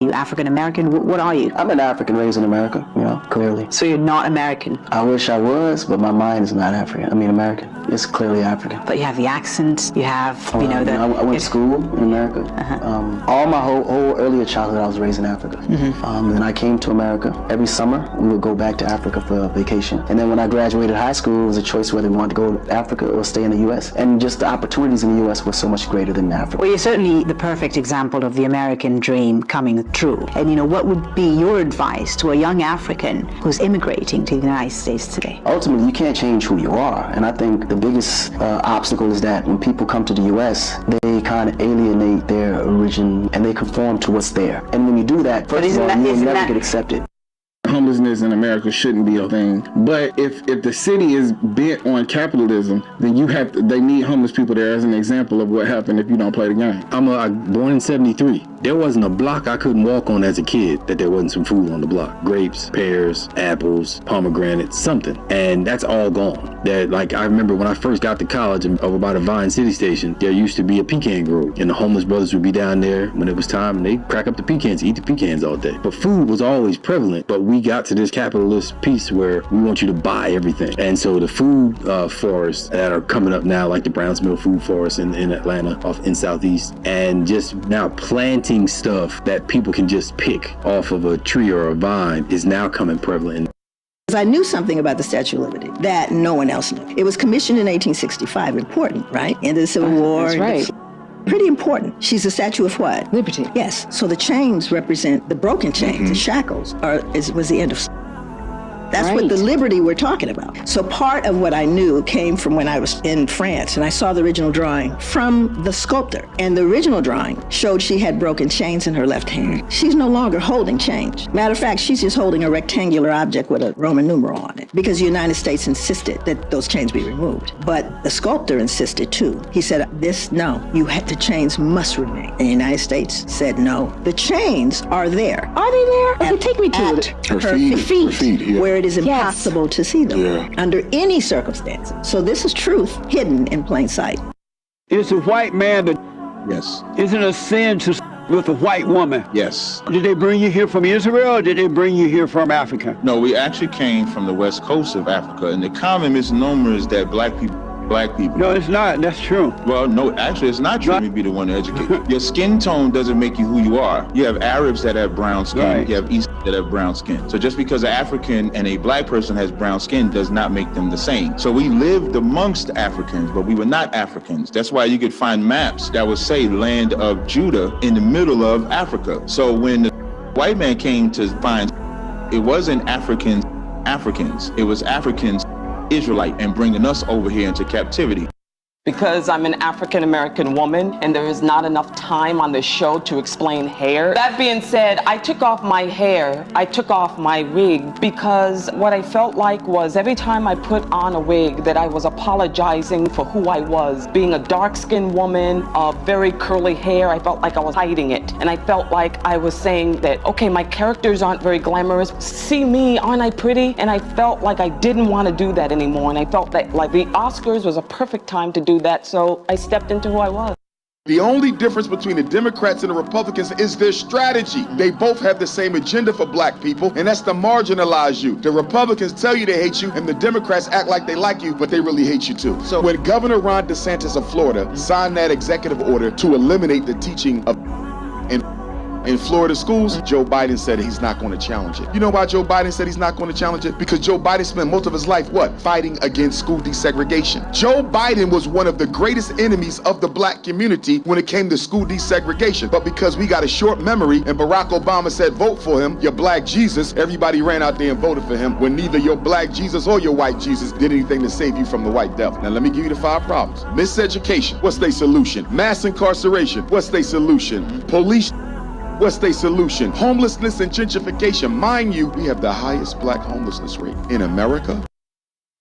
You African American? What are you? I'm an African raised in America, clearly. So you're not American? I wish I was, but my mind is not American. It's clearly African. But you have the accent, you have, I went to school in America. All my whole earlier childhood, I was raised in Africa. And then I came to America. Every summer, we would go back to Africa for a vacation. And then when I graduated high school, it was a choice whether we wanted to go to Africa or stay in the U.S. And just the opportunities in the U.S. were so much greater than Africa. Well, you're certainly the perfect example of the American dream coming true. And what would be your advice to a young African who's immigrating to the United States today? Ultimately, you can't change who you are. And I think the biggest obstacle is that when people come to the U.S., they kind of alienate their origin and they conform to what's there. And when you do that, first of all, you'll never get accepted. Homelessness in America shouldn't be a thing. But if the city is bent on capitalism, then they need homeless people there as an example of what happened if you don't play the game. I'm born in 73. There wasn't a block I couldn't walk on as a kid that there wasn't some food on the block. Grapes, pears, apples, pomegranates, something. And that's all gone. I remember when I first got to college over by the Vine City Station, there used to be a pecan grove. And the homeless brothers would be down there when it was time and they'd crack up the pecans, eat the pecans all day. But food was always prevalent, but we got to this capitalist piece where we want you to buy everything. And so the food forests that are coming up now, like the Browns Mill Food Forest in Atlanta, in Southeast, and just now planting stuff that people can just pick off of a tree or a vine is now coming prevalent. I knew something about the Statue of Liberty that no one else knew. It was commissioned in 1865, important, right? End of the Civil War. That's right. Pretty important. She's a statue of what? Liberty. Yes. So the chains represent the broken chains, the shackles, was the end of. That's what the liberty we're talking about. So part of what I knew came from when I was in France and I saw the original drawing from the sculptor. And the original drawing showed she had broken chains in her left hand. She's no longer holding chains. Matter of fact, she's just holding a rectangular object with a Roman numeral on it because the United States insisted that those chains be removed. But the sculptor insisted too. He said, the chains must remain. And the United States said no. The chains are there. Are they there? Okay, take me to her feet, where it is impossible to see them under any circumstance. So this is truth hidden in plain sight. It's a white man that isn't a sin to with a white woman. Yes. Did they bring you here from Israel or did they bring you here from Africa? No, we actually came from the west coast of Africa, and the common misnomer is that black people. No, it's not. That's true. Well, no, actually, it's not true. Let me be the one to educate. Your skin tone doesn't make you who you are. You have Arabs that have brown skin. Right. You have East that have brown skin. So just because an African and a black person has brown skin does not make them the same. So we lived amongst Africans, but we were not Africans. That's why you could find maps that would say land of Judah in the middle of Africa. So when the white man came to find, it wasn't Africans, it was Africans, Israelite, and bringing us over here into captivity. Because I'm an African American woman and there is not enough time on the show to explain hair. That being said, I took off my hair, I took off my wig because what I felt like was every time I put on a wig that I was apologizing for who I was. Being a dark-skinned woman, very curly hair, I felt like I was hiding it. And I felt like I was saying that, okay, my characters aren't very glamorous. See me, aren't I pretty? And I felt like I didn't want to do that anymore. And I felt that like the Oscars was a perfect time to do that, so I stepped into who I was. The only difference between the Democrats and the Republicans is their strategy. They both have the same agenda for black people, and that's to marginalize you. The Republicans tell you they hate you, and the Democrats act like they like you, but they really hate you too. So when Governor Ron DeSantis of Florida signed that executive order to eliminate the teaching of in Florida schools, Joe Biden said he's not going to challenge it. You know why Joe Biden said he's not going to challenge it? Because Joe Biden spent most of his life, fighting against school desegregation. Joe Biden was one of the greatest enemies of the black community when it came to school desegregation. But because we got a short memory and Barack Obama said vote for him, your black Jesus, everybody ran out there and voted for him when neither your black Jesus or your white Jesus did anything to save you from the white devil. Now let me give you the 5 problems. Miseducation, what's their solution? Mass incarceration, what's their solution? Police, what's their solution? Homelessness and gentrification. Mind you, we have the highest black homelessness rate in America.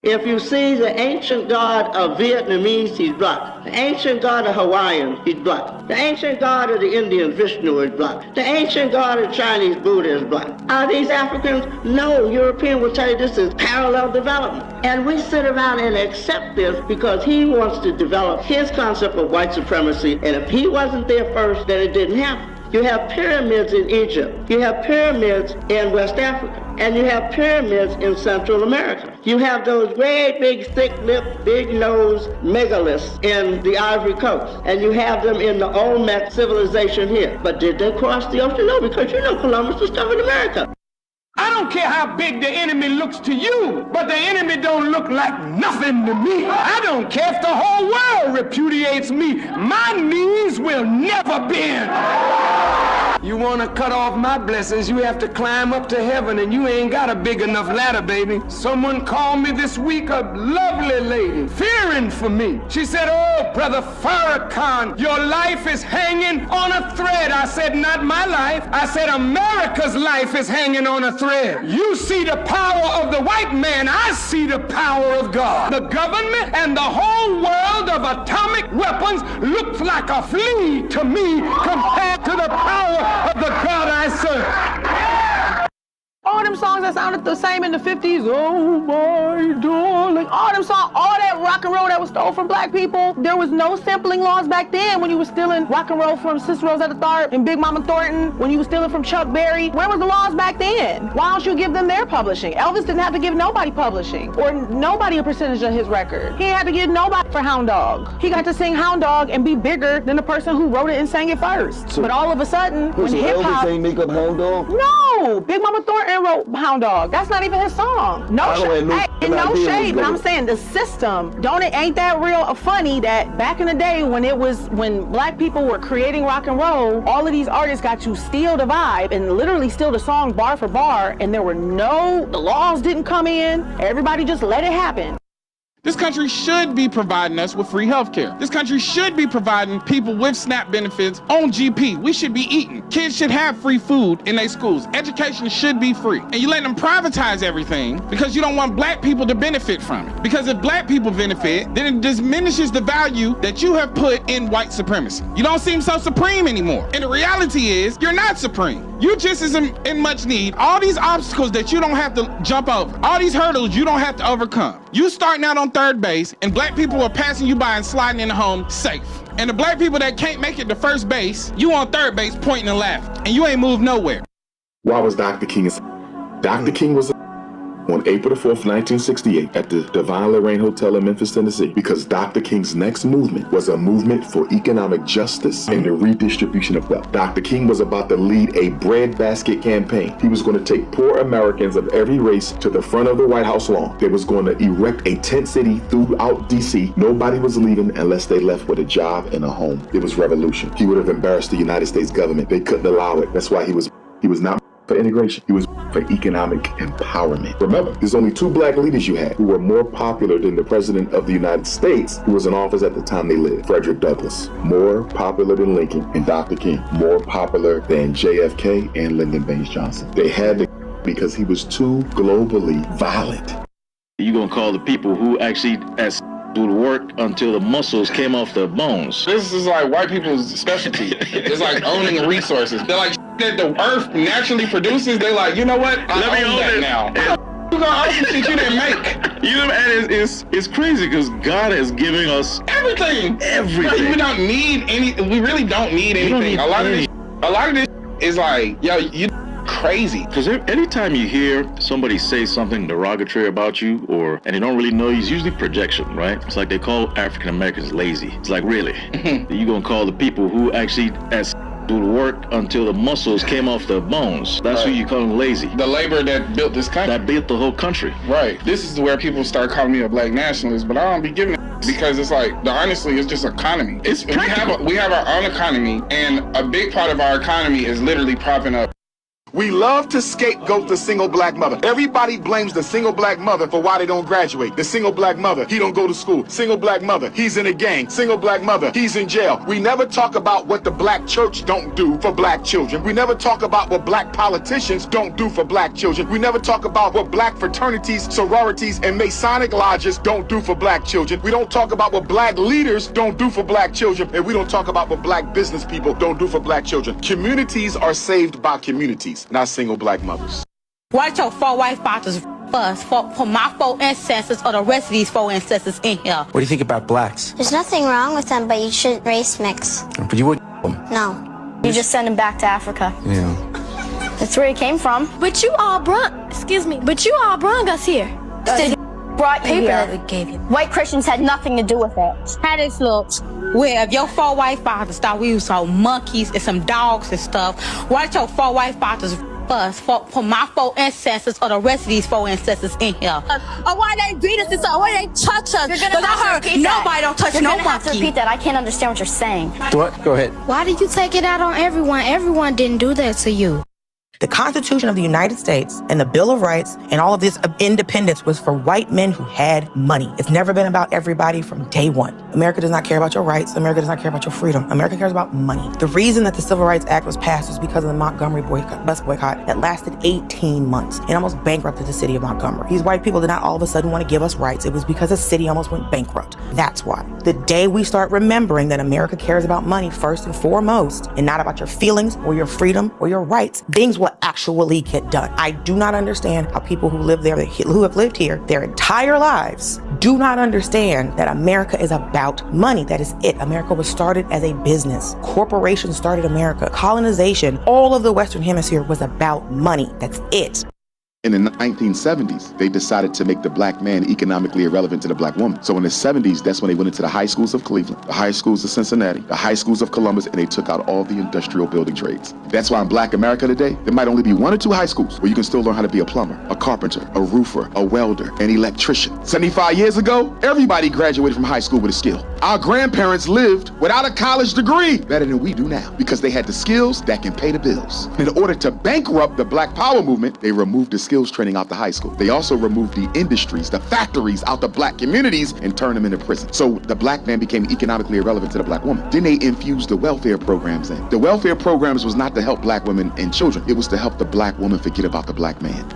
If you see the ancient god of Vietnamese, he's black. The ancient god of Hawaiians, he's black. The ancient god of the Indians, Vishnu, is black. The ancient god of Chinese Buddha is black. Are these Africans? No, European will tell you this is parallel development. And we sit around and accept this because he wants to develop his concept of white supremacy. And if he wasn't there first, then it didn't happen. You have pyramids in Egypt. You have pyramids in West Africa. And you have pyramids in Central America. You have those great big thick-lipped, big-nosed megaliths in the Ivory Coast. And you have them in the Olmec civilization here. But did they cross the ocean? No, because you know Columbus discovered America. I don't care how big the enemy looks to you, but the enemy don't look like nothing to me. I don't care if the whole world repudiates me. My knees will never bend. You want to cut off my blessings, you have to climb up to heaven, and you ain't got a big enough ladder, baby. Someone called me this week, a lovely lady, fearing for me. She said, oh, Brother Farrakhan, your life is hanging on a thread. I said, not my life. I said, America's life is hanging on a thread. You see the power of the white man, I see the power of God. The government and the whole world of atomic weapons looks like a flea to me compared to the power of the God I serve. All them songs that sounded the same in the 50s, oh my darling, all them songs, all that rock and roll that was stole from black people, there was no sampling laws back then when you were stealing rock and roll from Sister Rosetta Tharpe and Big Mama Thornton, when you were stealing from Chuck Berry. Where was the laws back then? Why don't you give them their publishing? Elvis didn't have to give nobody publishing or nobody a percentage of his record. He had to give nobody for Hound Dog. He got to sing Hound Dog and be bigger than the person who wrote it and sang it first. So, but all of a sudden, when hip-hop... Elvis ain't make up Hound Dog? No! Big Mama Thornton wrote Hound Dog. That's not even his song. No shade, but I'm saying the system, ain't that real funny that back in the day when black people were creating rock and roll, all of these artists got to steal the vibe and literally steal the song bar for bar, and the laws didn't come in, everybody just let it happen. This country should be providing us with free health care. This country should be providing people with SNAP benefits on GP. We should be eating. Kids should have free food in their schools. Education should be free. And you let them privatize everything because you don't want black people to benefit from it. Because if black people benefit, then it diminishes the value that you have put in white supremacy. You don't seem so supreme anymore. And the reality is, you're not supreme. You just as in much need. All these obstacles that you don't have to jump over. All these hurdles you don't have to overcome. You starting out on third base, and black people are passing you by and sliding in the home safe. And the black people that can't make it to first base, you on third base pointing and laughing, and you ain't moved nowhere. Why was Dr. King? Dr. King was on April the 4th, 1968, at the Divine Lorraine Hotel in Memphis, Tennessee, because Dr. King's next movement was a movement for economic justice and the redistribution of wealth. Dr. King was about to lead a breadbasket campaign. He was going to take poor Americans of every race to the front of the White House lawn. They was going to erect a tent city throughout D.C. Nobody was leaving unless they left with a job and a home. It was revolution. He would have embarrassed the United States government. They couldn't allow it. That's why he was not for integration. He was for economic empowerment. Remember, there's only two black leaders you had who were more popular than the President of the United States, who was in office at the time they lived. Frederick Douglass, more popular than Lincoln, and Dr. King, more popular than JFK and Lyndon Baines Johnson. They had to because he was too globally violent. You gonna call the people who actually do the work until the muscles came off the bones. This is like white people's specialty. It's like owning resources. They're like that the earth naturally produces. They're like, you know what? Let me own that now. You gonna own some shit you didn't make. You know, and it's crazy because God has given us everything. Everything. We don't need any. We really don't need anything. A lot of this is like, yo, you crazy. Because anytime you hear somebody say something derogatory about you, and they don't really know you, it's usually projection, right? It's like they call African Americans lazy. It's like, really? You gonna call the people who actually do the work until the muscles came off the bones? That's who you call them lazy. The labor that built this country. That built the whole country. Right. This is where people start calling me a black nationalist, but I don't be giving it because it's like, honestly, it's just economy. We have our own economy, and a big part of our economy is literally propping up. We love to scapegoat the single black mother. Everybody blames the single black mother for why they don't graduate. The single black mother, he don't go to school. Single black mother, he's in a gang. Single black mother, he's in jail. We never talk about what the black church don't do for black children. We never talk about what black politicians don't do for black children. We never talk about what black fraternities, sororities, and Masonic lodges don't do for black children. We don't talk about what black leaders don't do for black children. And we don't talk about what black business people don't do for black children. Communities are saved by communities, not single black mothers. Why your four white fathers us for my four ancestors or the rest of these four ancestors in here? What do you think about blacks? There's nothing wrong with them, but you shouldn't race mix. But you wouldn't them? No. You just send him back to Africa. Yeah. That's where he came from. But you all brung us here. Brought you Paper here. that we gave you. White Christians had nothing to do with it. How this looks? Well, if your four white fathers thought we was some monkeys and some dogs and stuff, why don't your four white fathers us for my four ancestors or the rest of these four ancestors in here? Or why they beat us and stuff? Why they touch us? You're gonna have to repeat that. Nobody don't touch You're no gonna have to monkey. repeat that. I can't understand what you're saying. What? Go ahead. Why did you take it out on everyone? Everyone didn't do that to you. The Constitution of the United States and the Bill of Rights and all of this independence was for white men who had money. It's never been about everybody from day one. America does not care about your rights. America does not care about your freedom. America cares about money. The reason that the Civil Rights Act was passed was because of the Montgomery bus boycott that lasted 18 months and almost bankrupted the city of Montgomery. These white people did not all of a sudden want to give us rights. It was because the city almost went bankrupt. That's why. The day we start remembering that America cares about money first and foremost and not about your feelings or your freedom or your rights, things will actually get done. I do not understand how people who live there, who have lived here their entire lives, do not understand that America is about money. That is it. America was started as a business. Corporations started America. Colonization, all of the Western Hemisphere was about money. That's it. In the 1970s, they decided to make the black man economically irrelevant to the black woman. So in the 70s, that's when they went into the high schools of Cleveland, the high schools of Cincinnati, the high schools of Columbus, and they took out all the industrial building trades. That's why in black America today, there might only be 1 or 2 high schools where you can still learn how to be a plumber, a carpenter, a roofer, a welder, an electrician. 75 years ago, everybody graduated from high school with a skill. Our grandparents lived without a college degree better than we do now because they had the skills that can pay the bills. In order to bankrupt the Black Power movement, they removed the skills training out the high school. They also removed the industries, the factories out the black communities and turned them into prison. So the black man became economically irrelevant to the black woman. Then they infused the welfare programs in. The welfare programs was not to help black women and children. It was to help the black woman forget about the black man.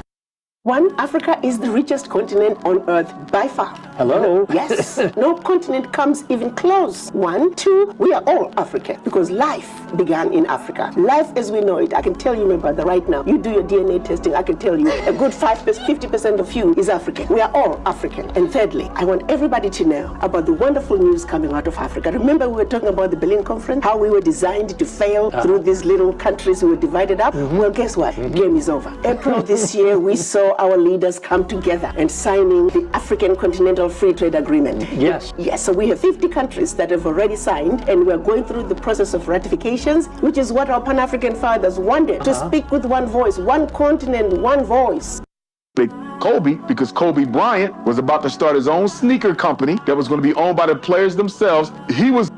1, Africa is the richest continent on earth by far. Hello? Yes. No continent comes even close. 1, 2, we are all African because life began in Africa. Life as we know it, I can tell you, my brother, right now, you do your DNA testing, I can tell you a good 50% of you is African. We are all African. And thirdly, I want everybody to know about the wonderful news coming out of Africa. Remember we were talking about the Berlin Conference, how we were designed to fail through these little countries who were divided up? Well, guess what? Game is over. April this year, we saw our leaders come together and signing the African Continental Free Trade Agreement. Yes. Yes, so we have 50 countries that have already signed and we're going through the process of ratifications, which is what our Pan-African fathers wanted, to speak with one voice, one continent, one voice. Big Kobe, because Kobe Bryant was about to start his own sneaker company that was going to be owned by the players themselves. He was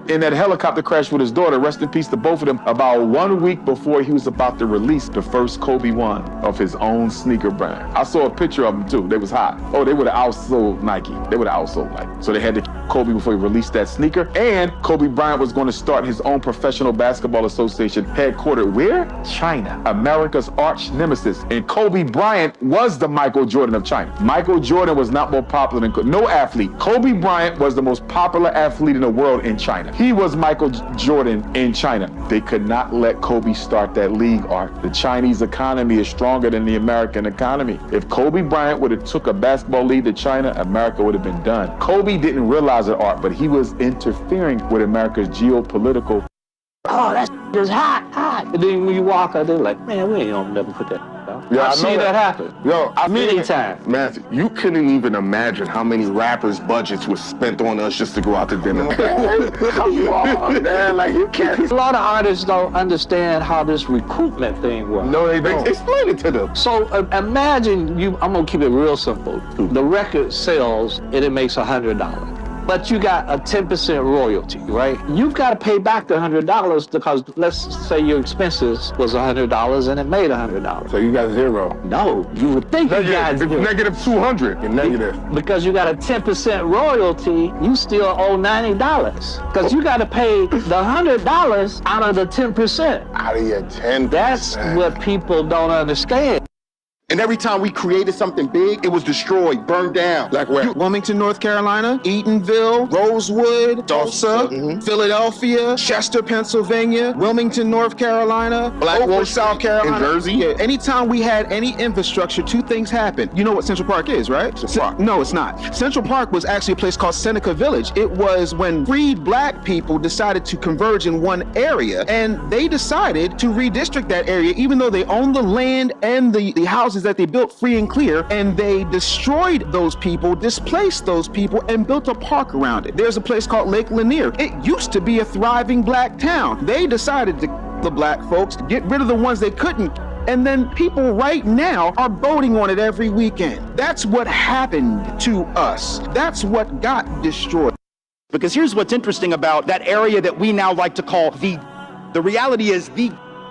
in that helicopter crash with his daughter, rest in peace to both of them, about 1 week before he was about to release the first Kobe 1 of his own sneaker brand. I saw a picture of them too. They was hot. Oh, they would have outsold Nike. They would have outsold Nike. So they had to Kobe before he released that sneaker. And Kobe Bryant was going to start his own professional basketball association headquartered where? China, America's arch nemesis. And Kobe Bryant was the Michael Jordan of China. Michael Jordan was not more popular than no athlete. Kobe Bryant was the most popular athlete in the world in China. He was Michael Jordan in China. They could not let Kobe start that league, Art. The Chinese economy is stronger than the American economy. If Kobe Bryant would have took a basketball league to China, America would have been done. Kobe didn't realize it, Art, but he was interfering with America's geopolitical. Oh, that's just hot. And then when you walk out, they're like, man, we ain't gonna never put that down. Yeah, I've seen that happen. Yo, many times. Matthew, you couldn't even imagine how many rappers' budgets was spent on us just to go out to dinner. Come on, man. Like, you can't. A lot of artists don't understand how this recruitment thing works. No, they don't. Explain it to them. So imagine I'm gonna keep it real simple. The record sells and it makes $100. But you got a 10% royalty, right? You've got to pay back the $100 because let's say your expenses was $100 and it made $100. So you got zero. No, you would think you got zero. Negative 200. You're negative. Because you got a 10% royalty, you still owe $90. Because you got to pay the $100 out of the 10%. Out of your 10%. That's what people don't understand. And every time we created something big, it was destroyed, burned down. Like where? Wilmington, North Carolina, Eatonville, Rosewood, Tulsa, Philadelphia, Chester, Pennsylvania, Wilmington, North Carolina, Oakland, South Carolina. In Jersey. Yeah. Anytime we had any infrastructure, two things happened. You know what Central Park is, right? No, it's not. Central Park was actually a place called Seneca Village. It was when freed black people decided to converge in one area, and they decided to redistrict that area, even though they owned the land and the houses that they built free and clear, and they destroyed those people, displaced those people, and built a park around it. There's a place called Lake Lanier. It used to be a thriving black town. They decided to the black folks, get rid of the ones they couldn't, and then people right now are voting on it every weekend. That's what happened to us. That's what got destroyed. Because here's what's interesting about that area that we now like to call the reality is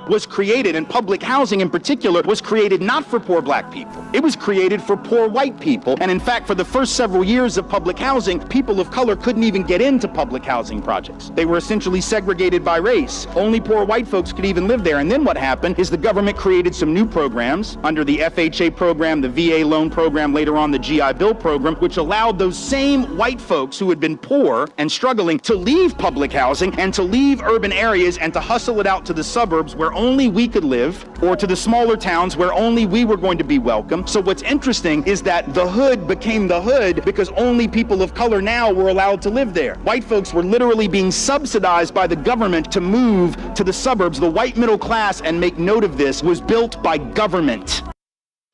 was created, and public housing in particular was created not for poor black people. It was created for poor white people. And in fact, for the first several years of public housing, people of color couldn't even get into public housing projects. They were essentially segregated by race. Only poor white folks could even live there. And then what happened is the government created some new programs under the FHA program, the VA loan program, later on the GI Bill program, which allowed those same white folks who had been poor and struggling to leave public housing and to leave urban areas and to hustle it out to the suburbs where only we could live, or to the smaller towns where only we were going to be welcome. So what's interesting is that the hood became the hood because only people of color now were allowed to live there. White folks were literally being subsidized by the government to move to the suburbs. The white middle class, and make note of this, was built by government.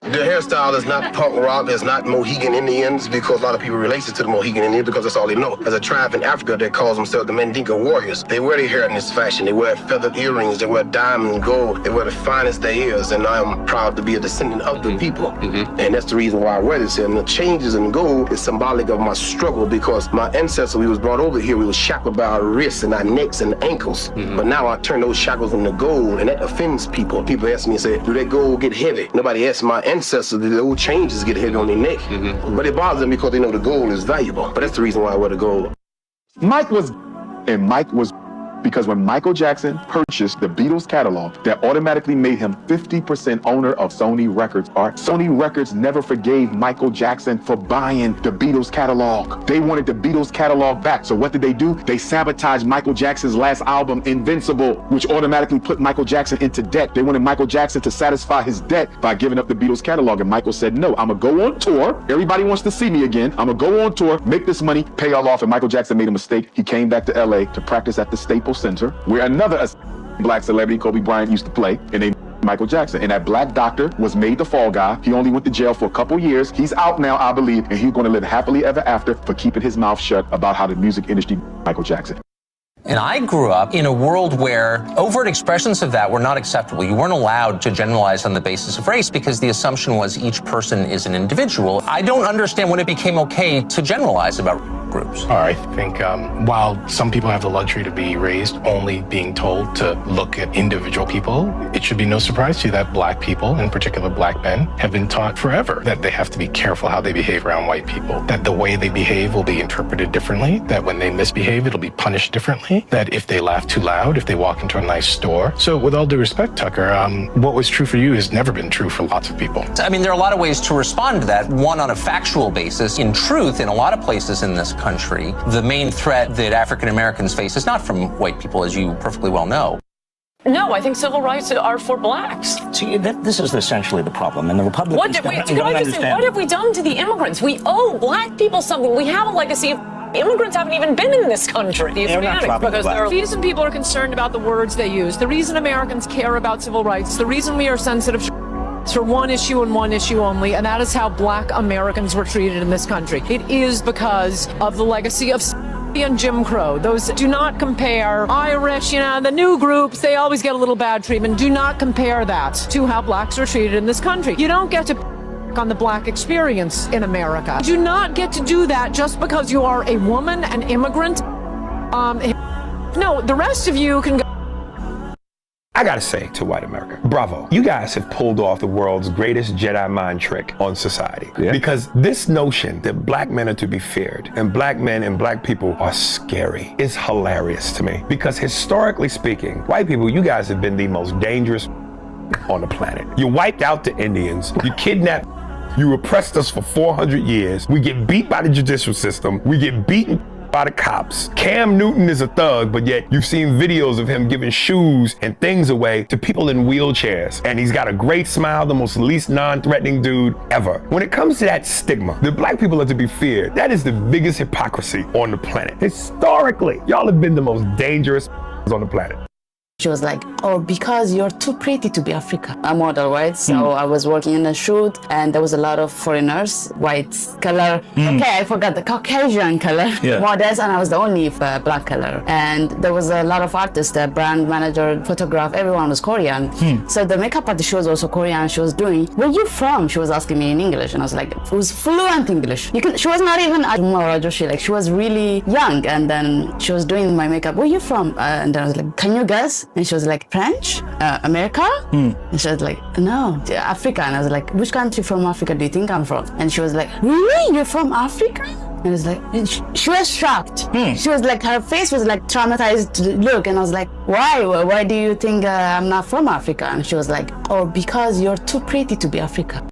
The hairstyle is not punk rock, it's not Mohegan Indians, because a lot of people relate it to the Mohegan Indians because that's all they know. As a tribe in Africa that calls themselves the Mandinka warriors, they wear their hair in this fashion. They wear feathered earrings, they wear diamond and gold, they wear the finest there is, and I am proud to be a descendant of the people. And that's the reason why I wear this here. And the changes in gold is symbolic of my struggle, because my ancestors, we was brought over here, we was shackled by our wrists and our necks and ankles. But now I turn those shackles into gold, and that offends people. People ask me and say, do that gold get heavy? Nobody asks my ancestors, the old changes get heavy on their neck. But it bothers them because they know the gold is valuable. But that's the reason why I wear the gold. Mike was because when Michael Jackson purchased the Beatles catalog, that automatically made him 50% owner of Sony Records. Sony Records never forgave Michael Jackson for buying the Beatles catalog. They wanted the Beatles catalog back. So what did? They sabotaged Michael Jackson's last album, Invincible, which automatically put Michael Jackson into debt. They wanted Michael Jackson to satisfy his debt by giving up the Beatles catalog. And Michael said, no, I'm gonna go on tour. Everybody wants to see me again. I'm gonna go on tour, make this money, pay all off. And Michael Jackson made a mistake. He came back to LA to practice at the Staples Center, where another black celebrity, Kobe Bryant, used to play, and they Michael Jackson. And that black doctor was made the fall guy. He only went to jail for a couple years. He's out now, I believe, and he's going to live happily ever after for keeping his mouth shut about how the music industry Michael Jackson. And I grew up in a world where overt expressions of that were not acceptable. You weren't allowed to generalize on the basis of race because the assumption was each person is an individual. I don't understand when it became okay to generalize about groups. I think while some people have the luxury to be raised only being told to look at individual people, it should be no surprise to you that black people, in particular black men, have been taught forever that they have to be careful how they behave around white people, that the way they behave will be interpreted differently, that when they misbehave, it'll be punished differently, that if they laugh too loud, if they walk into a nice store. So with all due respect, Tucker, what was true for you has never been true for lots of people. I mean, there are a lot of ways to respond to that. One, on a factual basis. In truth, in a lot of places in this country, the main threat that African Americans face is not from white people, as you perfectly well know. No, I think civil rights are for blacks. See, this is essentially the problem, and the Republicans What have we done to the immigrants? We owe black people something. We have a legacy of immigrants haven't even been in this country. Because the reason people are concerned about the words they use, the reason Americans care about civil rights, the reason we are sensitive for one issue and one issue only, and that is how black Americans were treated in this country. It is because of the legacy of and Jim Crow. Those do not compare. Irish, the new groups, they always get a little bad treatment. Do not compare that to how blacks are treated in this country. You don't get to on the black experience in America. You do not get to do that just because you are a woman, an immigrant. No, the rest of you can go. I gotta say to white America, bravo. You guys have pulled off the world's greatest Jedi mind trick on society. Yeah. Because this notion that black men are to be feared and black men and black people are scary is hilarious to me. Because historically speaking, white people, you guys have been the most dangerous on the planet. You wiped out the Indians. You kidnapped. You oppressed us for 400 years. We get beat by the judicial system. We get beaten by the cops. Cam Newton is a thug, but yet you've seen videos of him giving shoes and things away to people in wheelchairs. And he's got a great smile, the most least non-threatening dude ever. When it comes to that stigma, the black people are to be feared. That is the biggest hypocrisy on the planet. Historically, y'all have been the most dangerous on the planet. She was like, oh, because you're too pretty to be African. I'm model, right? So I was working in a shoot and there was a lot of foreigners, white color. Okay, I forgot the Caucasian color models, and I was the only black color. And there was a lot of artists, the brand manager, photograph, everyone was Korean. So the makeup artist, she was also Korean. She was doing, where you from? She was asking me in English, and I was like, it was fluent English. She was not even like, she was really young, and then she was doing my makeup. Where you from? And then I was like, can you guess? And she was like, French? America? And she was like, no, Africa. And I was like, which country from Africa do you think I'm from? And she was like, really? You're from Africa? And I was like, she was shocked. She was like, her face was like traumatized look. And I was like, why? Why do you think I'm not from Africa? And she was like, oh, because you're too pretty to be African.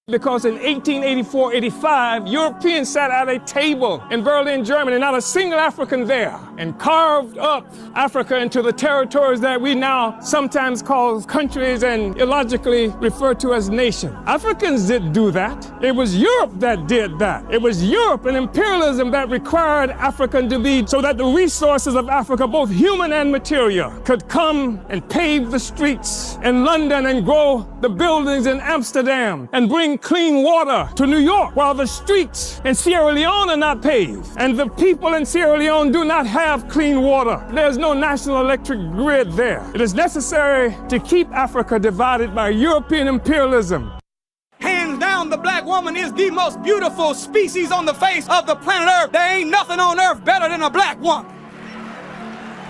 Because in 1884-85, Europeans sat at a table in Berlin, Germany, not a single African there, and carved up Africa into the territories that we now sometimes call countries and illogically refer to as nations. Africans didn't do that. It was Europe that did that. It was Europe and imperialism that required African to be, so that the resources of Africa, both human and material, could come and pave the streets in London and grow the buildings in Amsterdam and bring clean water to New York, while the streets in Sierra Leone are not paved. And the people in Sierra Leone do not have clean water. There's no national electric grid there. It is necessary to keep Africa divided by European imperialism. Hands down, the black woman is the most beautiful species on the face of the planet Earth. There ain't nothing on Earth better than a black woman.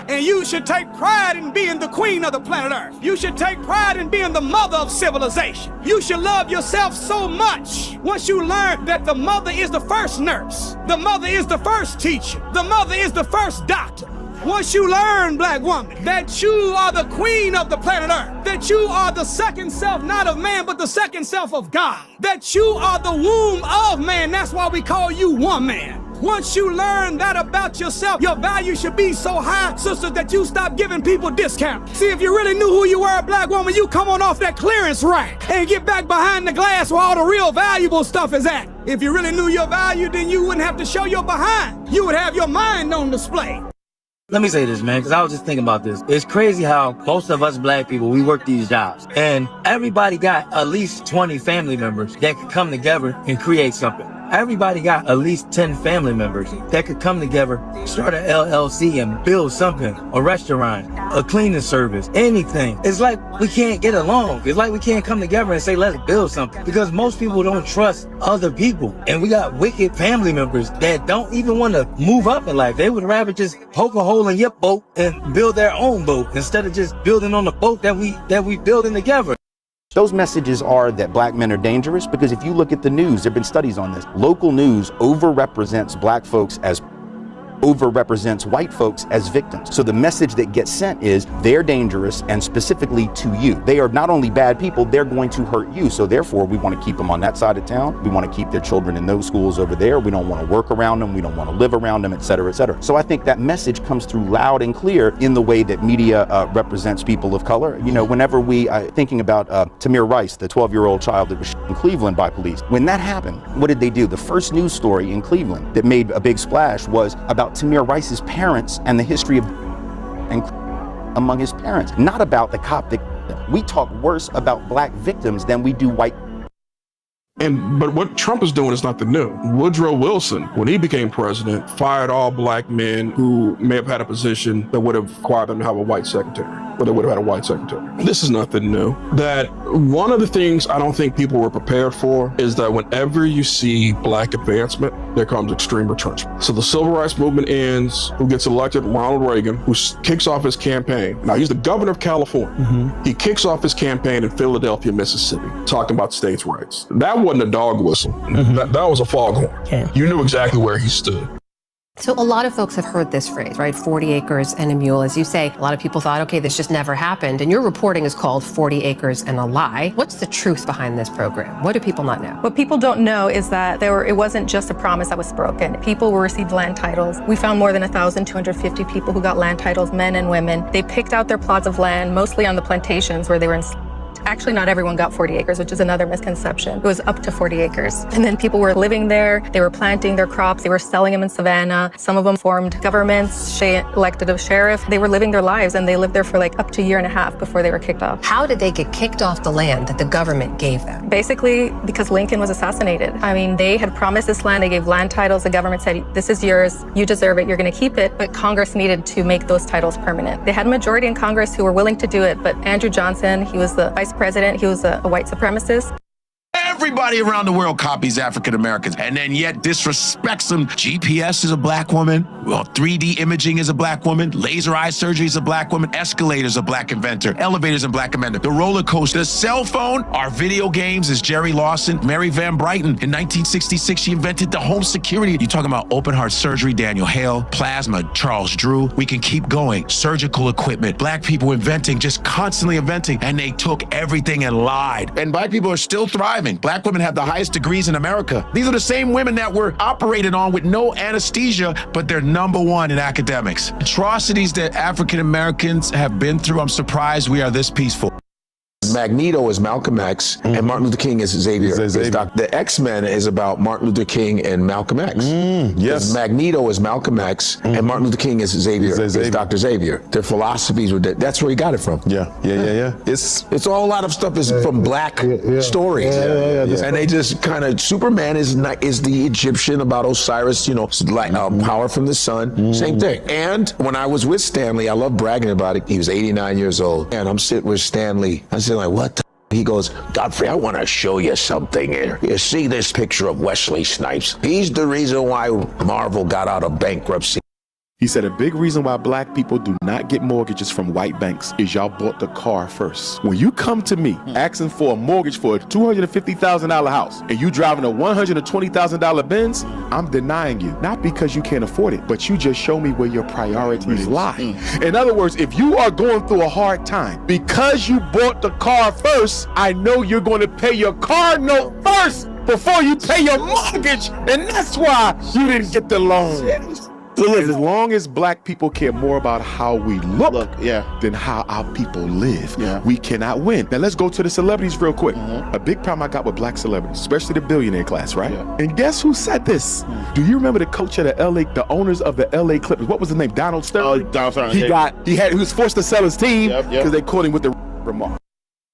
And you should take pride in being the queen of the planet Earth. You should take pride in being the mother of civilization. You should love yourself so much once you learn that the mother is the first nurse, the mother is the first teacher, the mother is the first doctor. Once you learn, black woman, that you are the queen of the planet Earth, that you are the second self, not of man, but the second self of God, that you are the womb of man, that's why we call you woman. Once you learn that about yourself, your value should be so high, sister, that you stop giving people discounts. See, if you really knew who you were, black woman, you come on off that clearance rack and get back behind the glass where all the real valuable stuff is at. If you really knew your value, then you wouldn't have to show your behind. You would have your mind on display. Let me say this, man, because I was just thinking about this. It's crazy how most of us black people, we work these jobs, and everybody got at least 20 family members that could come together and create something. Everybody got at least 10 family members that could come together, start an LLC and build something, a restaurant, a cleaning service, anything. It's like we can't get along. It's like we can't come together and say, let's build something, because most people don't trust other people. And we got wicked family members that don't even want to move up in life. They would rather just poke a hole in your boat and build their own boat instead of just building on the boat that we building together. Those messages are that black men are dangerous because if you look at the news, there have been studies on this. Local news overrepresents black folks as overrepresents white folks as victims. So the message that gets sent is they're dangerous, and specifically to you. They are not only bad people, they're going to hurt you. So therefore, we want to keep them on that side of town. We want to keep their children in those schools over there. We don't want to work around them. We don't want to live around them, et cetera, et cetera. So I think that message comes through loud and clear in the way that media represents people of color. You know, whenever we thinking about Tamir Rice, the 12-year-old child that was shot in Cleveland by police, when that happened, what did they do? The first news story in Cleveland that made a big splash was about Tamir Rice's parents and the history of and among his parents, not about the cop that we talk worse about black victims than we do white. But what Trump is doing is nothing new. Woodrow Wilson, when he became president, fired all black men who may have had a position that would have required them to have a white secretary, or they would have had a white secretary. This is nothing new. That one of the things I don't think people were prepared for is that whenever you see black advancement, there comes extreme retrenchment. So the civil rights movement ends, who gets elected? Ronald Reagan, who kicks off his campaign. Now he's the governor of California. He kicks off his campaign in Philadelphia, Mississippi, talking about states' rights. That wasn't a dog whistle. That was a foghorn. You knew exactly where he stood. So a lot of folks have heard this phrase, right? 40 acres and a mule. As you say, a lot of people thought, okay, this just never happened. And your reporting is called 40 Acres and a Lie. What's the truth behind this program? What do people not know? What people don't know is that it wasn't just a promise that was broken. People received land titles. We found more than 1,250 people who got land titles, men and women. They picked out their plots of land, mostly on the plantations where they were enslaved. Actually, not everyone got 40 acres, which is another misconception. It was up to 40 acres. And then people were living there, they were planting their crops, they were selling them in Savannah. Some of them formed governments, elected a sheriff. They were living their lives, and they lived there for like up to a year and a half before they were kicked off. How did they get kicked off the land that the government gave them? Basically, because Lincoln was assassinated. I mean, they had promised this land, they gave land titles, the government said, this is yours, you deserve it, you're gonna keep it, but Congress needed to make those titles permanent. They had a majority in Congress who were willing to do it, but Andrew Johnson, he was the vice president, he was a white supremacist. Everybody around the world copies African Americans and then yet disrespects them. GPS is a black woman. Well, 3D imaging is a black woman. Laser eye surgery is a black woman. Escalators a black inventor. Elevators a black inventor. The roller coaster, the cell phone, our video games is Jerry Lawson. Mary Van Brighton in 1966, she invented the home security. You're talking about open heart surgery, Daniel Hale, plasma, Charles Drew. We can keep going. Surgical equipment, black people inventing, just constantly inventing, and they took everything and lied. And black people are still thriving. Black women have the highest degrees in America. These are the same women that were operated on with no anesthesia, but they're #1 in academics. Atrocities that African Americans have been through, I'm surprised we are this peaceful. Magneto is Malcolm X, and Martin Luther King is Xavier. The X-Men is about Martin Luther King and Malcolm X. Yes. Magneto is Malcolm X, and Martin Luther King is Xavier. Is Dr. Xavier. Their philosophies were that's where he got it from. Yeah. It's all a lot of stuff is from black stories. And they just kind of, Superman is the Egyptian about Osiris, like power from the sun. Same thing. And when I was with Stanley, I love bragging about it. He was 89 years old, and I'm sitting with Stanley. I said, like, what the? He goes, Godfrey, I want to show you something here. You see this picture of Wesley Snipes? He's the reason why Marvel got out of bankruptcy. He said a big reason why black people do not get mortgages from white banks is y'all bought the car first. When you come to me asking for a mortgage for a $250,000 house and you driving a $120,000 Benz, I'm denying you. Not because you can't afford it, but you just show me where your priorities lie. In other words, if you are going through a hard time, because you bought the car first, I know you're going to pay your car note first before you pay your mortgage. And that's why you didn't get the loan. As long as black people care more about how we look than how our people live, we cannot win. Now let's go to the celebrities real quick. A big problem I got with black celebrities, especially the billionaire class, right? And guess who said this? Do you remember the coach of the owners of the LA Clippers? What was his name? Donald Sterling. Donald Sterling. He was forced to sell his team because they caught him with the remark.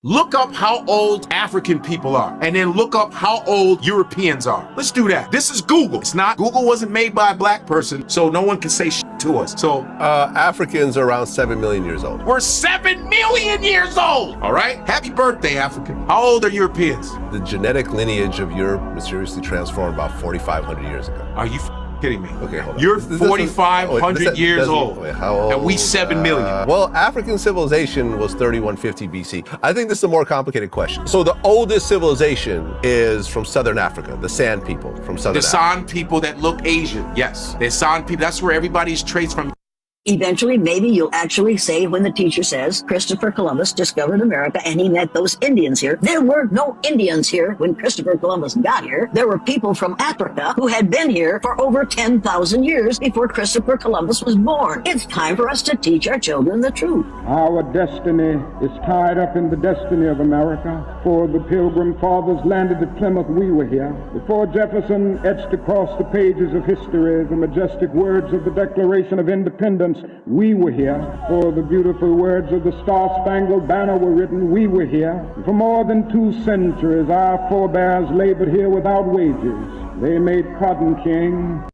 Look up how old African people are, and then look up how old Europeans are. Let's do that. This is Google. Google wasn't made by a black person, so no one can say shit to us. So Africans are around 7 million years old. We're 7 million years old. All right. Happy birthday, African. How old are Europeans? The genetic lineage of Europe mysteriously transformed about 4,500 years ago. Are you kidding me? Okay, hold on. You're 4,500 years old. How old? And we 7 million. Well, African civilization was 3150 BC. I think this is a more complicated question. So the oldest civilization is from Southern Africa, the San people from Southern Africa. The San people that look Asian, yes. The San people, that's where everybody's traits from. Eventually, maybe you'll actually say when the teacher says Christopher Columbus discovered America and he met those Indians here. There were no Indians here when Christopher Columbus got here. There were people from Africa who had been here for over 10,000 years before Christopher Columbus was born. It's time for us to teach our children the truth. Our destiny is tied up in the destiny of America. Before the Pilgrim Fathers landed at Plymouth, we were here. Before Jefferson etched across the pages of history the majestic words of the Declaration of Independence, we were here. For the beautiful words of the Star-Spangled Banner were written, we were here. For more than 2 centuries, our forebears labored here without wages. They made cotton king.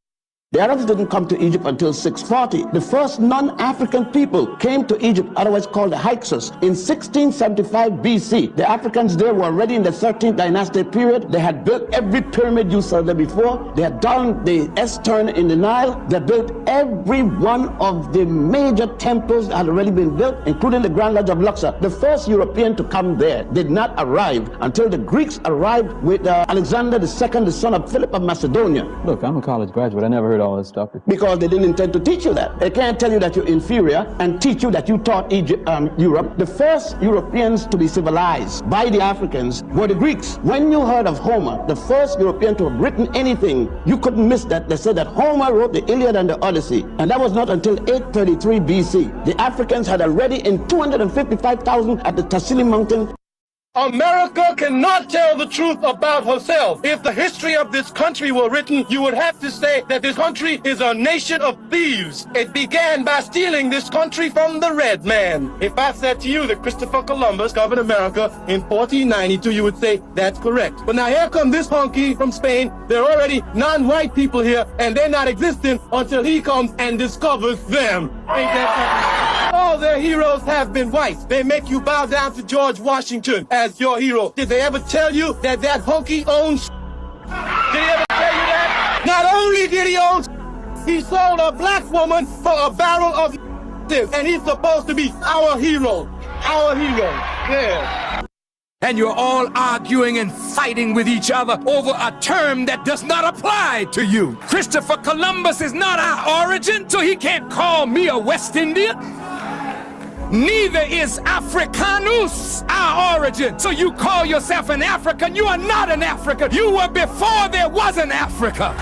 The Arabs didn't come to Egypt until 640. The first non-African people came to Egypt, otherwise called the Hyksos, in 1675 BC. The Africans there were already in the 13th dynasty period. They had built every pyramid you saw there before. They had done the S-turn in the Nile. They built every one of the major temples that had already been built, including the Grand Lodge of Luxor. The first European to come there did not arrive until the Greeks arrived with Alexander II, the son of Philip of Macedonia. Look, I'm a college graduate. I never heard all this stuff? Because they didn't intend to teach you that. They can't tell you that you're inferior and teach you that you taught Europe. The first Europeans to be civilized by the Africans were the Greeks. When you heard of Homer, the first European to have written anything, you couldn't miss that. They said that Homer wrote the Iliad and the Odyssey, and that was not until 833 BC. The Africans had already in 255,000 at the Tassili Mountain. America cannot tell the truth about herself. If the history of this country were written, you would have to say that this country is a nation of thieves. It began by stealing this country from the red man. If I said to you that Christopher Columbus discovered America in 1492, you would say that's correct. But now here come this honky from Spain. There are already non-white people here, and they're not existing until he comes and discovers them. Ain't that something? All their heroes have been white. They make you bow down to George Washington as your hero. Did they ever tell you that that honky owns? Did he ever tell you that? Not only did he own, he sold a black woman for a barrel of and he's supposed to be our hero. Our hero. Yeah. And you're all arguing and fighting with each other over a term that does not apply to you. Christopher Columbus is not our origin, so he can't call me a West Indian. Neither is Africanus our origin. So you call yourself an African. You are not an African. You were before there was an Africa.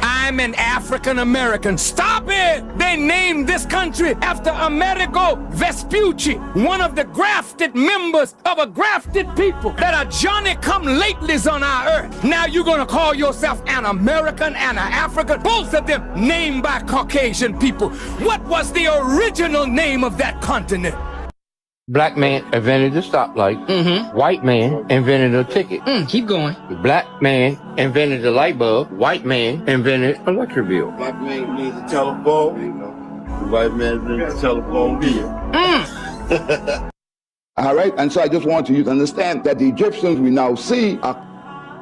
I'm an African American. Stop it! They named this country after Amerigo Vespucci, one of the grafted members of a grafted people that are Johnny-come-latelys on our earth. Now you're gonna call yourself an American and an African, both of them named by Caucasian people. What was the original name of that continent? Black man invented the stoplight. White man invented a ticket. Keep going. Black man invented the light bulb. White man invented electric bill. Black man needs a telephone. The white man needs a telephone bill. All right, and so I just want you to understand that the Egyptians we now see are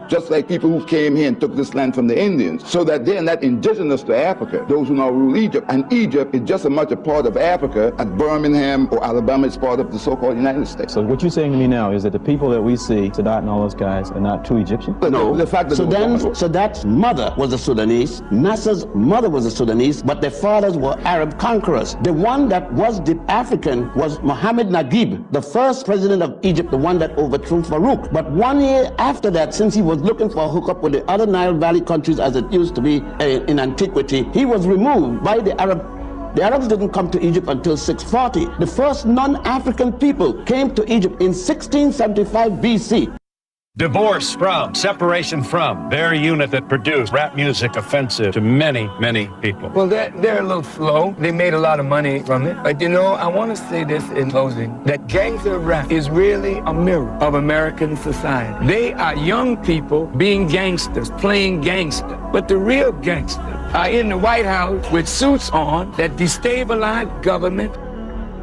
just like people who came here and took this land from the Indians, so that they're not indigenous to Africa, those who now rule Egypt. And Egypt is just as much a part of Africa as Birmingham or Alabama is part of the so-called United States. So what you're saying to me now is that the people that we see, Sadat and all those guys, are not true Egyptians? No. The fact that Sadat's mother was a Sudanese, Nasser's mother was a Sudanese, but their fathers were Arab conquerors. The one that was the African was Mohammed Naguib, the first president of Egypt, the one that overthrew Farouk. But 1 year after that, since he was looking for a hookup with the other Nile Valley countries as it used to be in antiquity, he was removed by the Arab. The Arabs didn't come to Egypt until 640. The first non-African people came to Egypt in 1675 BC. Divorce from, separation from, their unit that produced rap music offensive to many, many people. Well, they're a little slow. They made a lot of money from it. But you know, I want to say this in closing, that gangster rap is really a mirror of American society. They are young people being gangsters, playing gangster. But the real gangsters are in the White House with suits on that destabilize government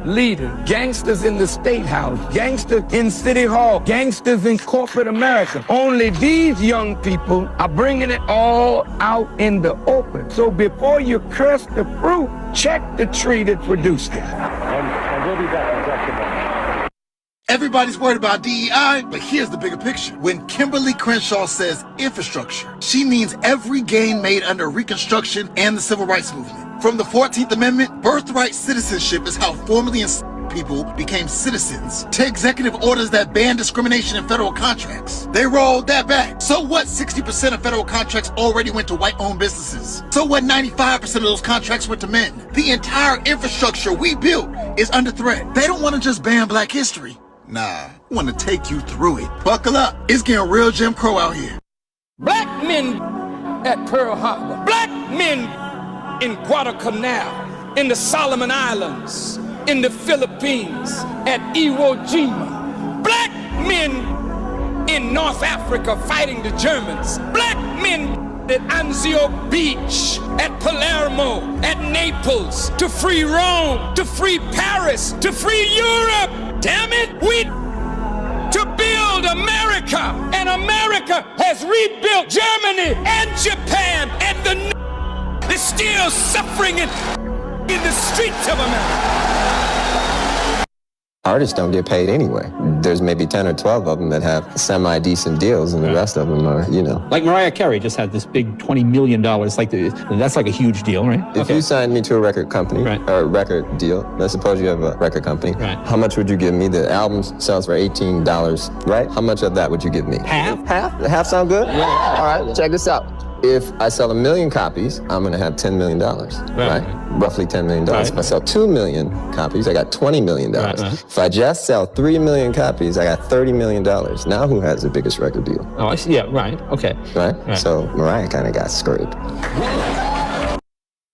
leaders, gangsters in the State House, gangsters in City Hall, gangsters in corporate America. Only these young people are bringing it all out in the open. So before you curse the fruit, check the tree that produced it. And we'll be back in just a moment. Everybody's worried about DEI, but here's the bigger picture. When Kimberly Crenshaw says infrastructure, she means every gain made under Reconstruction and the Civil Rights Movement. From the 14th Amendment, birthright citizenship is how formerly enslaved people became citizens, to executive orders that ban discrimination in federal contracts. They rolled that back. So what 60% of federal contracts already went to white-owned businesses? So what 95% of those contracts went to men? The entire infrastructure we built is under threat. They don't want to just ban Black history. Nah, I want to take you through it. Buckle up. It's getting real Jim Crow out here. Black men at Pearl Harbor. Black men in Guadalcanal, in the Solomon Islands, in the Philippines, at Iwo Jima. Black men in North Africa fighting the Germans. Black men at Anzio Beach, at Palermo, at Naples, to free Rome, to free Paris, to free Europe. Damn it, we to build America, and America has rebuilt Germany and Japan, and the is still suffering in the streets of America. Artists don't get paid anyway. There's maybe 10 or 12 of them that have semi-decent deals, and the rest of them are, Like Mariah Carey just had this big $20 million. That's like a huge deal, right? If you signed me to a record company, or a record deal, let's suppose you have a record company, how much would you give me? The album sells for $18, right? How much of that would you give me? Half? Half sound good? Yeah. All right, check this out. If I sell 1 million copies, I'm gonna have $10 million, right? Roughly $10 million. Right. If I sell 2 million copies, I got $20 million. Right. If I just sell 3 million copies, I got $30 million. Now who has the biggest record deal? Oh, I see. Yeah, right. Okay. Right? So Mariah kind of got screwed.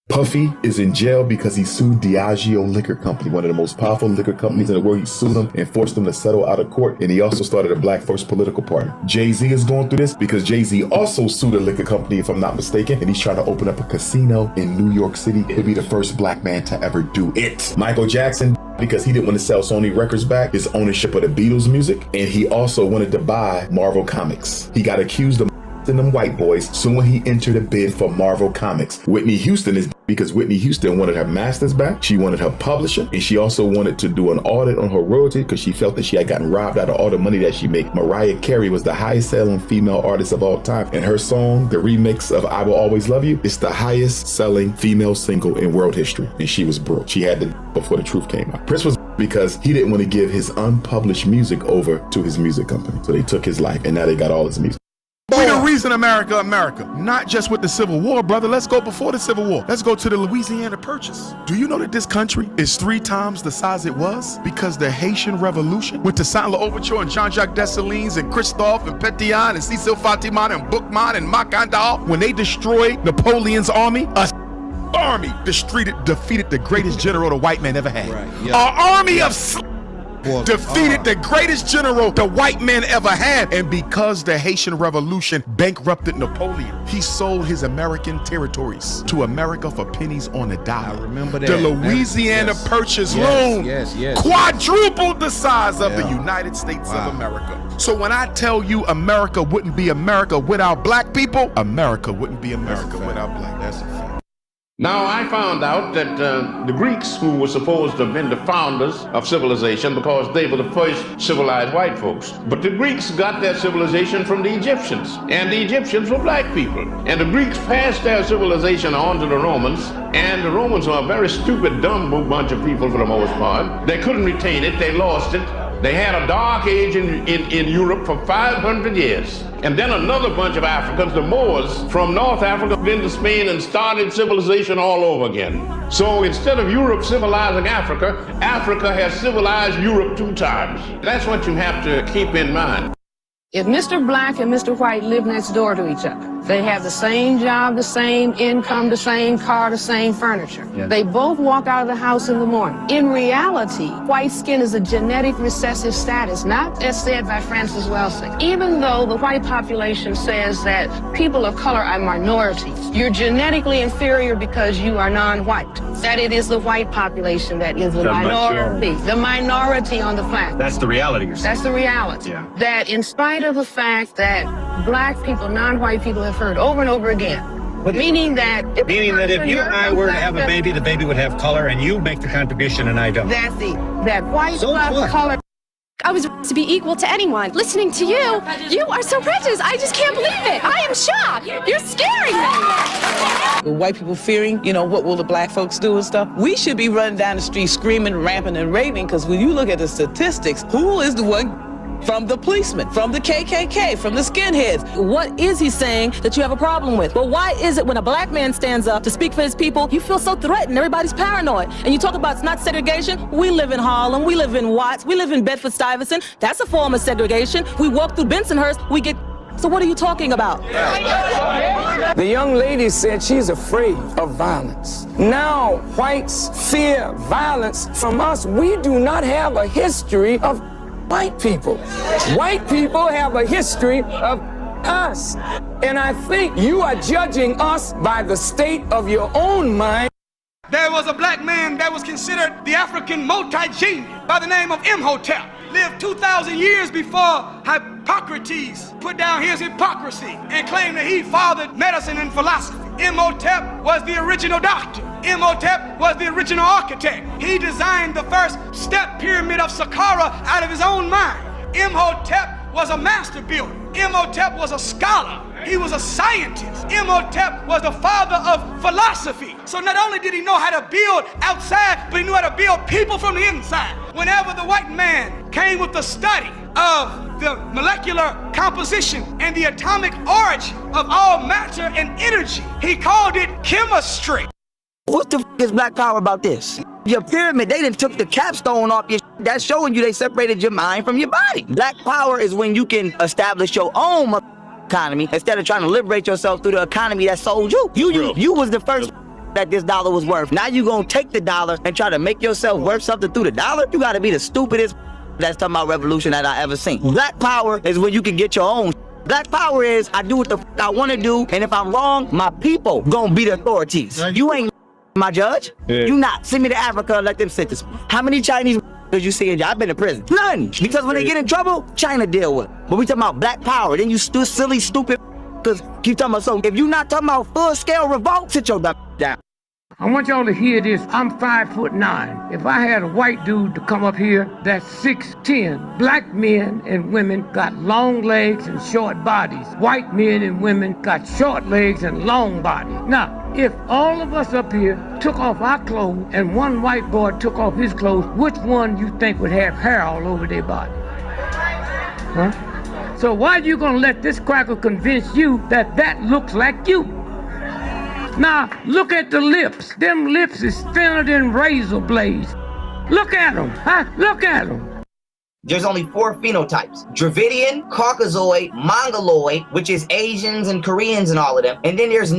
Puffy is in jail because he sued Diageo Liquor Company, one of the most powerful liquor companies in the world. He sued them and forced them to settle out of court, and he also started a Black First political party. Jay-Z is going through this because Jay-Z also sued a liquor company, if I'm not mistaken, and he's trying to open up a casino in New York City. He'll be the first Black man to ever do it. Michael Jackson, because he didn't want to sell Sony Records back, his ownership of the Beatles music, and he also wanted to buy Marvel Comics. He got accused of and them white boys soon when he entered a bid for Marvel Comics. Whitney Houston is because Whitney Houston wanted her masters back, she wanted her publisher, and she also wanted to do an audit on her royalty because she felt that she had gotten robbed out of all the money that she made. Mariah Carey was the highest selling female artist of all time, and her song, the remix of I Will Always Love You, is the highest selling female single in world history, and she was broke. She had to before the truth came out. Prince was because he didn't want to give his unpublished music over to his music company, so they took his life, and now they got all his music. We the reason America, not just with the Civil War, brother. Let's go before the Civil War. Let's go to the Louisiana Purchase. Do you know that this country is 3 times the size it was? Because the Haitian Revolution with the Saint-Louis Overture and Jean-Jacques Dessalines and Christophe and Pétion and Cecil Fatiman and Boukman and Macandal, when they destroyed Napoleon's army, army defeated the greatest general the white man ever had. Right, Our army of defeated the greatest general the white man ever had. And because the Haitian Revolution bankrupted Napoleon, he sold his American territories to America for pennies on the dollar. I remember that. The Louisiana Purchase loan quadrupled the size of the United States of America. So when I tell you America wouldn't be America without black people, America wouldn't be America without black. That's a fact. Now, I found out that the Greeks, who were supposed to have been the founders of civilization because they were the first civilized white folks, but the Greeks got their civilization from the Egyptians, and the Egyptians were black people. And the Greeks passed their civilization on to the Romans, and the Romans were a very stupid, dumb bunch of people for the most part. They couldn't retain it, they lost it. They had a dark age in Europe for 500 years. And then another bunch of Africans, the Moors, from North Africa, into Spain and started civilization all over again. So instead of Europe civilizing Africa, Africa has civilized Europe 2 times. That's what you have to keep in mind. If Mr. Black and Mr. White live next door to each other, they have the same job, the same income, the same car, the same furniture. Yeah. They both walk out of the house in the morning. In reality, white skin is a genetic recessive status, not as said by Francis Welsing. Even though the white population says that people of color are minorities, you're genetically inferior because you are non-white. That it is the white population that is the minority. The minority on the planet. That's the reality you're saying. That's the reality. Yeah. That in spite of the fact that black people, non-white people have heard over and over again, meaning that if you and I were to have a baby, the baby would have color, and you make the contribution and I don't. That's that white plus color. I was to be equal to anyone. Listening to you, you are so prejudiced. I just can't believe it. I am shocked. You're scaring me. The white people fearing, what will the black folks do and stuff? We should be running down the street screaming, ramping, and raving, because when you look at the statistics, who is the one from the policemen, from the KKK, from the skinheads? What is he saying that you have a problem with? Well, why is it when a black man stands up to speak for his people, you feel so threatened, everybody's paranoid? And you talk about it's not segregation. We live in Harlem, we live in Watts, we live in Bedford-Stuyvesant. That's a form of segregation. We walk through Bensonhurst, we get... So what are you talking about? The young lady said she's afraid of violence. Now, whites fear violence from us. We do not have a history of white people. White people have a history of us. And I think you are judging us by the state of your own mind. There was a black man that was considered the African multi-genius by the name of Imhotep. Lived 2,000 years before Hippocrates put down his hypocrisy and claimed that he fathered medicine and philosophy. Imhotep was the original doctor. Imhotep was the original architect. He designed the first step pyramid of Saqqara out of his own mind. Imhotep was a master builder. Imhotep was a scholar. He was a scientist. Imhotep was the father of philosophy. So not only did he know how to build outside, but he knew how to build people from the inside. Whenever the white man came with the study of the molecular composition and the atomic origin of all matter and energy, he called it chemistry. What the is Black Power about this? Your pyramid, they done took the capstone off your that's showing you they separated your mind from your body. Black Power is when you can establish your own economy instead of trying to liberate yourself through the economy that sold you. You was the first that this dollar was worth. Now you gonna take the dollar and try to make yourself worth something through the dollar? You gotta be the stupidest that's talking about revolution that I ever seen. Black Power is when you can get your own. Black Power is I do what the I wanna do, and if I'm wrong, my people gonna be the authorities. You ain't my judge. Yeah. You not. Send me to Africa and let them sentence me. How many Chinese did you see in I've been in prison? None. Because when they get in trouble, China deal with it. But we talking about Black Power, then you still silly, stupid, because keep talking about so if you not talking about full-scale revolt, sit your down. I want y'all to hear this. I'm 5'9". If I had a white dude to come up here that's 6'10", black men and women got long legs and short bodies. White men and women got short legs and long bodies. Now, if all of us up here took off our clothes and one white boy took off his clothes, which one you think would have hair all over their body? Huh? So why are you gonna let this cracker convince you that that looks like you? Now, look at the lips. Them lips is thinner than razor blades. Look at them, huh? Look at them. There's only 4 phenotypes: Dravidian, Caucasoid, Mongoloid, which is Asians and Koreans and all of them. And then there's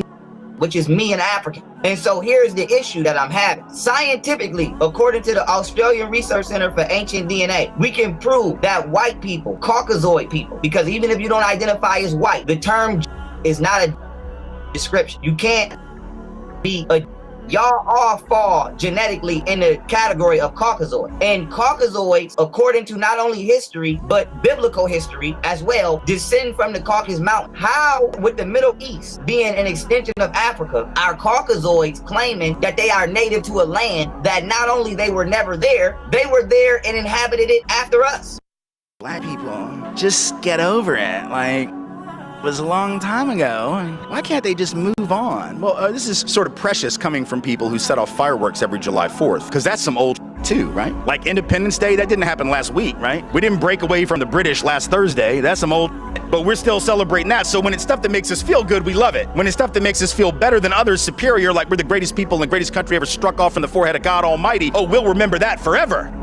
which is me and African. And so here's the issue that I'm having. Scientifically, according to the Australian Research Center for Ancient DNA, we can prove that white people, Caucasoid people, because even if you don't identify as white, the term is not a description. You can't be a y'all all fall genetically in the category of Caucasoid. And Caucasoids, according to not only history, but biblical history as well, descend from the Caucasus Mountain. How, with the Middle East being an extension of Africa, are Caucasoids claiming that they are native to a land that not only they were never there, they were there and inhabited it after us? Black people, just get over it. Like, it was a long time ago. Why can't they just move on? Well, this is sort of precious coming from people who set off fireworks every July 4th, because that's some old too, right? Like Independence Day, that didn't happen last week, right? We didn't break away from the British last Thursday. That's some old, but we're still celebrating that. So when it's stuff that makes us feel good, we love it. When it's stuff that makes us feel better than others, superior, like we're the greatest people and the greatest country ever struck off from the forehead of God Almighty, oh, we'll remember that forever.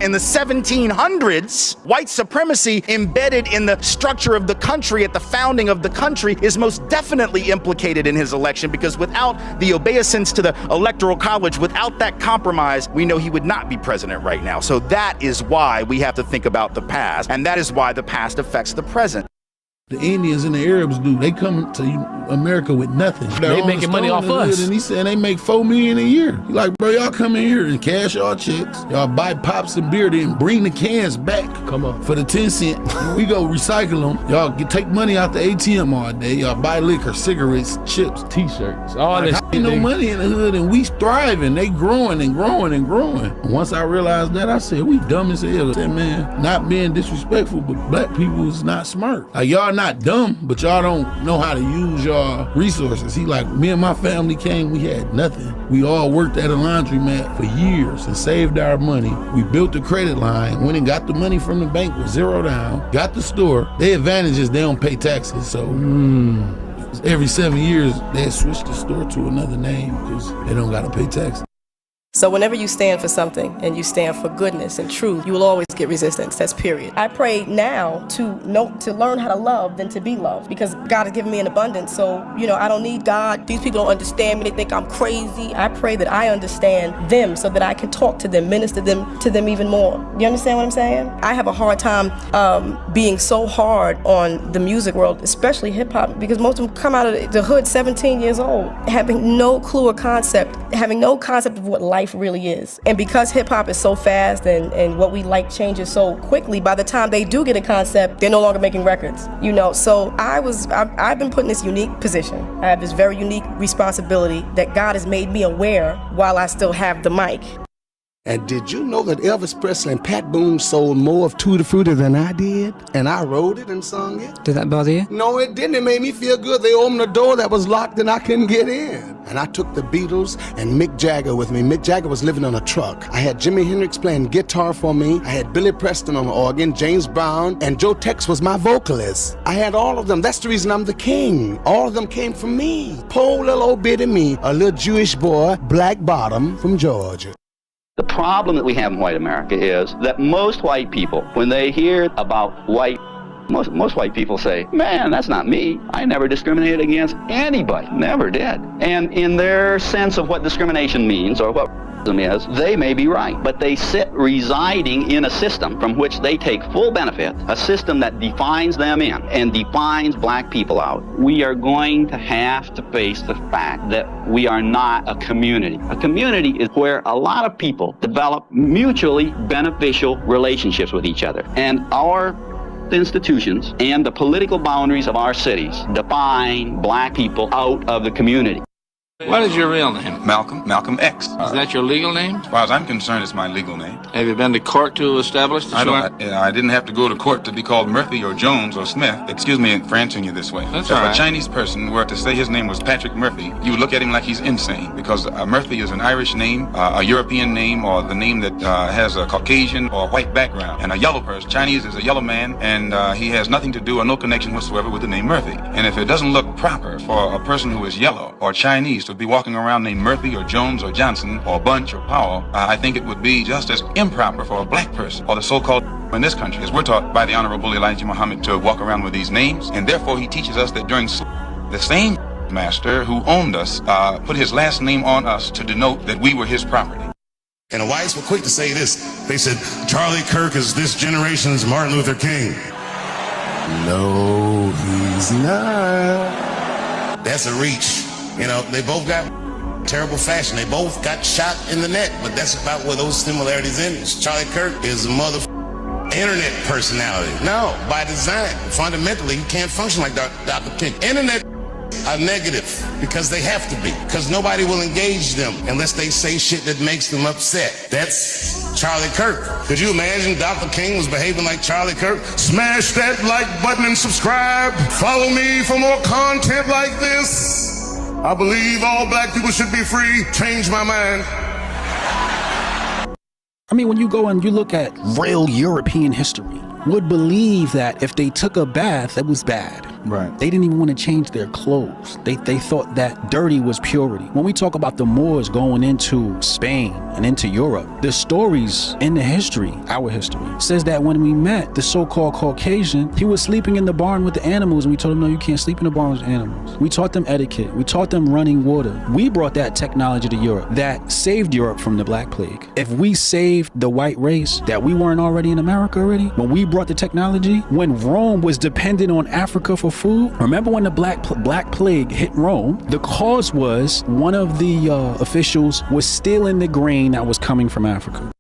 In the 1700s, white supremacy embedded in the structure of the country at the founding of the country is most definitely implicated in his election, because without the obeisance to the Electoral College, without that compromise, we know he would not be president right now. So that is why we have to think about the past, and that is why the past affects the present. The Indians and the Arabs do. They come to America with nothing. They making money off us. And he said they make $4 million a year. He like, bro, y'all come in here and cash y'all checks. Y'all buy pops and beer, then bring the cans back. Come on. For the 10 cent. We go recycle them. Y'all take money out the ATM all day. Y'all buy liquor, cigarettes, chips, t-shirts, all like, this. Ain't no money in the hood, and we thriving. They growing and growing and growing. Once I realized that, I said, we dumb as hell. I said, man, not being disrespectful, but black people is not smart. Like, y'all not dumb, but y'all don't know how to use y'all resources. He like, me and my family came, we had nothing. We all worked at a laundromat for years and saved our money. We built the credit line, went and got the money from the bank with $0 down, got the store. Their advantage is they don't pay taxes, so every 7 years they switch the store to another name because they don't gotta pay taxes. So whenever you stand for something and you stand for goodness and truth, you will always get resistance. That's period. I pray now to learn how to love than to be loved, because God has given me an abundance. So, I don't need God. These people don't understand me. They think I'm crazy. I pray that I understand them so that I can talk to them, minister to them even more. You understand what I'm saying? I have a hard time being so hard on the music world, especially hip hop, because most of them come out of the hood 17 years old, having no clue or concept, having no concept of what life life really is. And because hip hop is so fast and what we like changes so quickly, by the time they do get a concept, they're no longer making records, you know. So I've been put in this unique position. I have this very unique responsibility that God has made me aware while I still have the mic. And did you know that Elvis Presley and Pat Boone sold more of Tutti Frutti than I did? And I wrote it and sung it? Did that bother you? No, it didn't. It made me feel good. They opened a door that was locked and I couldn't get in. And I took the Beatles and Mick Jagger with me. Mick Jagger was living on a truck. I had Jimi Hendrix playing guitar for me. I had Billy Preston on the organ, James Brown, and Joe Tex was my vocalist. I had all of them. That's the reason I'm the king. All of them came from me. Poor little old bitty me, a little Jewish boy, black bottom from Georgia. The problem that we have in white America is that most white people, when they hear about white, most white people say, man, that's not me. I never discriminated against anybody. Never did. And in their sense of what discrimination means or what is, they may be right, but they sit residing in a system from which they take full benefit, a system that defines them in and defines black people out. We are going to have to face the fact that we are not a community. A community is where a lot of people develop mutually beneficial relationships with each other. And our institutions and the political boundaries of our cities define black people out of the community. What is your real name? Malcolm X. Is that your legal name? As far as I'm concerned, it's my legal name. Have you been to court to establish this? I didn't have to go to court to be called Murphy or Jones or Smith. Excuse me for answering you this way. That's if all right. a Chinese person were to say his name was Patrick Murphy, you would look at him like he's insane, because Murphy is an Irish name, a European name, or the name that has a Caucasian or white background. And a yellow person, Chinese is a yellow man, and he has nothing to do or no connection whatsoever with the name Murphy. And if it doesn't look proper for a person who is yellow or Chinese to be walking around named Murphy or Jones or Johnson or Bunch or Powell, I think it would be just as improper for a black person or the so-called in this country, as we're taught by the Honorable Elijah Muhammad to walk around with these names. And therefore he teaches us that during the same master who owned us put his last name on us to denote that we were his property. And the whites were quick to say this. They said, Charlie Kirk is this generation's Martin Luther King. No, he's not. That's a reach. You know, they both got terrible fashion. They both got shot in the neck, but that's about where those similarities end. Charlie Kirk is a internet personality. No, by design. Fundamentally, he can't function like Dr. King. Internet are negative because they have to be, because nobody will engage them unless they say shit that makes them upset. That's Charlie Kirk. Could you imagine Dr. King was behaving like Charlie Kirk? Smash that like button and subscribe. Follow me for more content like this. I believe all black people should be free. Change my mind. I mean, when you go and you look at real European history, would believe that if they took a bath, it was bad. Right. They didn't even want to change their clothes. They thought that dirty was purity. When we talk about the Moors going into Spain and into Europe, the stories in the history, our history, says that when we met the so-called Caucasian, he was sleeping in the barn with the animals, and we told him, no, you can't sleep in the barn with animals. We taught them etiquette. We taught them running water. We brought that technology to Europe that saved Europe from the Black Plague. If we saved the white race, that we weren't already in America already, when we brought the technology, when Rome was dependent on Africa for food. Remember when the Black Plague hit Rome? The cause was one of the officials was stealing the grain that was coming from Africa.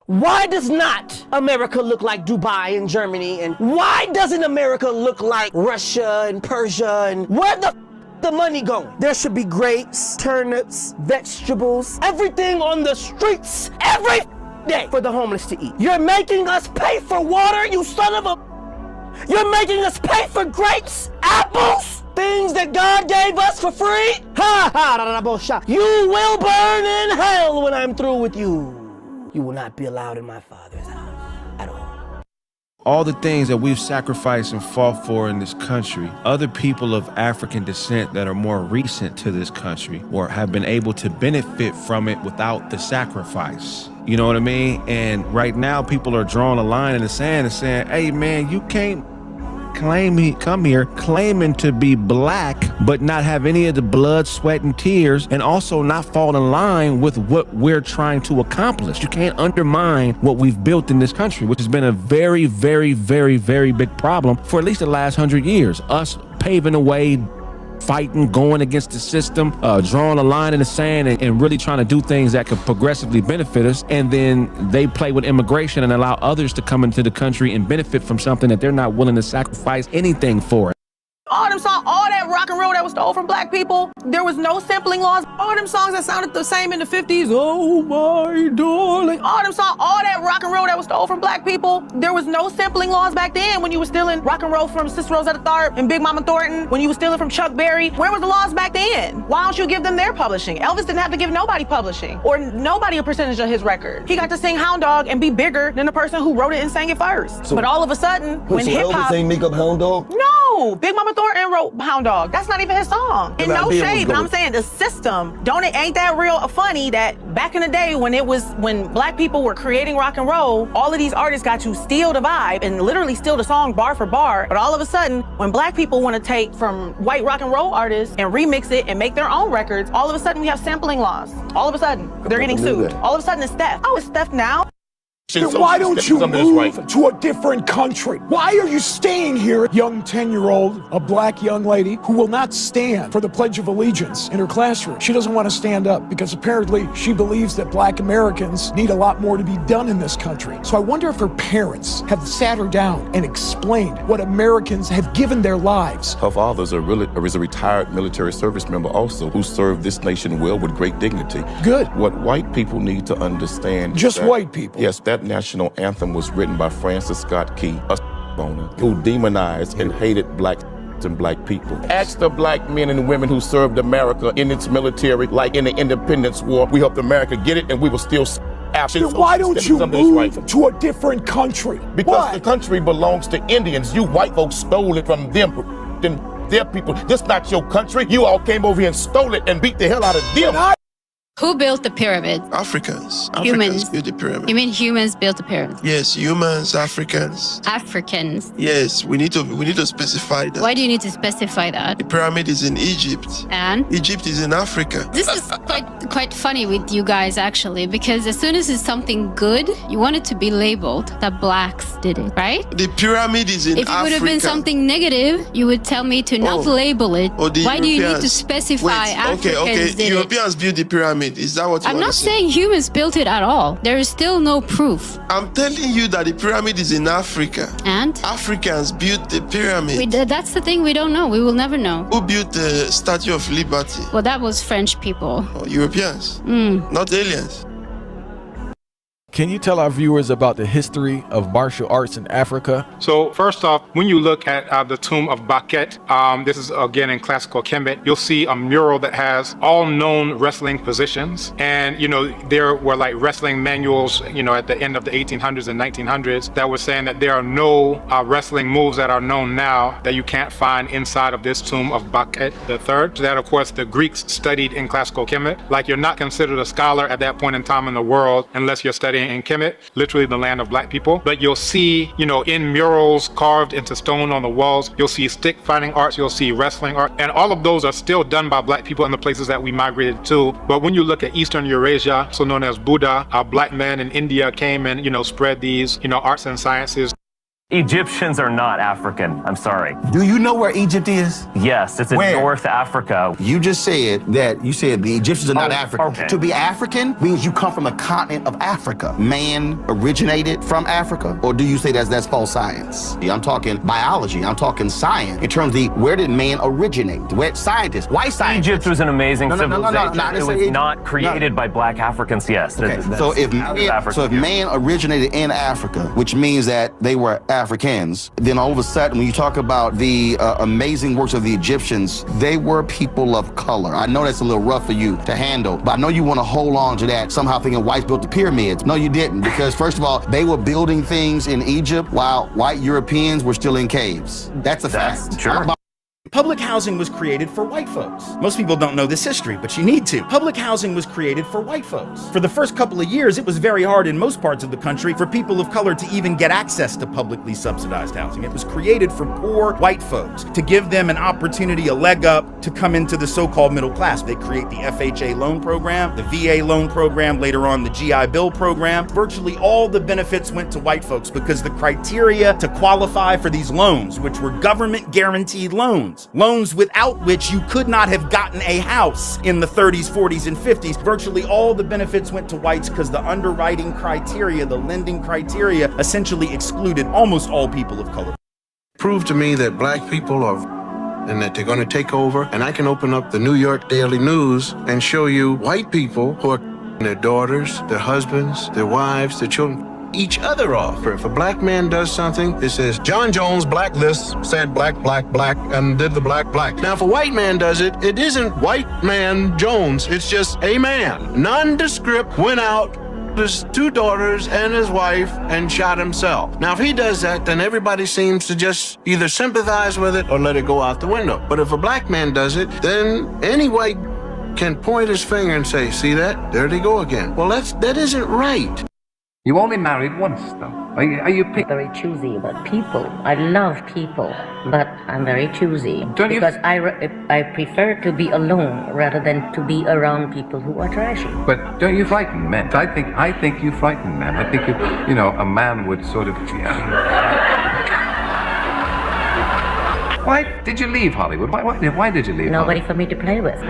Why does not America look like Dubai and Germany? And why doesn't America look like Russia and Persia? And where the money going? There should be grapes, turnips, vegetables, everything on the streets every day for the homeless to eat. You're making us pay for water, you son of a... You're making us pay for grapes, apples, things that God gave us for free? Ha ha! You will burn in hell when I'm through with you. You will not be allowed in my Father's house at all. All the things that we've sacrificed and fought for in this country, other people of African descent that are more recent to this country or have been able to benefit from it without the sacrifice. You know what I mean? And right now people are drawing a line in the sand and saying, hey man, you can't come here claiming to be black, but not have any of the blood, sweat, and tears, and also not fall in line with what we're trying to accomplish. You can't undermine what we've built in this country, which has been a very, very, very, very big problem for at least the last 100 years. Us paving the way, fighting, going against the system, drawing a line in the sand and really trying to do things that could progressively benefit us. And then they play with immigration and allow others to come into the country and benefit from something that they're not willing to sacrifice anything for. All them songs, all that rock and roll that was stole from black people, there was no sampling laws. All them songs that sounded the same in the 50s, oh my darling. All them songs, all that rock and roll that was stole from black people, there was no sampling laws back then when you were stealing rock and roll from Sister Rosetta Tharpe and Big Mama Thornton, when you were stealing from Chuck Berry. Where was the laws back then? Why don't you give them their publishing? Elvis didn't have to give nobody publishing or nobody a percentage of his record. He got to sing Hound Dog and be bigger than the person who wrote it and sang it first. But all of a sudden, when hip-hop... Elvis ain't make up Hound Dog? No! Big Mama Thornton wrote Hound Dog. That's not even his song. And no shade, but I'm saying the system, ain't that real funny that back in the day when black people were creating rock and roll, all of these artists got to steal the vibe and literally steal the song bar for bar. But all of a sudden, when black people want to take from white rock and roll artists and remix it and make their own records, all of a sudden we have sampling laws. All of a sudden, they're getting sued. All of a sudden it's theft. Oh, it's theft now? Then why don't you move to a different country? Why are you staying here, young 10-year-old, a black young lady who will not stand for the Pledge of Allegiance in her classroom? She doesn't want to stand up because apparently she believes that black Americans need a lot more to be done in this country. So I wonder if her parents have sat her down and explained what Americans have given their lives. Her father is a retired military service member also who served this nation well with great dignity. Good. What white people need to understand... Just white people? Yes, that national anthem was written by Francis Scott Key, a owner who demonized and hated blacks and black people. Ask the black men and women who served America in its military, like in the Independence War. We helped America get it, and we will still after. Then why don't you move to a different country? Because the country belongs to Indians. You white folks stole it from them. Their people. This not your country. You all came over here and stole it and beat the hell out of them. Who built the pyramid? Africans. Humans. Africans built the pyramid. You mean humans built the pyramid? Yes, humans, Africans. Africans. Yes, we need to specify that. Why do you need to specify that? The pyramid is in Egypt. And? Egypt is in Africa. This is quite funny with you guys actually, because as soon as it's something good, you want it to be labeled that blacks did it, right? The pyramid is in Africa. If it would have been something negative, you would tell me to not label it. Why do you need to specify Africans did Europeans built the pyramid. Is that what you I'm not saying humans built it at all. There is still no proof. I'm telling you that the pyramid is in Africa. And? Africans built the pyramid. That's the thing we don't know. We will never know. Who built the Statue of Liberty? Well, that was French people. Europeans. Not aliens. Can you tell our viewers about the history of martial arts in Africa? So first off, when you look at the tomb of Baket, this is again in classical Kemet, you'll see a mural that has all known wrestling positions. And, there were like wrestling manuals, at the end of the 1800s and 1900s that were saying that there are no wrestling moves that are known now that you can't find inside of this tomb of Baket III. That, of course, the Greeks studied in classical Kemet. Like, you're not considered a scholar at that point in time in the world unless you're studying in Kemet, literally the land of black people. But you'll see, in murals carved into stone on the walls, you'll see stick fighting arts, you'll see wrestling art, and all of those are still done by black people in the places that we migrated to. But when you look at Eastern Eurasia, so known as Buddha, black men in India came and, spread these, arts and sciences. Egyptians are not African. I'm sorry. Do you know where Egypt is? Yes, it's in North Africa. You just said that the Egyptians are not African. Okay. To be African means you come from the continent of Africa. Man originated from Africa? Or do you say that's false science? I'm talking biology. I'm talking science. In terms of where did man originate? Where scientists? White scientists? Egypt was an amazing civilization. No, it was not created by black Africans, yes. Okay. So if man originated in Africa, which means that they were Africans, then all of a sudden when you talk about the amazing works of the Egyptians, they were people of color. I know that's a little rough for you to handle, but I know you want to hold on to that, somehow thinking whites built the pyramids. No, you didn't, because first of all, they were building things in Egypt while white Europeans were still in caves. That's a fact. Sure. Public housing was created for white folks. Most people don't know this history, but you need to. Public housing was created for white folks. For the first couple of years, it was very hard in most parts of the country for people of color to even get access to publicly subsidized housing. It was created for poor white folks to give them an opportunity, a leg up to come into the so-called middle class. They create the FHA loan program, the VA loan program, later on the GI Bill program. Virtually all the benefits went to white folks because the criteria to qualify for these loans, which were government guaranteed loans, loans. Loans without which you could not have gotten a house in the 30s, 40s, and 50s. Virtually all the benefits went to whites because the underwriting criteria, the lending criteria, essentially excluded almost all people of color. Prove to me that black people are and that they're going to take over, and I can open up the New York Daily News and show you white people who are their daughters, their husbands, their wives, their children, each other off. If a black man does something, it says, John Jones blacklist said black, and did the black. Now, if a white man does it, it isn't white man Jones. It's just a man. Nondescript went out, his 2 daughters and his wife, and shot himself. Now, if he does that, then everybody seems to just either sympathize with it or let it go out the window. But if a black man does it, then any white can point his finger and say, see that? There they go again. Well, that isn't right. You only married once, though. Are you very choosy about people? I love people, but I'm very choosy because I prefer to be alone rather than to be around people who are trashy. But don't you frighten men? I think you frighten men. I think you know a man would sort of. Why did you leave Hollywood? Why did you leave? Nobody for me to play with.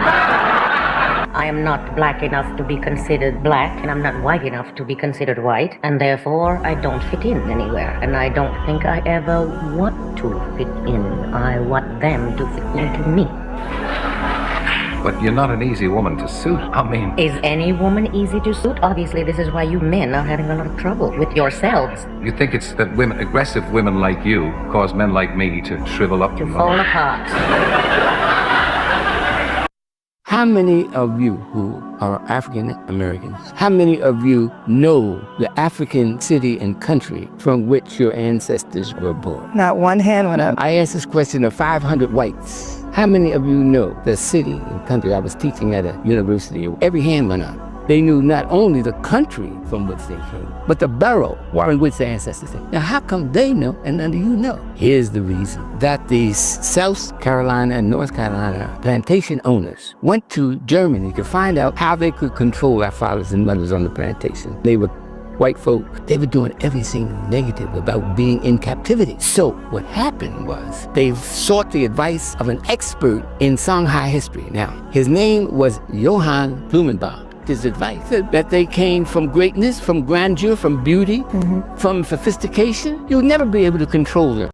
I am not black enough to be considered black, and I'm not white enough to be considered white, and therefore I don't fit in anywhere, and I don't think I ever want to fit in. I want them to fit into me. But you're not an easy woman to suit. I mean... Is any woman easy to suit? Obviously, this is why you men are having a lot of trouble with yourselves. You think it's that aggressive women like you, cause men like me to shrivel up? To fall apart. How many of you who are African Americans, how many of you know the African city and country from which your ancestors were born? Not one hand went up. I asked this question of 500 whites. How many of you know the city and country? I was teaching at a university. Every hand went up. They knew not only the country from which they came, but the borough in which their ancestors came. Now, how come they know and none of you know? Here's the reason. That the South Carolina and North Carolina plantation owners went to Germany to find out how they could control our fathers and mothers on the plantation. They were white folk. They were doing everything negative about being in captivity. So what happened was they sought the advice of an expert in Songhai history. Now, his name was Johann Blumenbach. His advice that they came from greatness, from grandeur, from beauty, from sophistication. You'll never be able to control them.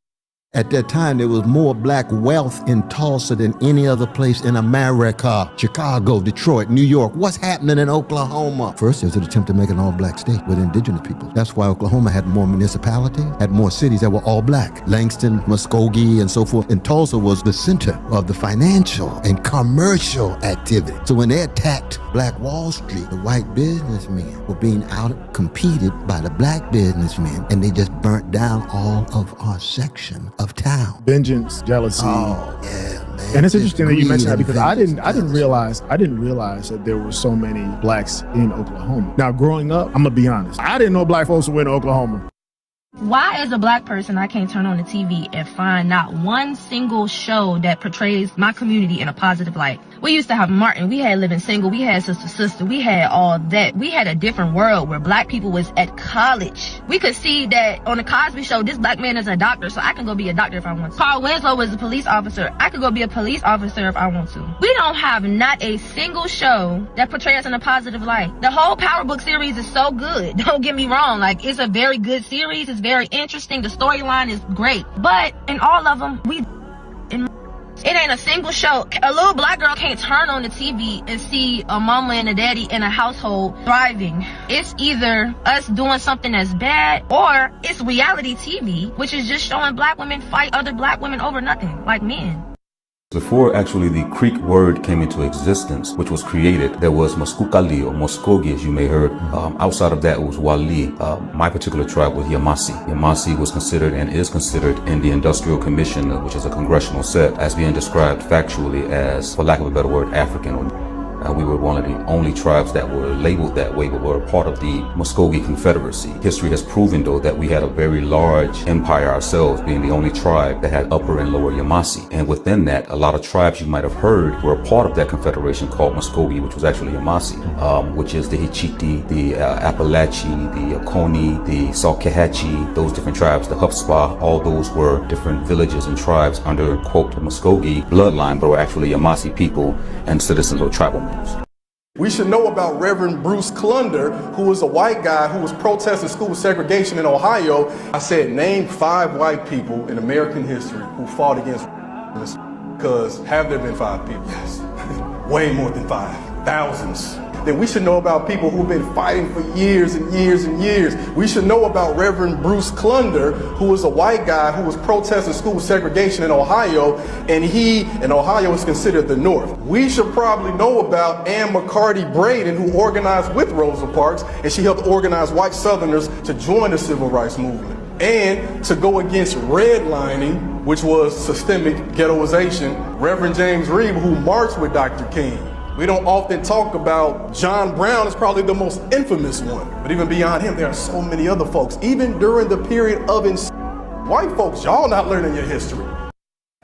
At that time, there was more black wealth in Tulsa than any other place in America. Chicago, Detroit, New York. What's happening in Oklahoma? First, there was an attempt to make an all-black state with indigenous people. That's why Oklahoma had more municipalities, had more cities that were all black. Langston, Muskogee, and so forth. And Tulsa was the center of the financial and commercial activity. So when they attacked Black Wall Street, the white businessmen were being out-competed by the black businessmen, and they just burnt down all of our section of town. Vengeance, jealousy. Oh, yeah, man. And it's interesting that you mentioned that because I didn't realize realize that there were so many blacks in Oklahoma. Now, growing up, I'm gonna be honest, I didn't know black folks were in Oklahoma. Why, as a black person, I can't turn on the TV and find not one single show that portrays my community in a positive light? We used to have Martin, we had Living Single, we had Sister, we had all that. We had a different world where black people was at college. We could see that on the Cosby Show, this black man is a doctor, so I can go be a doctor if I want to. Carl Winslow was a police officer. I could go be a police officer if I want to. We don't have not a single show that portrays us in a positive light. The whole Power Book series is so good. Don't get me wrong. Like, it's a very good series. It's very interesting. The storyline is great. But in all of them, it ain't a single show. A little black girl can't turn on the TV and see a mama and a daddy in a household thriving. It's either us doing something that's bad or it's reality TV, which is just showing black women fight other black women over nothing, like men. Before actually the Creek word came into existence, which was created, there was Muskukali or Muskogee, as you may heard. Outside of that was Wali. My particular tribe was Yamasi. Yamasi was considered and is considered in the Industrial Commission, which is a congressional set, as being described factually as, for lack of a better word, African. We were one of the only tribes that were labeled that way, but were a part of the Muskogee Confederacy. History has proven, though, that we had a very large empire ourselves, being the only tribe that had Upper and Lower Yamasee. And within that, a lot of tribes you might have heard were a part of that confederation called Muskogee, which was actually Yamasee, which is the Hichiti, the Appalachee, the Oconee, the Salkehatchee, those different tribes, the Hupspa, all those were different villages and tribes under, quote, the Muskogee bloodline, but were actually Yamasee people and citizens or tribal members. We should know about Reverend Bruce Clunder, who was a white guy who was protesting school segregation in Ohio. I said, name 5 white people in American history who fought against because have there been 5 people? Yes. Way more than 5. Thousands. Then we should know about people who've been fighting for years and years and years. We should know about Reverend Bruce Clunder, who was a white guy who was protesting school segregation in Ohio, and Ohio is considered the North. We should probably know about Ann McCarty Braden, who organized with Rosa Parks, and she helped organize white Southerners to join the civil rights movement and to go against redlining, which was systemic ghettoization. Reverend James Reeb, who marched with Dr. King. We don't often talk about John Brown is probably the most infamous one. But even beyond him, there are so many other folks. Even during the period of white folks, y'all not learning your history.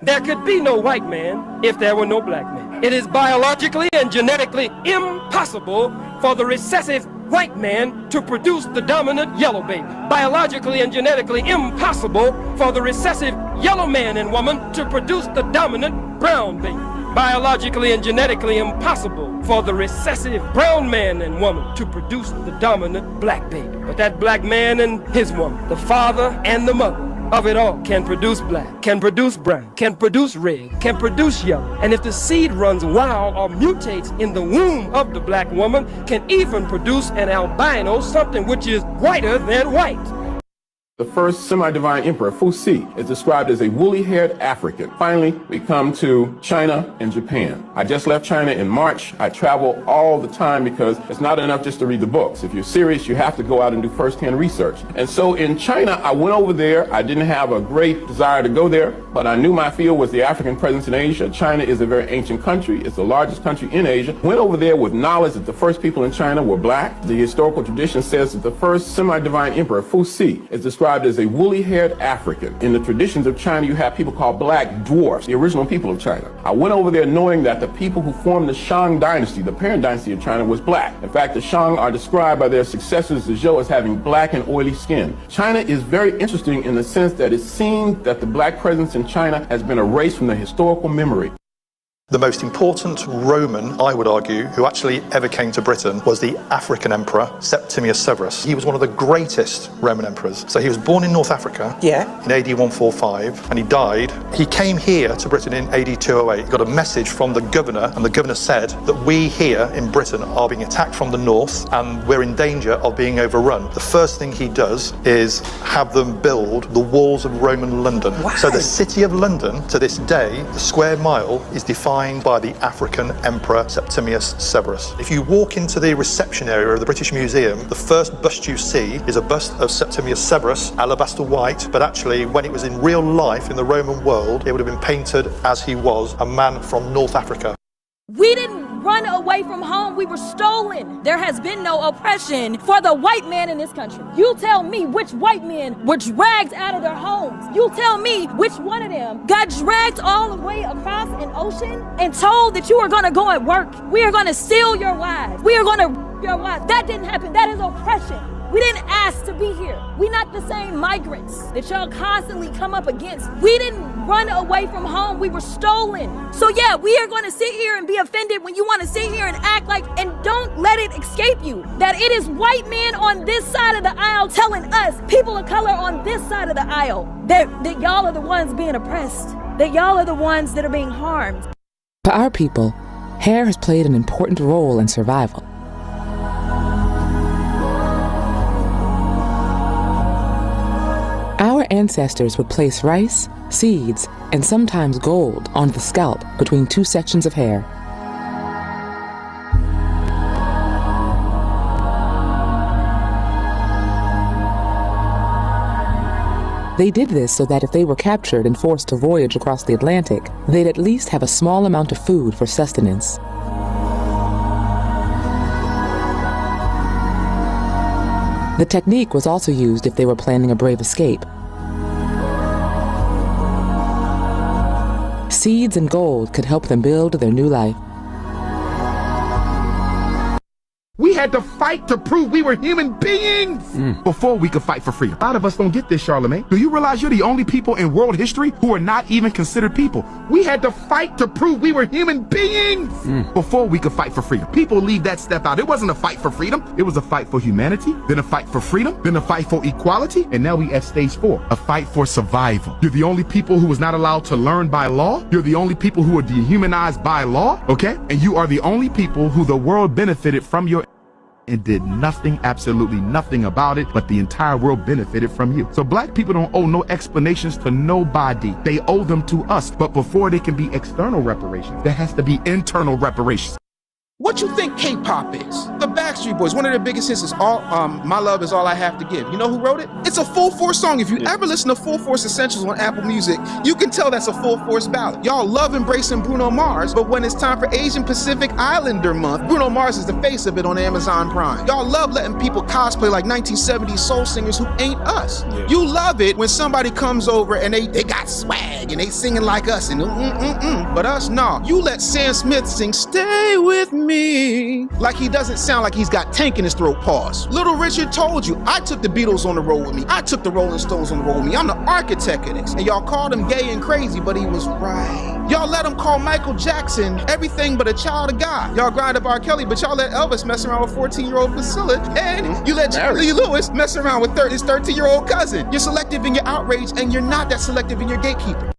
There could be no white man if there were no black man. It is biologically and genetically impossible for the recessive white man to produce the dominant yellow baby. Biologically and genetically impossible for the recessive yellow man and woman to produce the dominant brown baby. Biologically and genetically impossible for the recessive brown man and woman to produce the dominant black baby. But that black man and his woman, the father and the mother of it all, can produce black, can produce brown, can produce red, can produce yellow. And if the seed runs wild or mutates in the womb of the black woman, can even produce an albino, something which is whiter than white. The first semi-divine emperor, Fuxi, is described as a woolly-haired African. Finally, we come to China and Japan. I just left China in March. I travel all the time because it's not enough just to read the books. If you're serious, you have to go out and do first-hand research. And so in China, I went over there. I didn't have a great desire to go there, but I knew my field was the African presence in Asia. China is a very ancient country. It's the largest country in Asia. Went over there with knowledge that the first people in China were black. The historical tradition says that the first semi-divine emperor, Fuxi, is described as a woolly-haired African. In the traditions of China, you have people called black dwarfs, the original people of China. I went over there knowing that the people who formed the Shang dynasty, the parent dynasty of China, was black. In fact, the Shang are described by their successors, the Zhou, as having black and oily skin. China is very interesting in the sense that it seems that the black presence in China has been erased from the historical memory. The most important Roman, I would argue, who actually ever came to Britain was the African emperor, Septimius Severus. He was one of the greatest Roman emperors. So he was born in North Africa in AD 145, and he died. He came here to Britain in AD 208. He got a message from the governor, and the governor said that we here in Britain are being attacked from the north, and we're in danger of being overrun. The first thing he does is have them build the walls of Roman London. Wow. So the city of London, to this day, the square mile is defined by the African Emperor Septimius Severus. If you walk into the reception area of the British Museum, the first bust you see is a bust of Septimius Severus, alabaster white, but actually when it was in real life in the Roman world, it would have been painted as he was, a man from North Africa. We didn't run away from home, we were stolen. There has been no oppression for the white man in this country. You tell me which white men were dragged out of their homes. You tell me which one of them got dragged all the way across an ocean and told that you are gonna go and work. We are gonna steal your wives. We are gonna your wives. That didn't happen. That is oppression. We didn't ask to be here. We not the same migrants that y'all constantly come up against. We didn't run away from home. We were stolen. So yeah, we are going to sit here and be offended when you want to sit here and act like, and don't let it escape you, that it is white men on this side of the aisle telling us, people of color on this side of the aisle, that y'all are the ones being oppressed, that y'all are the ones that are being harmed. For our people, hair has played an important role in survival. Our ancestors would place rice, seeds, and sometimes gold on the scalp between two sections of hair. They did this so that if they were captured and forced to voyage across the Atlantic, they'd at least have a small amount of food for sustenance. The technique was also used if they were planning a brave escape. Seeds and gold could help them build their new life. We had to fight to prove we were human beings before we could fight for freedom. A lot of us don't get this, Charlemagne. Do you realize you're the only people in world history who are not even considered people? We had to fight to prove we were human beings before we could fight for freedom. People leave that step out. It wasn't a fight for freedom. It was a fight for humanity, then a fight for freedom, then a fight for equality, and now we at stage 4, a fight for survival. You're the only people who was not allowed to learn by law. You're the only people who are dehumanized by law, okay? And you are the only people who the world benefited from your and did nothing, absolutely nothing about it, but the entire world benefited from you. So black people don't owe no explanations to nobody. They owe them to us. But before they can be external reparations, there has to be internal reparations. What you think K-pop is? The Backstreet Boys, one of their biggest hits is My Love Is All I Have to Give. You know who wrote it? It's a Full Force song. If you ever listen to Full Force Essentials on Apple Music, you can tell that's a Full Force ballad. Y'all love embracing Bruno Mars, but when it's time for Asian Pacific Islander Month, Bruno Mars is the face of it on Amazon Prime. Y'all love letting people cosplay like 1970s soul singers who ain't us. You love it when somebody comes over and they got swag and they singing like us and but us, nah. You let Sam Smith sing Stay With Me like he doesn't sound like he's got Tank in his throat. Pause. Little Richard told you, I took the Beatles on the road with me. I took the Rolling Stones on the road with me. I'm the architect of this. And y'all called him gay and crazy, but he was right. Y'all let him call Michael Jackson everything but a child of God. Y'all grind up R. Kelly, but y'all let Elvis mess around with 14-year-old Priscilla, and you let Jerry Lee Lewis mess around with his 13-year-old cousin. You're selective in your outrage, and you're not that selective in your gatekeeper.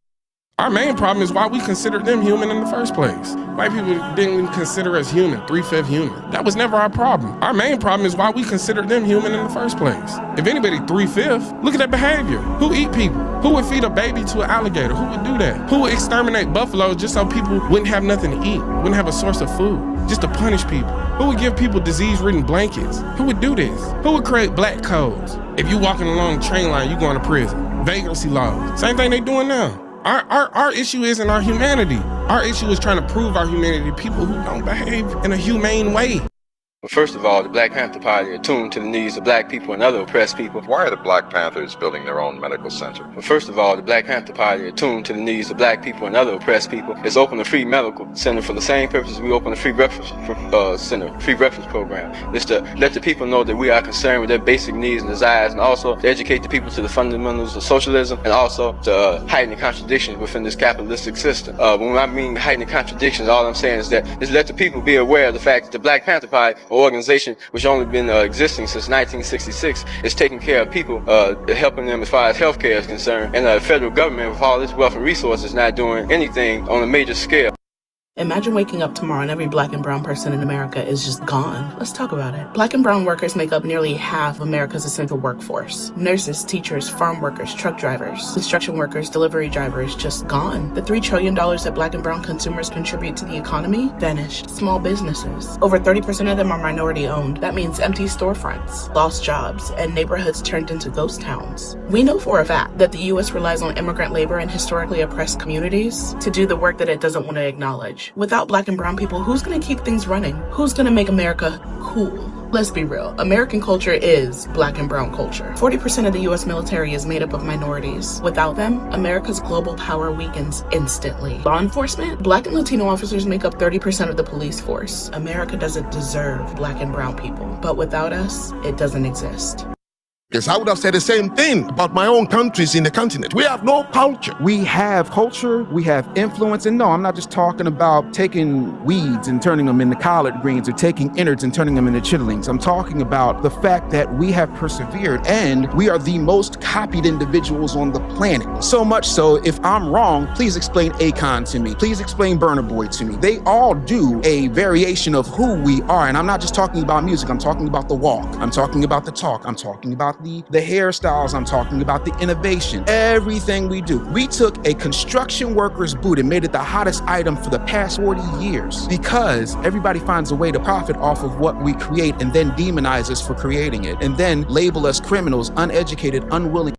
Our main problem is why we considered them human in the first place. White people didn't even consider us human, 3/5 human. That was never our problem. Our main problem is why we considered them human in the first place. If anybody 3/5, look at that behavior. Who eat people? Who would feed a baby to an alligator? Who would do that? Who would exterminate buffaloes just so people wouldn't have nothing to eat, wouldn't have a source of food, just to punish people? Who would give people disease-ridden blankets? Who would do this? Who would create black codes? If you walking along the train line, you going to prison. Vagrancy laws. Same thing they doing now. Our issue isn't our humanity. Our issue is trying to prove our humanity to people who don't behave in a humane way. First of all, the Black Panther Party are attuned to the needs of black people and other oppressed people. Why are the Black Panthers building their own medical center? First of all, the Black Panther Party are attuned to the needs of black people and other oppressed people. It's open a free medical center for the same purpose we open a free breakfast center, free breakfast program. It's to let the people know that we are concerned with their basic needs and desires, and also to educate the people to the fundamentals of socialism, and also to heighten the contradictions within this capitalistic system. When I mean heighten the contradictions, all I'm saying is that is let the people be aware of the fact that the Black Panther Party organization, which only been existing since 1966, is taking care of people, helping them as far as healthcare is concerned, and the federal government with all its wealth and resources not doing anything on a major scale. Imagine waking up tomorrow and every black and brown person in America is just gone. Let's talk about it. Black and brown workers make up nearly half of America's essential workforce. Nurses, teachers, farm workers, truck drivers, construction workers, delivery drivers, just gone. The $3 trillion that black and brown consumers contribute to the economy vanished. Small businesses, over 30% of them are minority owned. That means empty storefronts, lost jobs, and neighborhoods turned into ghost towns. We know for a fact that the U.S. relies on immigrant labor in historically oppressed communities to do the work that it doesn't want to acknowledge. Without black and brown people, who's going to keep things running? Who's going to make America cool? Let's be real. American culture is black and brown culture. 40% of the U.S. military is made up of minorities. Without them, America's global power weakens instantly. Law enforcement? Black and Latino officers make up 30% of the police force. America doesn't deserve black and brown people. But without us, it doesn't exist. Because I would have said the same thing about my own countries in the continent. We have no culture. We have culture, we have influence, and no, I'm not just talking about taking weeds and turning them into collard greens or taking innards and turning them into chitterlings. I'm talking about the fact that we have persevered and we are the most copied individuals on the planet. So much so, if I'm wrong, please explain Akon to me. Please explain Burna Boy to me. They all do a variation of who we are, and I'm not just talking about music. I'm talking about the walk. I'm talking about the talk. I'm talking about the hairstyles. I'm talking about the innovation. Everything we do. We took a construction worker's boot and made it the hottest item for the past 40 years because everybody finds a way to profit off of what we create and then demonize us for creating it and then label us criminals, uneducated, unwilling.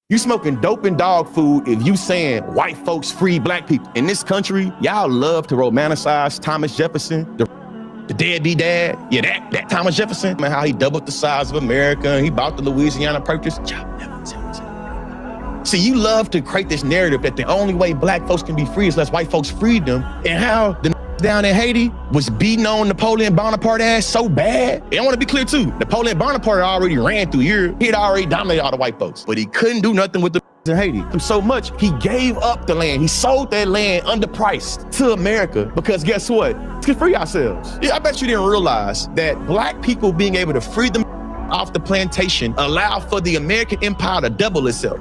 You smoking dope and dog food if you saying white folks free black people. In this country, y'all love to romanticize Thomas Jefferson, the The deadbeat dad, yeah, that Thomas Jefferson, man, how he doubled the size of America and he bought the Louisiana Purchase. Y'all never tell me. See, you love to create this narrative that the only way black folks can be free is unless white folks freed them, and how the down in Haiti was beating on Napoleon Bonaparte ass so bad. And I want to be clear too, Napoleon Bonaparte already ran through Europe. He had already dominated all the white folks, but he couldn't do nothing with the in Haiti. And so much, he gave up the land. He sold that land underpriced to America because guess what? To free ourselves. Yeah, I bet you didn't realize that black people being able to free them off the plantation allowed for the American empire to double itself.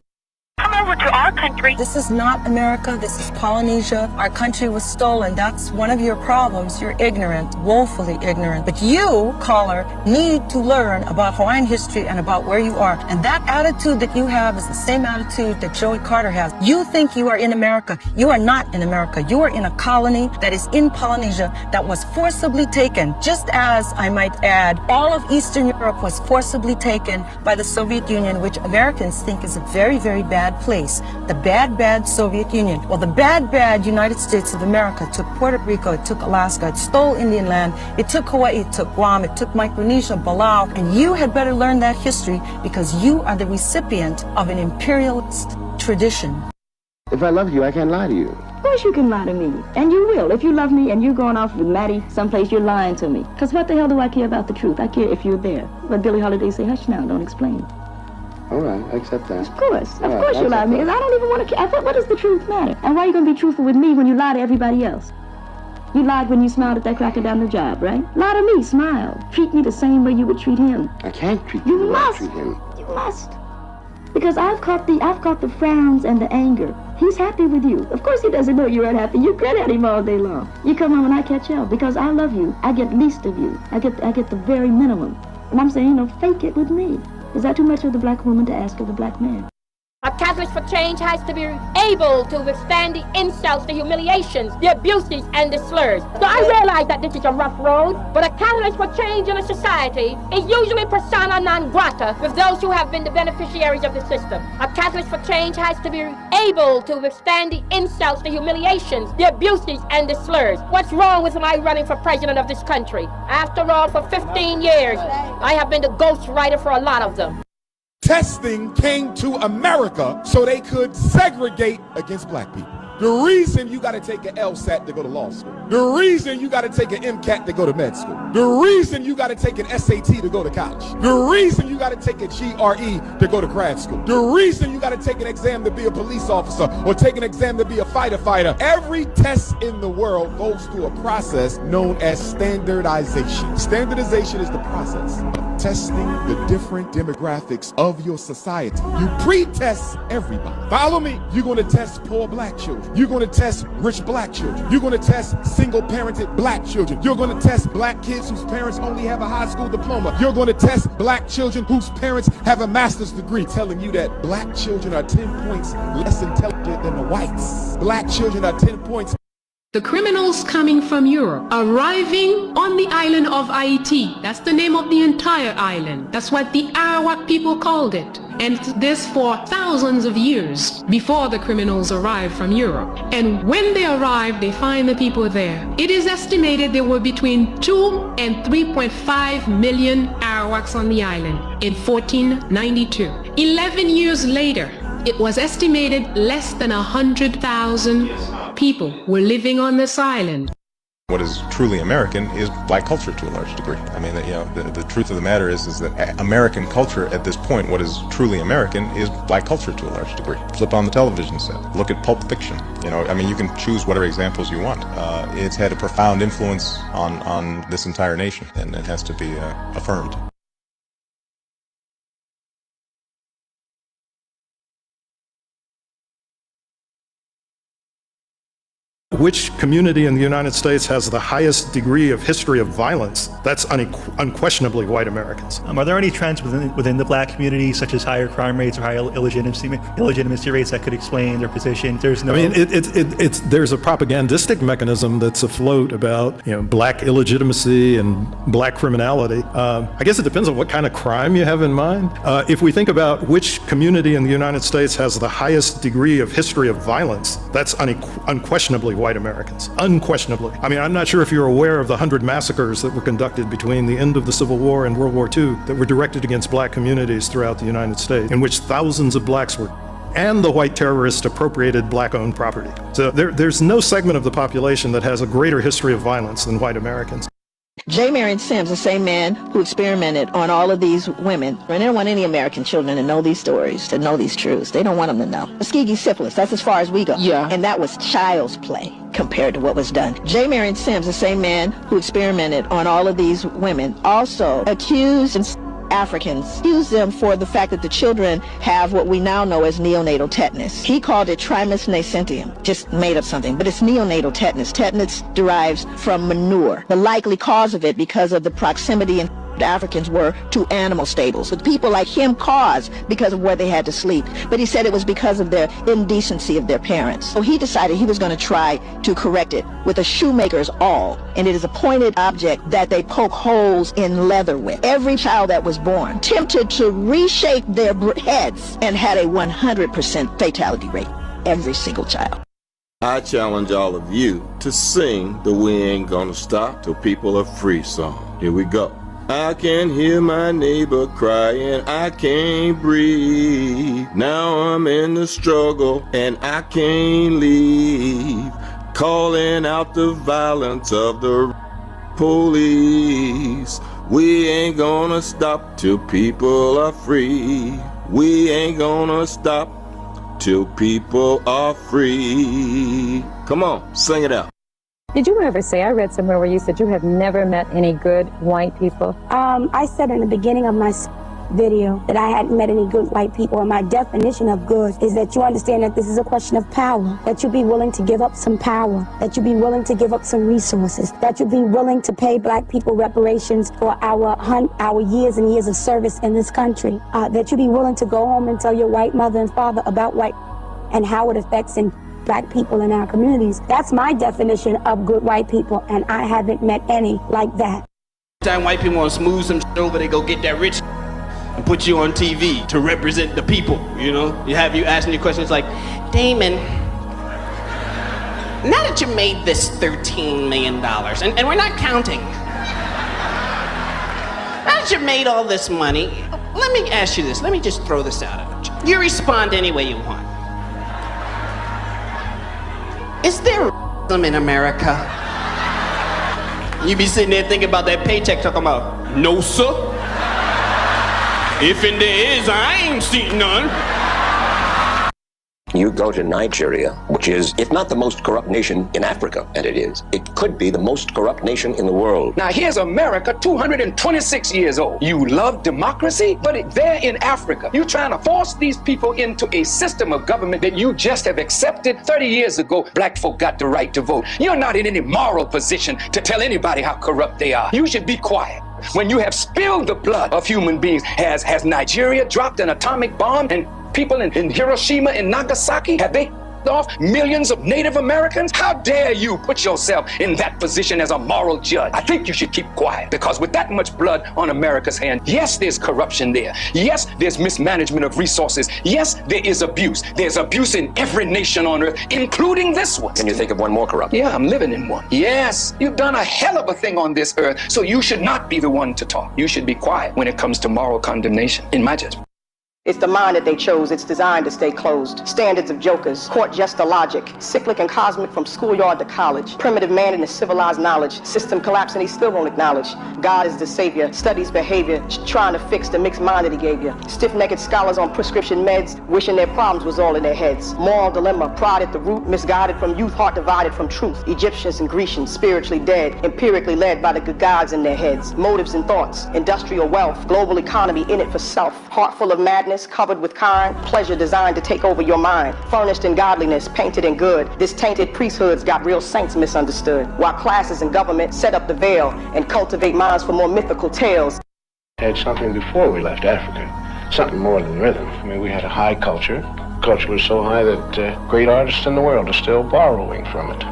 Come over to our country. This is not America. This is Polynesia. Our country was stolen. That's one of your problems. You're ignorant, woefully ignorant. But you, caller, need to learn about Hawaiian history and about where you are. And that attitude that you have is the same attitude that Joey Carter has. You think you are in America. You are not in America. You are in a colony that is in Polynesia that was forcibly taken, just as, I might add, all of Eastern Europe was forcibly taken by the Soviet Union, which Americans think is a very, very bad place. The bad Soviet Union. Well, the bad United States of America took Puerto Rico, it took Alaska, it stole Indian land, it took Hawaii, it took Guam, it took Micronesia, Palau, and you had better learn that history because you are the recipient of an imperialist tradition. If I love you, I can't lie to you. Of course you can lie to me, and you will. If you love me and you're going off with Maddie someplace, you're lying to me. Because what the hell do I care about the truth? I care if you're there. But Billie Holiday say, hush now, don't explain. All right, I accept that. Of course you lie to me. I don't even want to care. What does the truth matter? And why are you going to be truthful with me when you lie to everybody else? You lied when you smiled at that cracker down the job, right? Lie to me, smile. Treat me the same way you would treat him. I can't treat you the way I treat him. You must. Because I've caught the frowns and the anger. He's happy with you. Of course he doesn't know you're unhappy. You grin at him all day long. You come home and I catch up. Because I love you. I get least of you. I get the very minimum. And I'm saying, fake it with me. Is that too much of the black woman to ask of the black man? A Catalyst for Change has to be able to withstand the insults, the humiliations, the abuses, and the slurs. So I realize that this is a rough road, but a catalyst for change in a society is usually persona non grata with those who have been the beneficiaries of the system. A catalyst for change has to be able to withstand the insults, the humiliations, the abuses, and the slurs. What's wrong with my running for president of this country? After all, for 15 years, I have been the ghostwriter for a lot of them. Testing came to America so they could segregate against black people. The reason you got to take an LSAT to go to law school. The reason you got to take an MCAT to go to med school. The reason you got to take an SAT to go to college. The reason you got to take a GRE to go to grad school. The reason you got to take an exam to be a police officer or take an exam to be a fighter. Every test in the world goes through a process known as standardization. Standardization is the process of testing the different demographics of your society. You pre-test everybody. Follow me. You're going to test poor black children. You're going to test rich black children. You're going to test single-parented black children. You're going to test black kids whose parents only have a high school diploma. You're going to test black children whose parents have a master's degree, telling you that black children are 10 points less intelligent than the whites. Black children are 10 points. The criminals coming from Europe, arriving on the island of Haiti. That's the name of the entire island. That's what the Arawak people called it. And this for thousands of years before the criminals arrived from Europe. And when they arrived, they find the people there. It is estimated there were between 2 and 3.5 million Arawaks on the island in 1492. 11 years later, it was estimated less than 100,000 people were living on this island. What is truly American is black culture to a large degree. I mean, the truth of the matter is that American culture at this point, what is truly American is black culture to a large degree. Flip on the television set, look at Pulp Fiction. I mean, you can choose whatever examples you want. It's had a profound influence on this entire nation, and it has to be affirmed. Which community in the United States has the highest degree of history of violence? That's unquestionably white Americans. Are there any trends within the black community, such as higher crime rates or higher illegitimacy rates, that could explain their position? There's no. I mean, there's a propagandistic mechanism that's afloat about black illegitimacy and black criminality. I guess it depends on what kind of crime you have in mind. If we think about which community in the United States has the highest degree of history of violence, that's unquestionably white white Americans, unquestionably. I mean, I'm not sure if you're aware of the 100 massacres that were conducted between the end of the Civil War and World War II that were directed against black communities throughout the United States, in which thousands of blacks were, and the white terrorists appropriated black-owned property. So there's no segment of the population that has a greater history of violence than white Americans. J. Marion Sims, the same man who experimented on all of these women, and they don't want any American children to know these stories, to know these truths. They don't want them to know. Tuskegee syphilis, that's as far as we go. Yeah. And that was child's play compared to what was done. J. Marion Sims, the same man who experimented on all of these women, also accused Africans, accused them for the fact that the children have what we now know as neonatal tetanus. He called it Trismus nascentium, just made up something, but it's neonatal tetanus. Tetanus derives from manure. The likely cause of it because of the proximity and Africans were to animal stables, with people like him caused because of where they had to sleep. But he said it was because of their indecency of their parents. So he decided he was going to try to correct it with a shoemaker's awl, and it is a pointed object that they poke holes in leather with. Every child that was born attempted to reshape their heads and had a 100% fatality rate. Every single child. I challenge all of you to sing the "We Ain't Gonna Stop Till People Are Free" song. Here we go. I can hear my neighbor crying, I can't breathe. Now I'm in the struggle and I can't leave. Calling out the violence of the police. We ain't gonna stop till people are free. We ain't gonna stop till people are free. Come on, sing it out. Did you ever say, I read somewhere where you said you have never met any good white people? I said in the beginning of my video that I hadn't met any good white people, and my definition of good is that you understand that this is a question of power, that you be willing to give up some power, that you be willing to give up some resources, that you be willing to pay black people reparations for our years and years of service in this country, that you be willing to go home and tell your white mother and father about white and how it affects black people in our communities. That's my definition of good white people, and I haven't met any like that. Time white people want to smooth some shit over, they go get that rich and put you on TV to represent the people, you know? You have you asking you questions like, Damon, now that you made this $13 million, and we're not counting, now that you made all this money, let me ask you this, let me just throw this out at you. You respond any way you want. Is there in America? You be sitting there thinking about that paycheck, talking about, no sir. If and there is, I ain't seen none. You go to Nigeria, which is, if not the most corrupt nation in Africa, and it is, it could be the most corrupt nation in the world. Now here's America, 226 years old. You love democracy, but there in Africa, you're trying to force these people into a system of government that you just have accepted. 30 years ago, black folk got the right to vote. You're not in any moral position to tell anybody how corrupt they are. You should be quiet. When you have spilled the blood of human beings, has Nigeria dropped an atomic bomb and people in Hiroshima and Nagasaki, have they off millions of Native Americans? How dare you put yourself in that position as a moral judge? I think you should keep quiet, because with that much blood on America's hand, yes, there's corruption there. Yes, there's mismanagement of resources. Yes, there is abuse. There's abuse in every nation on earth, including this one. Can you think of one more corrupt? Yeah, I'm living in one. Yes, you've done a hell of a thing on this earth, so you should not be the one to talk. You should be quiet when it comes to moral condemnation, in my judgment. It's the mind that they chose. It's designed to stay closed. Standards of jokers, court jester logic, cyclic and cosmic from schoolyard to college. Primitive man in his civilized knowledge. System collapse and he still won't acknowledge. God is the savior, studies behavior, trying to fix the mixed mind that he gave you. Stiff-necked scholars on prescription meds, wishing their problems was all in their heads. Moral dilemma, pride at the root, misguided from youth, heart divided from truth. Egyptians and Grecians, spiritually dead, empirically led by the good gods in their heads. Motives and thoughts, industrial wealth, global economy in it for self. Heart full of madness, covered with kind, pleasure designed to take over your mind, furnished in godliness, painted in good. This tainted priesthood's got real saints misunderstood, while classes and government set up the veil and cultivate minds for more mythical tales. Had something before we left Africa, something more than rhythm. I mean, we had a high culture. Culture was so high that great artists in the world are still borrowing from it.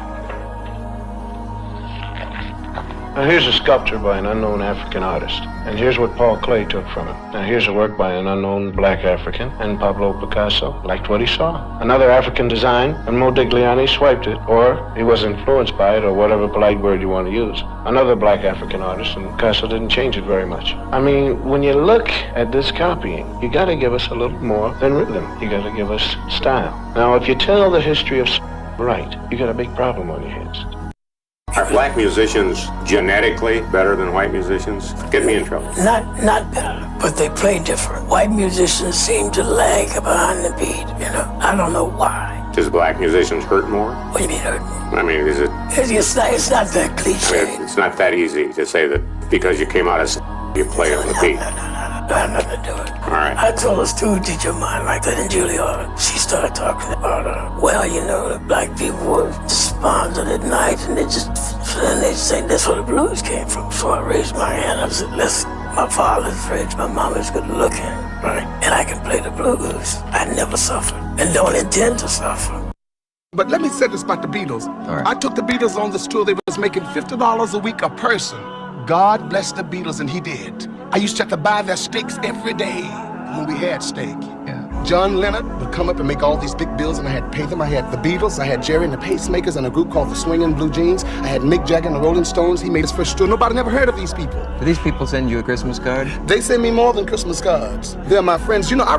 Now here's a sculpture by an unknown African artist, and here's what Paul Klee took from it. Now here's a work by an unknown black African, and Pablo Picasso liked what he saw. Another African design, and Modigliani swiped it, or he was influenced by it, or whatever polite word you want to use. Another black African artist, and Picasso didn't change it very much. I mean, when you look at this copying, you gotta give us a little more than rhythm. You gotta give us style. Now, if you tell the history of right, you got a big problem on your hands. Are black musicians genetically better than white musicians? Get me in trouble. Not better, but they play different. White musicians seem to lag behind the beat, you know. I don't know why. Does black musicians hurt more? What do you mean hurt more? I mean, is it... It's not that cliche. I mean, it's not that easy to say that because you came out as you play on the beat. I have nothing to do with it. All right. I told a student teacher of mine like that in Juilliard. She started talking about, well, you know, the black people were despondent at night, and they say that's where the blues came from. So I raised my hand. I said, listen, my father's rich, my mama's good looking, right? And I can play the blues. I never suffered, and don't intend to suffer. But let me say this about the Beatles. Right. I took the Beatles on this tour. They was making $50 a week a person. God bless the Beatles, and he did. I used to have to buy their steaks every day when we had steak. Yeah. John Leonard would come up and make all these big bills, and I had to pay them. I had the Beatles, I had Jerry and the Pacemakers, and a group called the Swingin' Blue Jeans. I had Mick Jagger and the Rolling Stones. He made his first tour. Nobody never heard of these people. Do these people send you a Christmas card? They send me more than Christmas cards. They're my friends. You know, I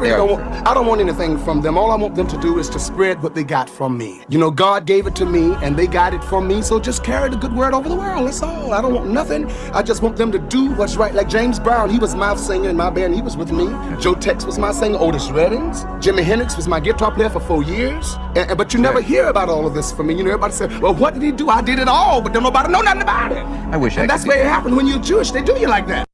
don't want anything from them. All I want them to do is to spread what they got from me. You know, God gave it to me, and they got it from me, so just carry the good word over the world. That's all. I don't want nothing. I just want them to do what's right. Like James Brown, he was my singer in my band. He was with me. Joe Tex was my singer. Otis Reddings. Jimi Hendrix was my guitar player for 4 years. But you never hear about all of this from me. You know, everybody said, well, what did he do? I did it all, but don't nobody know nothing about it. I wish I could. And that's where it happened when you're Jewish. They do you like that.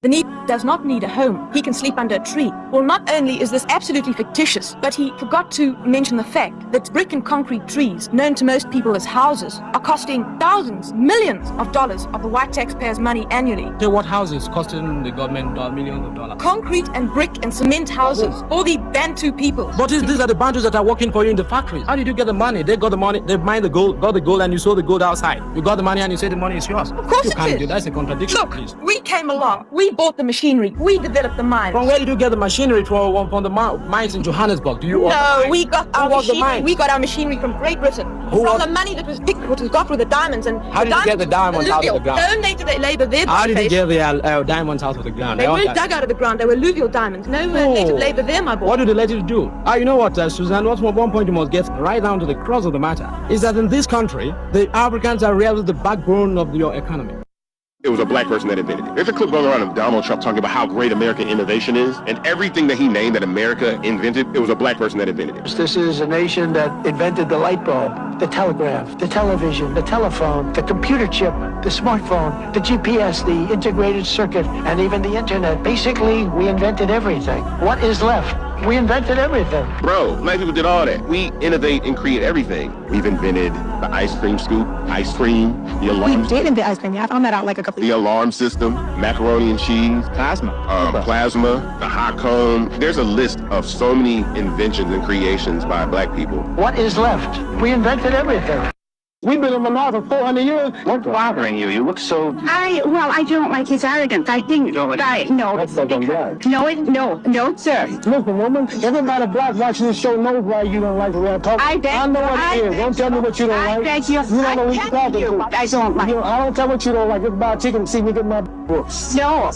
The Negro does not need a home. He can sleep under a tree. Well, not only is this absolutely fictitious, but he forgot to mention the fact that brick and concrete trees, known to most people as houses, are costing thousands, millions of dollars of the white taxpayers' money annually. So what houses costing the government millions of dollars? Concrete and brick and cement houses for the Bantu people. But these are the Bantus that are working for you in the factories. How did you get the money? They got the money, they mine the gold, got the gold, and you sold the gold outside. You got the money and you say the money is yours. Of course you it can't is. do that's a contradiction, Look, please. we came along. We bought the machinery. We developed the mines. From where did you get the machinery from the mines in Johannesburg? Do you No, we got our machinery. mines? We got our machinery from Great Britain. From the money that was got for the diamonds. And how did you get the diamonds out of the ground? Donated their labor there. How did you get the diamonds out of the ground? They weren't dug out of the ground. They were alluvial diamonds. No native labor there, my boy. What do the natives do? You know what, Suzanne? What's one point you must get right down to the crux of the matter is that in this country, the Africans are really the backbone of your economy. It was a black person that invented it. There's a clip going around of Donald Trump talking about how great American innovation is, and everything that he named that America invented, it was a black person that invented it. This is a nation that invented the light bulb, the telegraph, the television, the telephone, the computer chip, the smartphone, the GPS, the integrated circuit, and even the internet. Basically, we invented everything. What is left? We invented everything. Bro, black people did all that. We innovate and create everything. We've invented the ice cream scoop, ice cream, the alarm. We did invent ice cream. I found that out like a couple The alarm system, macaroni and cheese, plasma, the hot comb. There's a list of so many inventions and creations by black people. What is left? We invented everything. We've been in Manila for 400 years. What's bothering you? You look so... I don't like his arrogance. I think, no. That's not gonna black. No, sir. Listen, woman, everybody black watching this show knows why you don't like the way I talk. I know what it is. Don't tell me what you don't like. beg you. You don't know what you're talking to. I don't like. I don't tell what you don't like. It's about chicken. See me get my books. No.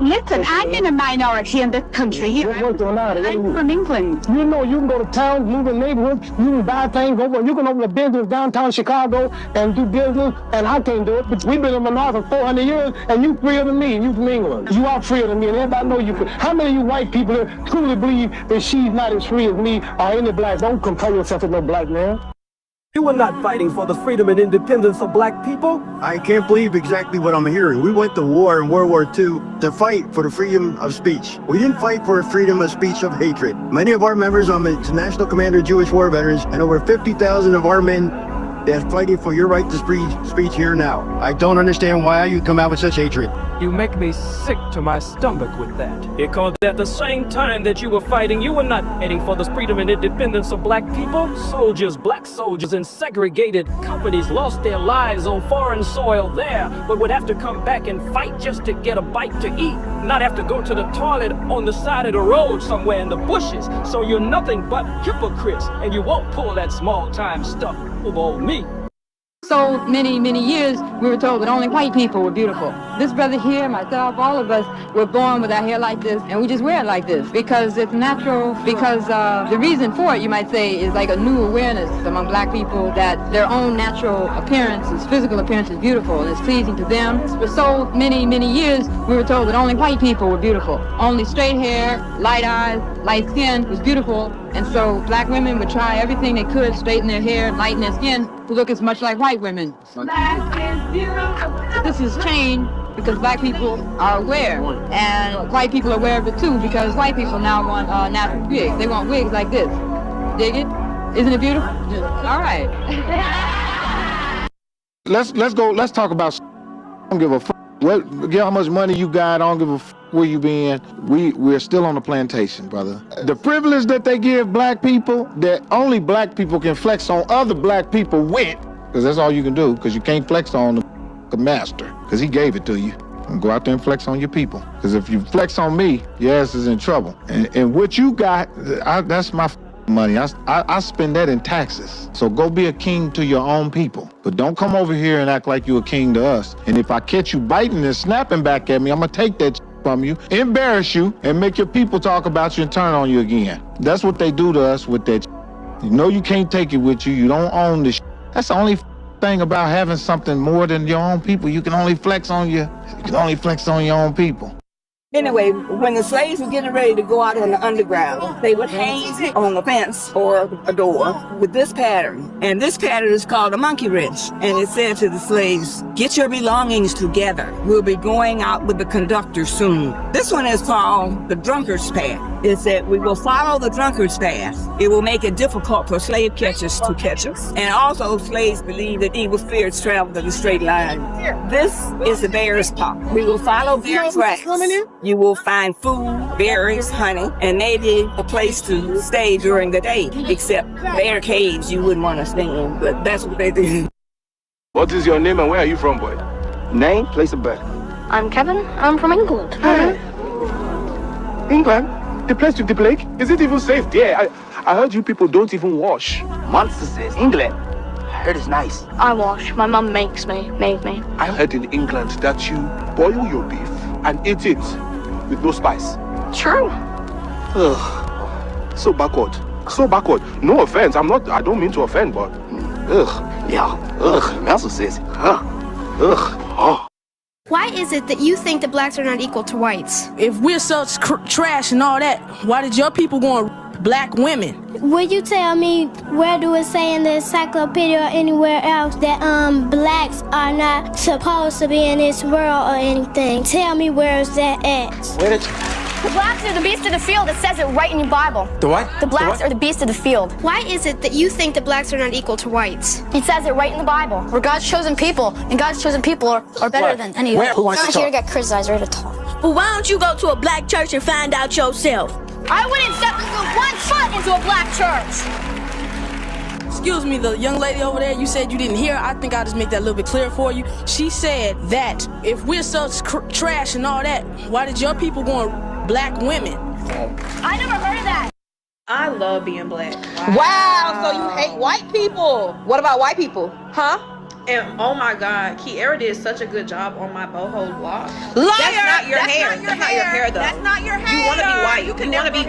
Listen, I'm in a minority in this country. I'm from England. You know, you can go to town, move in neighborhoods, you can buy things over, you can open a business downtown Chicago and do business, and I can't do it. But we've been in Manila for 400 years, and you freer than me, you from England. You are freer than me, and everybody know you free. How many of you white people truly believe that she's not as free as me or any black? Don't compare yourself to no black man. You are not fighting for the freedom and independence of black people? I can't believe exactly what I'm hearing. We went to war in World War II to fight for the freedom of speech. We didn't fight for freedom of speech of hatred. Many of our members, I'm a National Commander of Jewish War Veterans, and over 50,000 of our men that's fighting for your right to speech here now. I don't understand why you come out with such hatred. You make me sick to my stomach with that. Because at the same time that you were fighting, you were not fighting for the freedom and independence of black people. Soldiers, black soldiers in segregated companies lost their lives on foreign soil there, but would have to come back and fight just to get a bite to eat, not have to go to the toilet on the side of the road somewhere in the bushes. So you're nothing but hypocrites, and you won't pull that small-time stuff over me. So many years, we were told that only white people were beautiful. This brother here, myself, all of us were born with our hair like this, and we just wear it like this because it's natural, because the reason for it, you might say, is like a new awareness among black people that their own natural appearance, physical appearance is beautiful and it's pleasing to them. For so many years, we were told that only white people were beautiful. Only straight hair, light eyes, light skin was beautiful, and so black women would try everything they could, straighten their hair, lighten their skin, to look as much like white women. This has changed because black people are aware, and white people are aware of it too, because white people now want natural wigs. They want wigs like this. Dig it? Isn't it beautiful? All right. Let's talk about. I don't give a f. Get how much money you got. I don't give a f where you been. We're still on the plantation, brother. The privilege that they give black people, that only black people can flex on other black people with, because that's all you can do, because you can't flex on the master, because he gave it to you. And go out there and flex on your people. Because if you flex on me, your ass is in trouble. And what you got, that's my money. I spend that in taxes. So go be a king to your own people. But don't come over here and act like you a king to us. And if I catch you biting and snapping back at me, I'm going to take that from you, embarrass you, and make your people talk about you and turn on you again. That's what they do to us with that. You know you can't take it with you. You don't own this. That's the only thing about having something more than your own people. You can only flex on your own people. Anyway, when the slaves were getting ready to go out on the underground, they would hang on a fence or a door with this pattern. And this pattern is called a monkey wrench. And it said to the slaves, "Get your belongings together. We'll be going out with the conductor soon." This one is called the drunkard's path. It said, "We will follow the drunkard's path. It will make it difficult for slave catchers to catch us." And also slaves believe that evil spirits travel in a straight line. This is the bear's paw. We will follow their tracks. You will find food, berries, honey, and maybe a place to stay during the day, except bear caves you wouldn't want to stay in, but that's what they do. What is your name and where are you from, boy? Name, place of birth. I'm Kevin. I'm from England. England? The place with the plague? Is it even safe there? I heard you people don't even wash. Monster says England. I heard it's nice. I wash. My mum made me. I heard in England that you boil your beef and eat it with no spice. True. Ugh. So backward. So backward. No offense. I don't mean to offend, but ugh. Yeah. Ugh. Melson says, huh? Ugh. Oh. Why is it that you think that blacks are not equal to whites? If we're such trash and all that, why did your people go and black women? Will you tell me where do it say in the encyclopedia or anywhere else that blacks are not supposed to be in this world or anything? Tell me where is that at? The blacks are the beast of the field. It says it right in your Bible. The what? The blacks are the beast of the field. Why is it that you think that blacks are not equal to whites? It says it right in the Bible. We're God's chosen people, and God's chosen people are better than any of them. Who wants to talk? Here, got criticized, ready to talk. Well, why don't you go to a black church and find out yourself? I wouldn't step one foot into a black church. Excuse me, the young lady over there, you said you didn't hear. I think I'll just make that a little bit clearer for you. She said that if we're such trash and all that, why did your people go and black women? I never heard of that. I love being black. Wow, so you hate white people. What about white people? Huh? And oh my God, Kiara did such a good job on my boho vlog. Liar! That's not your hair. Not your That's not your hair though. That's not your hair. You want to be white.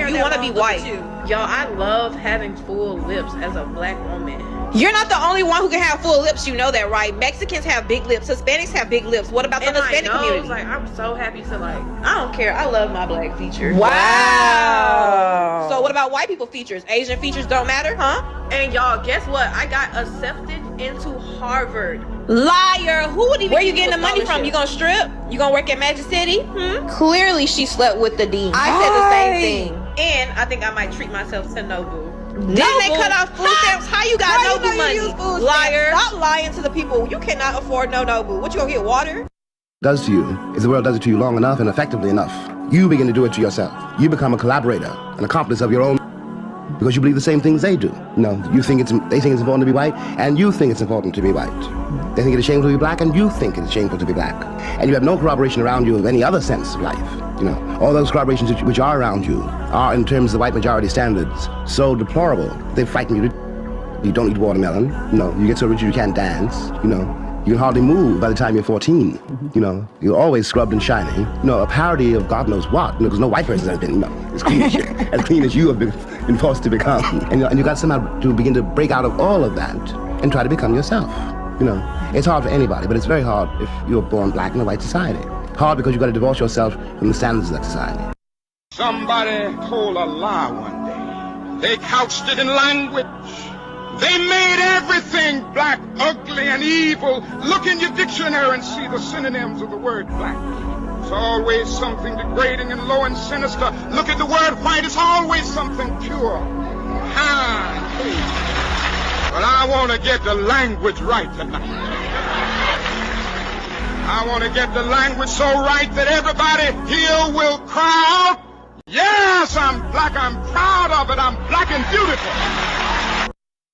You want to be white. Y'all, I love having full lips as a black woman. You're not the only one who can have full lips. You know that, right? Mexicans have big lips. Hispanics have big lips. What about the Hispanic community? Like, I'm so happy to I don't care. I love my black features. Wow. So what about white people features? Asian features don't matter, huh? And y'all, guess what? I got accepted into Harvard. Liar. Who would even? Where you getting the money from? You gonna strip? You gonna work at Magic City? Clearly she slept with the dean. I said the same thing. And I think I might treat myself to Nobu. Didn't they cut off food stamps? How you got Nobu money? Liar. Stop lying to the people. You cannot afford no Nobu. What, you gonna get water? Does to you is the world does it to you long enough and effectively enough. You begin to do it to yourself. You become a collaborator, an accomplice of your own, because you believe the same things they do. They think it's important to be white, and you think it's important to be white. They think it is shameful to be black, and you think it is shameful to be black. And you have no corroboration around you of any other sense of life. All those corroborations which are around you are, in terms of the white majority standards, so deplorable. They frighten you to. You don't eat watermelon. You get so rich you can't dance. You can hardly move by the time you're 14. You're always scrubbed and shining. A parody of God knows what. Because no white person has been as clean as you, as clean as you have been forced to become. And you got somehow to begin to break out of all of that and try to become yourself. It's hard for anybody, but it's very hard if you're born black in a white society. Hard because you've got to divorce yourself from the standards of that society. Somebody told a lie one day. They couched it in language. They made everything black, ugly, and evil. Look in your dictionary and see the synonyms of the word black. It's always something degrading and low and sinister. Look at the word white. It's always something pure, high, and clean. But I want to get the language right tonight. I want to get the language so right that everybody here will cry out, yes, I'm black, I'm proud of it, I'm black and beautiful.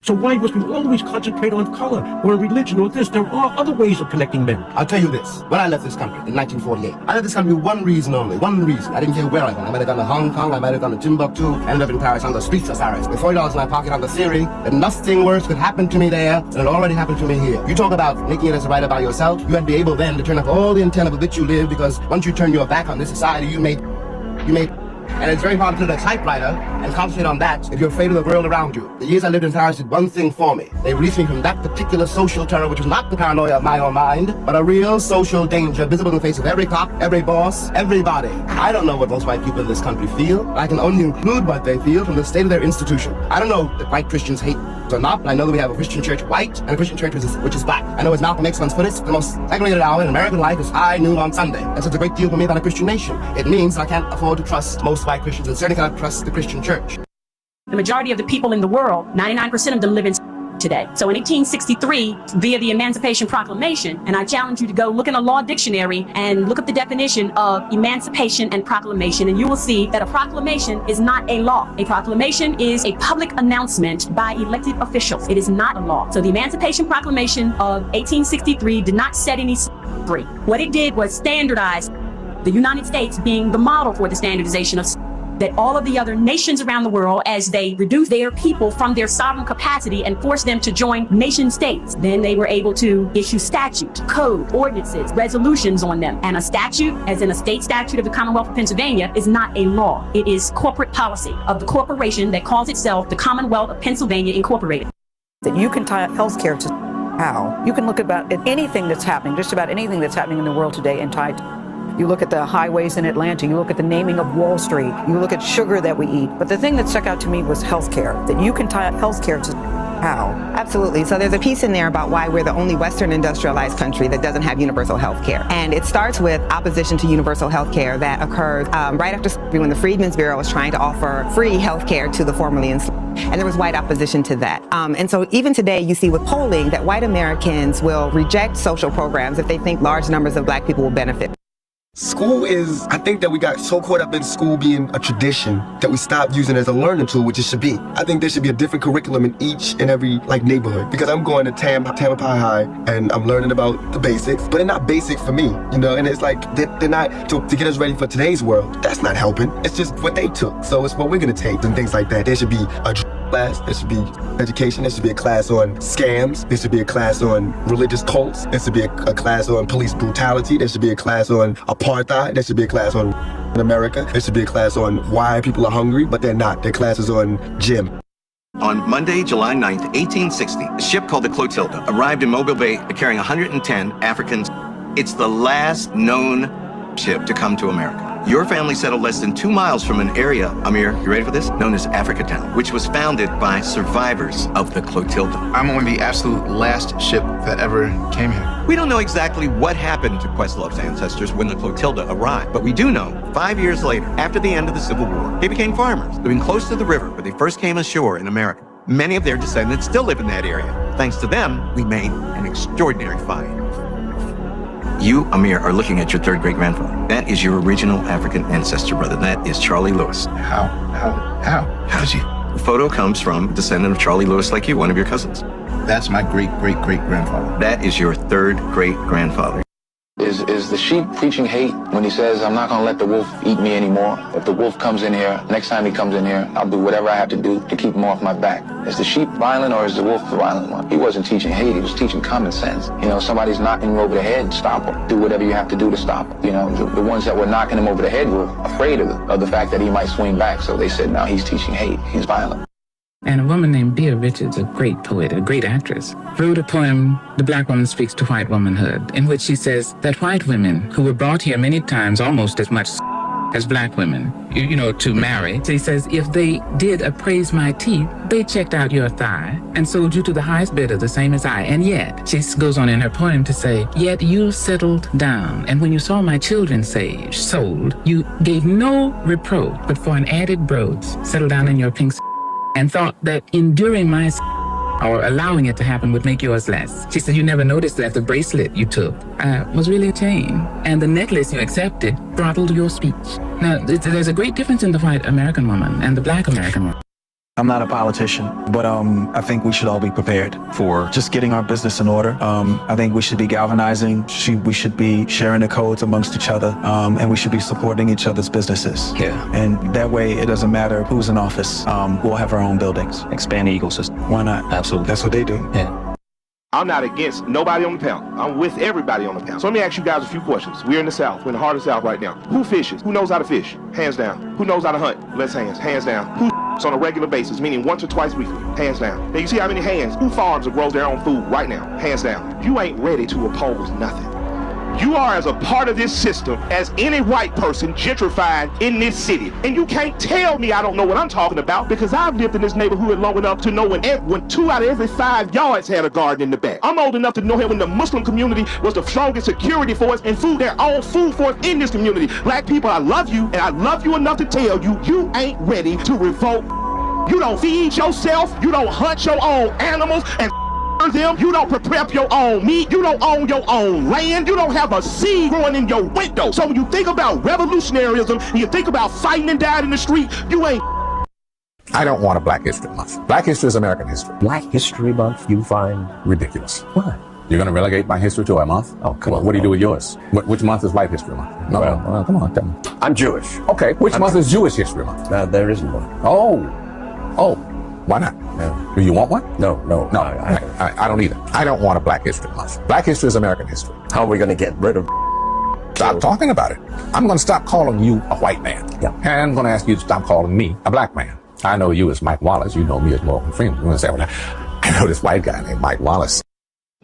So why must we always concentrate on color or religion or this? There are other ways of connecting men. I'll tell you this. When I left this country in 1948, I left this country with one reason only. One reason. I didn't care where I went. I might have gone to Hong Kong. I might have gone to Timbuktu. Ended up in Paris on the streets of Paris with $40 in my pocket on the theory that nothing worse could happen to me there than it already happened to me here. You talk about making it as a right about yourself. You had to be able then to turn up all the antenna with which you live, because once you turn your back on this society, you made. And it's very hard to put a typewriter and concentrate on that if you're afraid of the world around you. The years I lived in Paris did one thing for me. They released me from that particular social terror, which was not the paranoia of my own mind, but a real social danger visible in the face of every cop, every boss, everybody. I don't know what most white people in this country feel. I can only include what they feel from the state of their institution. I don't know that white Christians hate or not, but I know that we have a Christian church white and a Christian church which is black. I know as Malcolm X once put it, the most segregated hour in American life is high noon on Sunday. That's a great deal for me about a Christian nation. It means I can't afford to trust most white Christians, and certainly cannot trust the Christian church. The majority of the people in the world, 99% of them live in today. So in 1863, via the Emancipation Proclamation, and I challenge you to go look in a law dictionary and look up the definition of emancipation and proclamation, and you will see that a proclamation is not a law. A proclamation is a public announcement by elected officials. It is not a law. So the Emancipation Proclamation of 1863 did not set any free. What it did was standardize the United States being the model for the standardization of that all of the other nations around the world, as they reduce their people from their sovereign capacity and force them to join nation states, then they were able to issue statute, code, ordinances, resolutions on them. And a statute, as in a state statute of the Commonwealth of Pennsylvania, is not a law. It is corporate policy of the corporation that calls itself the Commonwealth of Pennsylvania Incorporated. That you can tie healthcare to how. You can look about anything that's happening, just about anything that's happening in the world today and tie it. You look at the highways in Atlanta, you look at the naming of Wall Street, you look at sugar that we eat. But the thing that stuck out to me was healthcare, that you can tie healthcare to how. Absolutely. So there's a piece in there about why we're the only Western industrialized country that doesn't have universal health care. And it starts with opposition to universal health care that occurred right after when the Freedmen's Bureau was trying to offer free health care to the formerly enslaved. And there was white opposition to that. And so even today, you see with polling that white Americans will reject social programs if they think large numbers of black people will benefit. School is, I think that we got so caught up in school being a tradition that we stopped using it as a learning tool, which it should be. I think there should be a different curriculum in each and every neighborhood, because I'm going to Tampapi High and I'm learning about the basics, but they're not basic for me, and it's like they're not to get us ready for today's world. That's not helping. It's just what they took, so it's what we're gonna take and things like that. There should be a class, there should be education, there should be a class on scams, there should be a class on religious cults, there should be a class on police brutality, there should be a class on apartheid, there should be a class on America, there should be a class on why people are hungry, but they're not. Their classes on gym. On Monday, July 9th, 1860, a ship called the Clotilda arrived in Mobile Bay carrying 110 Africans. It's the last known ship to come to America. Your family settled less than 2 miles from an area, Amir, you ready for this? Known as Africatown, which was founded by survivors of the Clotilda. I'm on the absolute last ship that ever came here. We don't know exactly what happened to Questlove's ancestors when the Clotilda arrived, but we do know 5 years later, after the end of the Civil War, they became farmers living close to the river where they first came ashore in America. Many of their descendants still live in that area. Thanks to them, we made an extraordinary find. You, Amir, are looking at your third great-grandfather. That is your original African ancestor, brother. That is Charlie Lewis. How did you? The photo comes from a descendant of Charlie Lewis like you, one of your cousins. That's my great-great-great-grandfather. That is your third great-grandfather. Is the sheep preaching hate when he says, I'm not going to let the wolf eat me anymore? If the wolf comes in here, next time he comes in here, I'll do whatever I have to do to keep him off my back. Is the sheep violent or is the wolf the violent one? He wasn't teaching hate, he was teaching common sense. You know, somebody's knocking you over the head, stop him. Do whatever you have to do to stop him. You know, the ones that were knocking him over the head were afraid of the fact that he might swing back. So they said, now he's teaching hate, he's violent. And a woman named Bea Richards, a great poet, a great actress, wrote a poem, The Black Woman Speaks to White Womanhood, in which she says that white women, who were brought here many times almost as much as black women, you know, to marry, she says, if they did appraise my teeth, they checked out your thigh and sold you to the highest bidder, the same as I. And yet, she goes on in her poem to say, yet you settled down. And when you saw my children sold, you gave no reproach, but for an added brooch, settled down in your pink and thought that enduring my or allowing it to happen would make yours less. She said you never noticed that the bracelet you took was really a chain, and the necklace you accepted throttled your speech. Now, there's a great difference in the white American woman and the black American woman. I'm not a politician, but I think we should all be prepared for just getting our business in order. I think we should be galvanizing. We should be sharing the codes amongst each other, and we should be supporting each other's businesses. Yeah. And that way, it doesn't matter who's in office. We'll have our own buildings. Expand the ecosystem. Why not? Absolutely. That's what they do. Yeah. I'm not against nobody on the panel. I'm with everybody on the panel. So let me ask you guys a few questions. We're in the South. We're in the heart of the South right now. Who fishes? Who knows how to fish? Hands down. Who knows how to hunt? Less hands. Hands down. Who on a regular basis, meaning once or twice weekly? Hands down. Now you see how many hands? Who farms or grows their own food right now? Hands down. You ain't ready to oppose nothing. You are as a part of this system as any white person gentrified in this city. And you can't tell me I don't know what I'm talking about because I've lived in this neighborhood long enough to know when 2 out of every 5 yards had a garden in the back. I'm old enough to know when the Muslim community was the strongest security force and their own food force in this community. Black people, I love you, and I love you enough to tell you, you ain't ready to revolt. You don't feed yourself, you don't hunt your own animals, and them, you don't prepare your own meat, you don't own your own land, you don't have a seed growing in your window. So when you think about revolutionaryism and you think about fighting and dying in the street, you ain't. I don't want a Black History Month. Black history is American history. Black History Month you find ridiculous. Why? You're going to relegate my history to a month? Oh, come on. What do you do with yours? Which month is White History Month? No, well, come on, tell me. I'm Jewish. Okay, which month is Jewish History Month? There isn't one. Oh, why not? No. Do you want one? No. I don't either. I don't want a Black History Month. Black history is American history. How are we going to get rid of? Stop talking about it. I'm going to stop calling you a white man. Yeah. And I'm going to ask you to stop calling me a black man. I know you as Mike Wallace. You know me as Morgan Freeman. You're going to say, well, I know this white guy named Mike Wallace.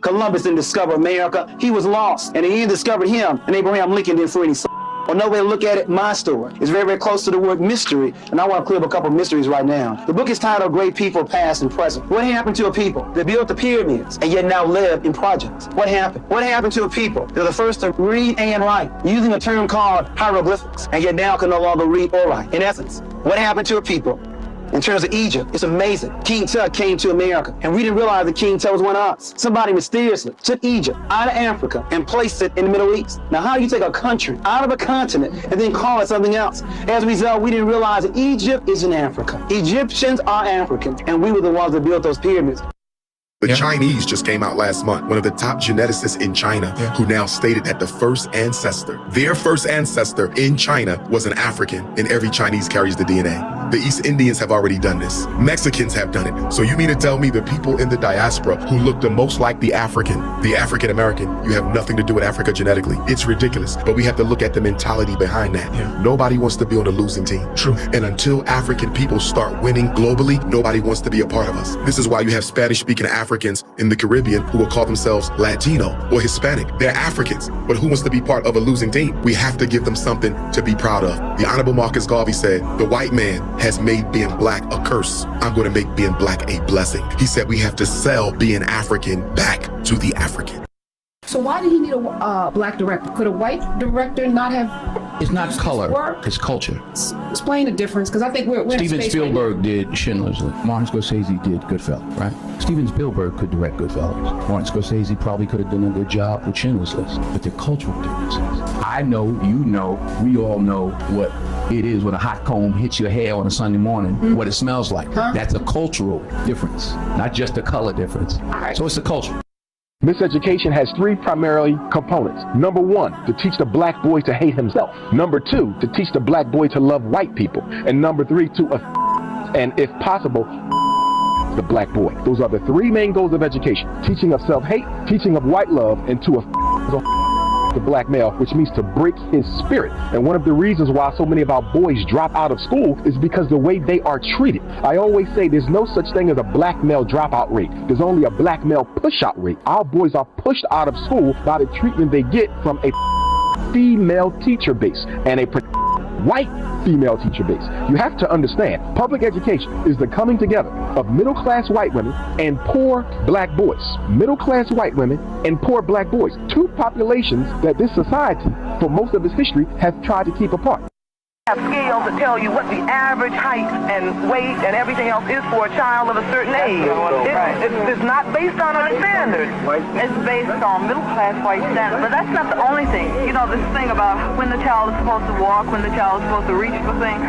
Columbus didn't discover America. He was lost. And he didn't discover him. And Abraham Lincoln didn't free any soul. Another way to look at it, my story is very, very close to the word mystery, and I want to clear up a couple of mysteries right now. The book is titled Great People, Past and Present. What happened to a people that built the pyramids and yet now live in projects? What happened? What happened to a people that were the first to read and write using a term called hieroglyphics and yet now can no longer read or write? In essence, what happened to a people? In terms of Egypt, it's amazing. King Tut came to America, and we didn't realize that King Tut was one of us. Somebody mysteriously took Egypt out of Africa and placed it in the Middle East. Now, how do you take a country out of a continent and then call it something else? As a result, we didn't realize that Egypt is in Africa. Egyptians are African, and we were the ones that built those pyramids. The Chinese just came out last month, one of the top geneticists in China, who now stated that their first ancestor in China was an African, and every Chinese carries the DNA. The East Indians have already done this. Mexicans have done it. So you mean to tell me the people in the diaspora who look the most like the African American, you have nothing to do with Africa genetically? It's ridiculous. But we have to look at the mentality behind that. Nobody wants to be on the losing team. True. And until African people start winning globally, nobody wants to be a part of us. This is why you have Spanish-speaking Africans in the Caribbean who will call themselves Latino or Hispanic. They're Africans, but who wants to be part of a losing team? We have to give them something to be proud of. The Honorable Marcus Garvey said, the white man has made being black a curse. I'm going to make being black a blessing. He said we have to sell being African back to the African. So why did he need a black director? Could a white director not have? It's not color, work? it's culture. Explain the difference, because I think we're Steven in space Spielberg right did Schindler's List. Martin Scorsese did Goodfellas, right? Steven Spielberg could direct Goodfellas. Martin Scorsese probably could have done a good job with Schindler's List, but they're cultural differences. I know, you know, we all know what it is when a hot comb hits your hair on a Sunday morning, what it smells like. That's a cultural difference, not just a color difference. So it's a culture. Miseducation has three primary components. Number one, to teach the black boy to hate himself. Number two, to teach the black boy to love white people. And number three, and if possible, the black boy. Those are the three main goals of education. Teaching of self-hate, teaching of white love, and to the black male, which means to break his spirit. And one of the reasons why so many of our boys drop out of school is because the way they are treated. I always say there's no such thing as a black male dropout rate. There's only a black male push-out rate. Our boys are pushed out of school by the treatment they get from a female teacher base and a white female teacher base. You have to understand, public education is the coming together of middle-class white women and poor black boys. Middle-class white women and poor black boys. Two populations that this society, for most of its history, has tried to keep apart. Have scales that tell you what the average height and weight and everything else is for a child of a certain age. It's not based on a standard. It's based on middle-class white standards, but that's not the only thing. You know, this thing about when the child is supposed to walk, when the child is supposed to reach for things,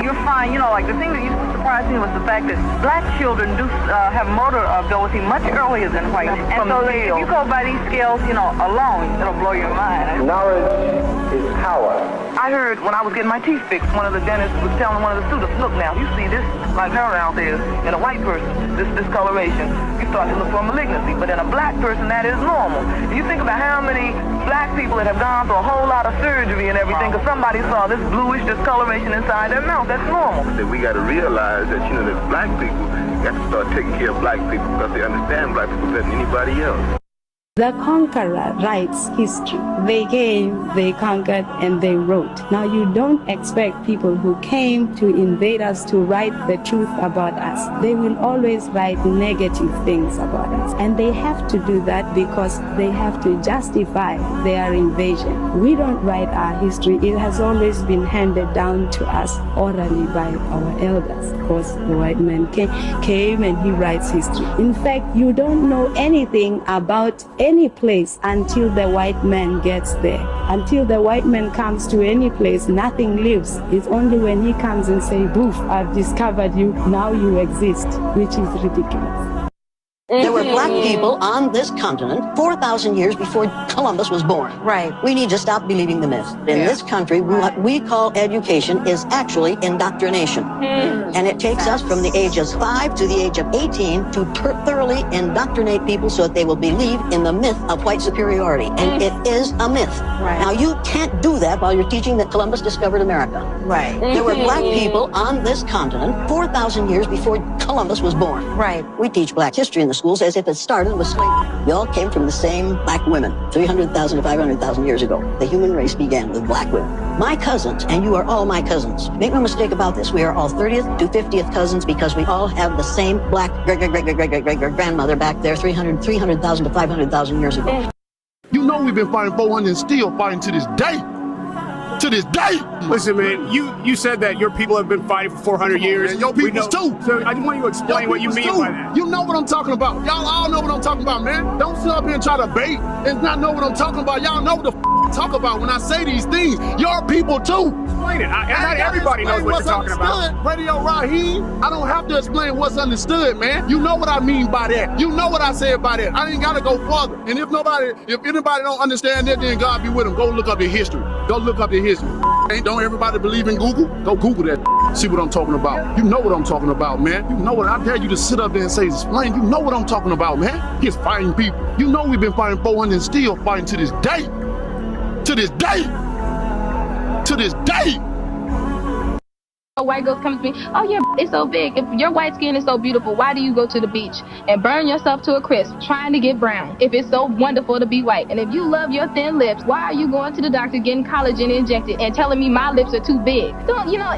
you're fine. You know, like the thing that used to surprise me was the fact that black children do have motor ability much earlier than white. And so if you go by these scales, you know, alone, it'll blow your mind. Knowledge is power. I heard when I was getting my teeth fixed, one of the dentists was telling one of the students, look now, you see this, like her out there, in a white person, this discoloration, you start to look for a malignancy. But in a black person, that is normal. And you think about how many black people that have gone through a whole lot of surgery and everything, because somebody saw this bluish discoloration inside their mouth. That's normal. That we got to realize that, you know, that black people got to start taking care of black people because they understand black people better than anybody else. The conqueror writes history. They came, they conquered, and they wrote. Now you don't expect people who came to invade us to write the truth about us. They will always write negative things about us. And they have to do that because they have to justify their invasion. We don't write our history. It has always been handed down to us orally by our elders. Of course, the white man came and he writes history. In fact, you don't know anything about any place until the white man gets there. Until the white man comes to any place, nothing lives. It's only when he comes and say, "Boof, I've discovered you, now you exist," which is ridiculous. There were black people on this continent 4,000 years before Columbus was born. Right. We need to stop believing the myth. In this country, what we call education is actually indoctrination. And it takes us from the age of 5 to the age of 18 to thoroughly indoctrinate people so that they will believe in the myth of white superiority. And it is a myth. Right. Now, you can't do that while you're teaching that Columbus discovered America. Right. There were black people on this continent 4,000 years before Columbus was born. Right. We teach black history in the schools as if it started with slavery. We all came from the same black women 300,000 to 500,000 years ago. The human race began with black women. My cousins, and you are all my cousins. Make no mistake about this. We are all 30th to 50th cousins because we all have the same black great-great-great-great-great-great-grandmother back there 300,000 to 500,000 years ago. You know we've been fighting 400 and still fighting to this day. To this day. Listen, man, you said that your people have been fighting for 400 years. And your peoples too. So I just want you to explain what you mean by that. You know what I'm talking about. Y'all all know what I'm talking about, man. Don't sit up here and try to bait and not know what I'm talking about. Y'all know what the I talk about when I say these things. Your people too. Explain it. Not everybody knows what you're talking about. Radio Raheem, I don't have to explain what's understood, man. You know what I mean by that. You know what I said by that. I ain't got to go further. And if anybody don't understand that, then God be with them. Go look up the history. Go look up the history. Don't everybody believe in Google? Go Google that. see what I'm talking about. You know what I'm talking about, man. You know what, I dare you to sit up there and say, explain, you know what I'm talking about, man. He's fighting people. You know we've been fighting 400 and still fighting to this day. To this day. To this day. White girls come to me, oh yeah, it's so big. If your white skin is so beautiful, why do you go to the beach and burn yourself to a crisp trying to get brown? If it's so wonderful to be white, and if you love your thin lips, why are you going to the doctor getting collagen injected and telling me my lips are too big? Don't, you know,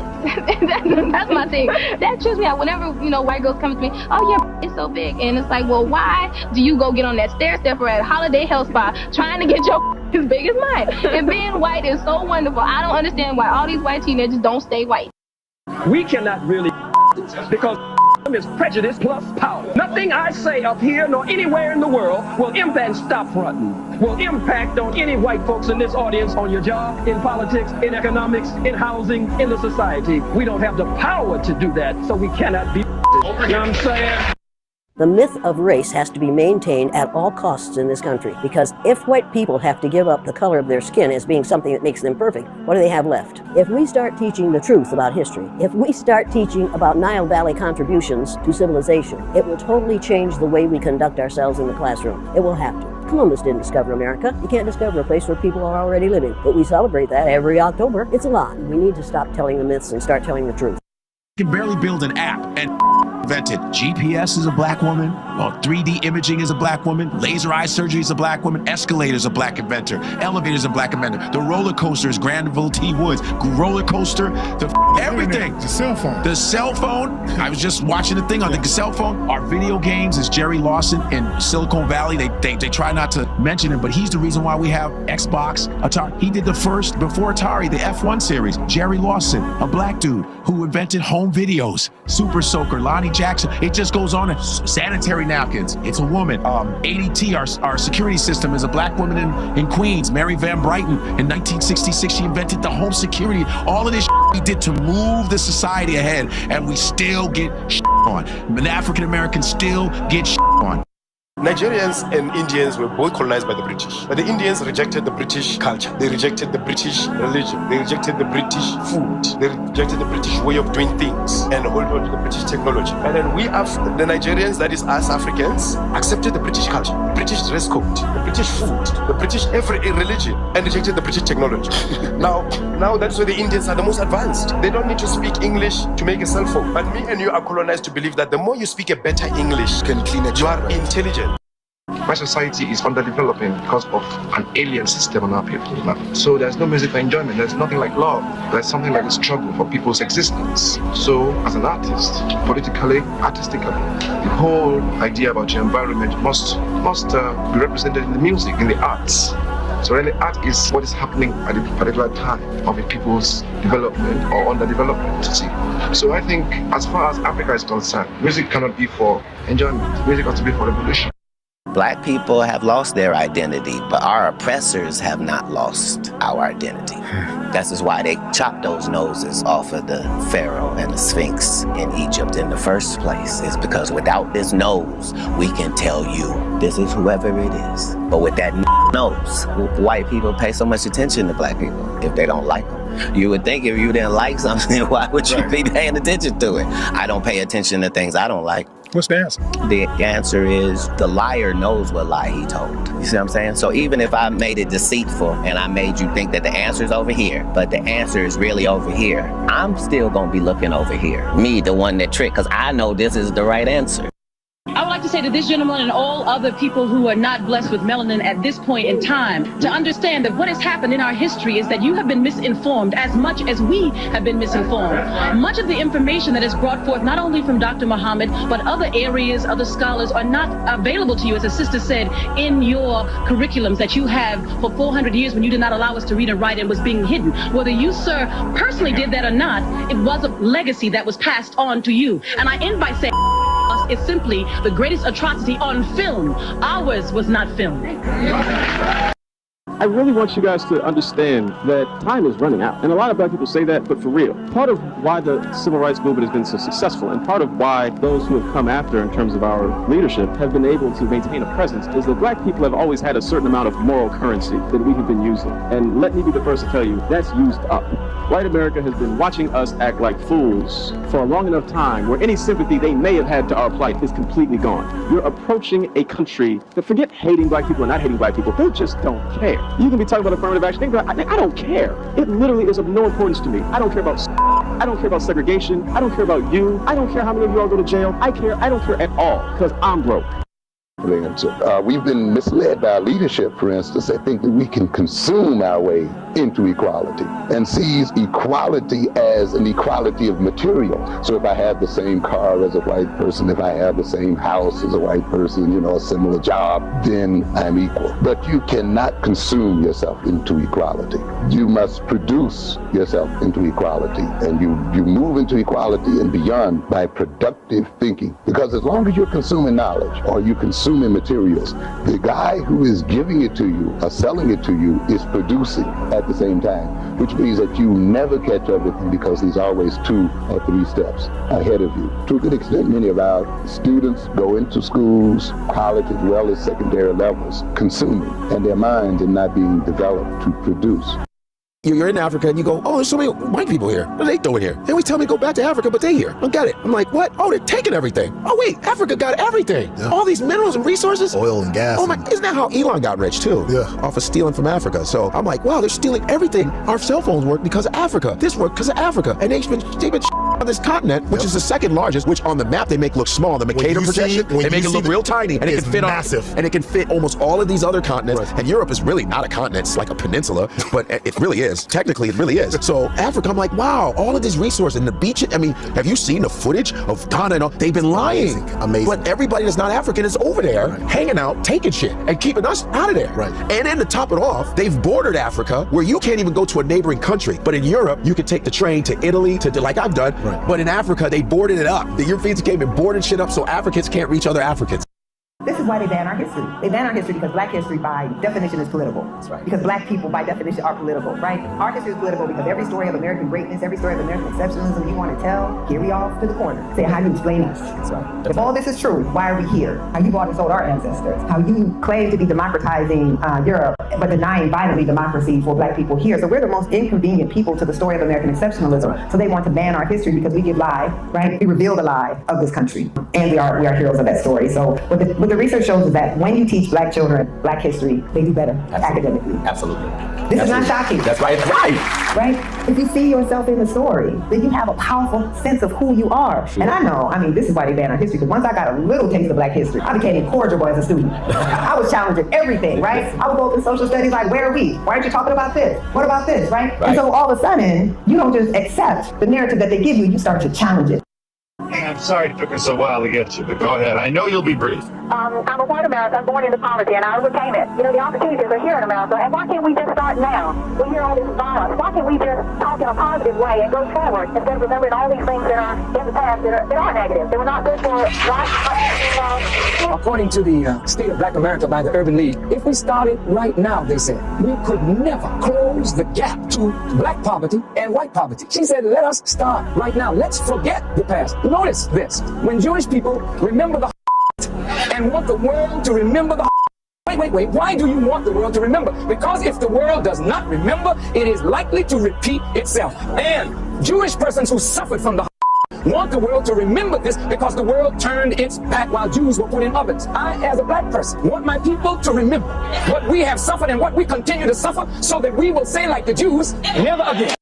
that's my thing. That trips me out whenever, you know, white girls come to me, oh yeah, it's so big. And it's like, well, why do you go get on that stair stepper at Holiday Health Spa trying to get your as big as mine? If being white is so wonderful, I don't understand why all these white teenagers don't stay white. We cannot really because is prejudice plus power. Nothing I say up here nor anywhere in the world will impact stop fronting, will impact on any white folks in this audience, on your job, in politics, in economics, in housing, in the society. We don't have the power to do that, so we cannot be. You know what I'm saying? The myth of race has to be maintained at all costs in this country, because if white people have to give up the color of their skin as being something that makes them perfect, what do they have left? If we start teaching the truth about history, if we start teaching about Nile Valley contributions to civilization, it will totally change the way we conduct ourselves in the classroom. It will have to. Columbus didn't discover America. You can't discover a place where people are already living, but we celebrate that every October. It's a lie. We need to stop telling the myths and start telling the truth. You can barely build an app and invented GPS is a black woman, 3D imaging is a black woman, laser eye surgery is a black woman, escalators a black inventor, elevators a black inventor, the roller coaster is Granville T. Woods, roller coaster, everything. The cell phone. The cell phone, I was just watching the thing on the cell phone. Our video games is Jerry Lawson in Silicon Valley. They try not to mention him, but he's the reason why we have Xbox, Atari. He did the first, before Atari, the F1 series. Jerry Lawson, a black dude who invented home videos. Super Soaker, Lonnie Jackson, it just goes on. Sanitary napkins, it's a woman. ADT, our security system, is a black woman in Queens. Mary Van Brighton, in 1966, she invented the home security. All of this we did to move the society ahead, and we still get on. And African Americans still get on. Nigerians and Indians were both colonized by the British, but the Indians rejected the British culture. They rejected the British religion. They rejected the British food. They rejected the British way of doing things and hold on to the British technology. And then we have the Nigerians, that is us Africans, accepted the British culture, British dress code, the British food, the British every religion, and rejected the British technology. Now that's where the Indians are the most advanced. They don't need to speak English to make a cell phone. But me and you are colonized to believe that the more you speak a better English, you are intelligent. My society is underdeveloping because of an alien system on our people. So there's no music for enjoyment. There's nothing like love. There's something like a struggle for people's existence. So as an artist, politically, artistically, the whole idea about your environment must be represented in the music, in the arts. So really art is what is happening at a particular time of a people's development or underdevelopment. So I think as far as Africa is concerned, music cannot be for enjoyment. Music has to be for revolution. Black people have lost their identity, but our oppressors have not lost our identity. That's just why they chopped those noses off of the Pharaoh and the Sphinx in Egypt in the first place. It's because without this nose, we can tell you this is whoever it is. But with that nose, white people pay so much attention to black people if they don't like them. You would think if you didn't like something, why would you be paying attention to it? I don't pay attention to things I don't like. What's the answer? The answer is the liar knows what lie he told. You see what I'm saying? So even if I made it deceitful and I made you think that the answer is over here, but the answer is really over here, I'm still gonna be looking over here. Me, the one that tricked, because I know this is the right answer. I would like to say to this gentleman and all other people who are not blessed with melanin at this point in time, to understand that what has happened in our history is that you have been misinformed as much as we have been misinformed. Much of the information that is brought forth, not only from Dr. Muhammad, but other areas, other scholars, are not available to you, as the sister said, in your curriculums that you have for 400 years when you did not allow us to read and write and was being hidden. Whether you, sir, personally did that or not, it was a legacy that was passed on to you. And I end by saying, is simply the greatest atrocity on film. Ours was not film. I really want you guys to understand that time is running out. And a lot of black people say that, but for real. Part of why the civil rights movement has been so successful, and part of why those who have come after in terms of our leadership have been able to maintain a presence, is that black people have always had a certain amount of moral currency that we have been using. And let me be the first to tell you, that's used up. White America has been watching us act like fools for a long enough time where any sympathy they may have had to our plight is completely gone. You're approaching a country that, forget hating black people or not hating black people, they just don't care. You can be talking about affirmative action, I don't care. It literally is of no importance to me. I don't care about I don't care about segregation. I don't care about you. I don't care how many of you all go to jail. I don't care at all, because I'm broke. We've been misled by our leadership, for instance. They think that we can consume our way into equality and sees equality as an equality of material. So if I have the same car as a white person, if I have the same house as a white person, a similar job, then I'm equal. But you cannot consume yourself into equality. You must produce yourself into equality, and you move into equality and beyond by productive thinking. Because as long as you're consuming knowledge or you consuming materials, the guy who is giving it to you or selling it to you is producing at the same time, which means that you never catch up with him because he's always 2 or 3 steps ahead of you. To a good extent, many of our students go into schools, college as well as secondary levels, consuming, and their minds are not being developed to produce. You're in Africa and you go, oh, there's so many white people here. What are they doing here? They always tell me to go back to Africa, but they're here. I don't get it. I'm like, what? Oh, they're taking everything. Oh, wait, Africa got everything. Yeah. All these minerals and resources. Oil and gas. Oh, my, isn't that how Elon got rich, too? Yeah. Off of stealing from Africa. So I'm like, wow, they're stealing everything. Our cell phones work because of Africa. This worked because of Africa. And they've been on this continent, which is the second largest, which on the map they make look small. The Mercator projection, they make it look real tiny. And it can fit massive. And it can fit almost all of these other continents. Right. And Europe is really not a continent. It's like a peninsula, but it really is. Technically, it really is. So Africa, I'm like, wow, all of this resource and the beach. I mean, have you seen the footage of Ghana and all? They've been lying. Amazing. But everybody that's not African is over there hanging out, taking shit and keeping us out of there. Right. And then to top it off, they've bordered Africa where you can't even go to a neighboring country. But in Europe, you can take the train to Italy, like I've done. Right. But in Africa, they boarded it up. The Europeans came and boarded shit up so Africans can't reach other Africans. This is why they ban our history. They ban our history because black history by definition is political. That's right. Because black people by definition are political, right? Our history is political because every story of American greatness, every story of American exceptionalism you want to tell, here we off to the corner. Say, how do you explain us? That's right. If all this is true, why are we here? How you bought and sold our ancestors? How you claim to be democratizing Europe, but denying violently democracy for black people here. So we're the most inconvenient people to the story of American exceptionalism. Right. So they want to ban our history because we give lie, right? We reveal the lie of this country. And we are heroes of that story. So what the research shows is that when you teach black children black history, they do better academically. Absolutely. This is not shocking. That's right. It's right. If you see yourself in the story, then you have a powerful sense of who you are. Sure. And I mean, this is why they ban our history, because once I got a little taste of black history, I became incorrigible as a student. I was challenging everything, right? I would go up in social studies like, where are we? Why aren't you talking about this? What about this, right? And so all of a sudden, you don't just accept the narrative that they give you, you start to challenge it. I'm sorry it took us a while to get you, but go ahead. I know you'll be brief. I'm a white American. I'm born into poverty, and I overcame it. You know, the opportunities are here in America, and why can't we just start now? We hear all this violence. Why can't we just talk in a positive way and go forward instead of remembering all these things that are in the past that are negative? They were not good for life. According to the State of Black America by the Urban League, if we started right now, they said, we could never close the gap to black poverty and white poverty. She said, let us start right now. Let's forget the past. Notice this. When Jewish people remember the and want the world to remember the Wait. Why do you want the world to remember? Because if the world does not remember, it is likely to repeat itself. And Jewish persons who suffered from the want the world to remember this because the world turned its back while Jews were put in ovens. I, as a black person, want my people to remember what we have suffered and what we continue to suffer so that we will say like the Jews, never again.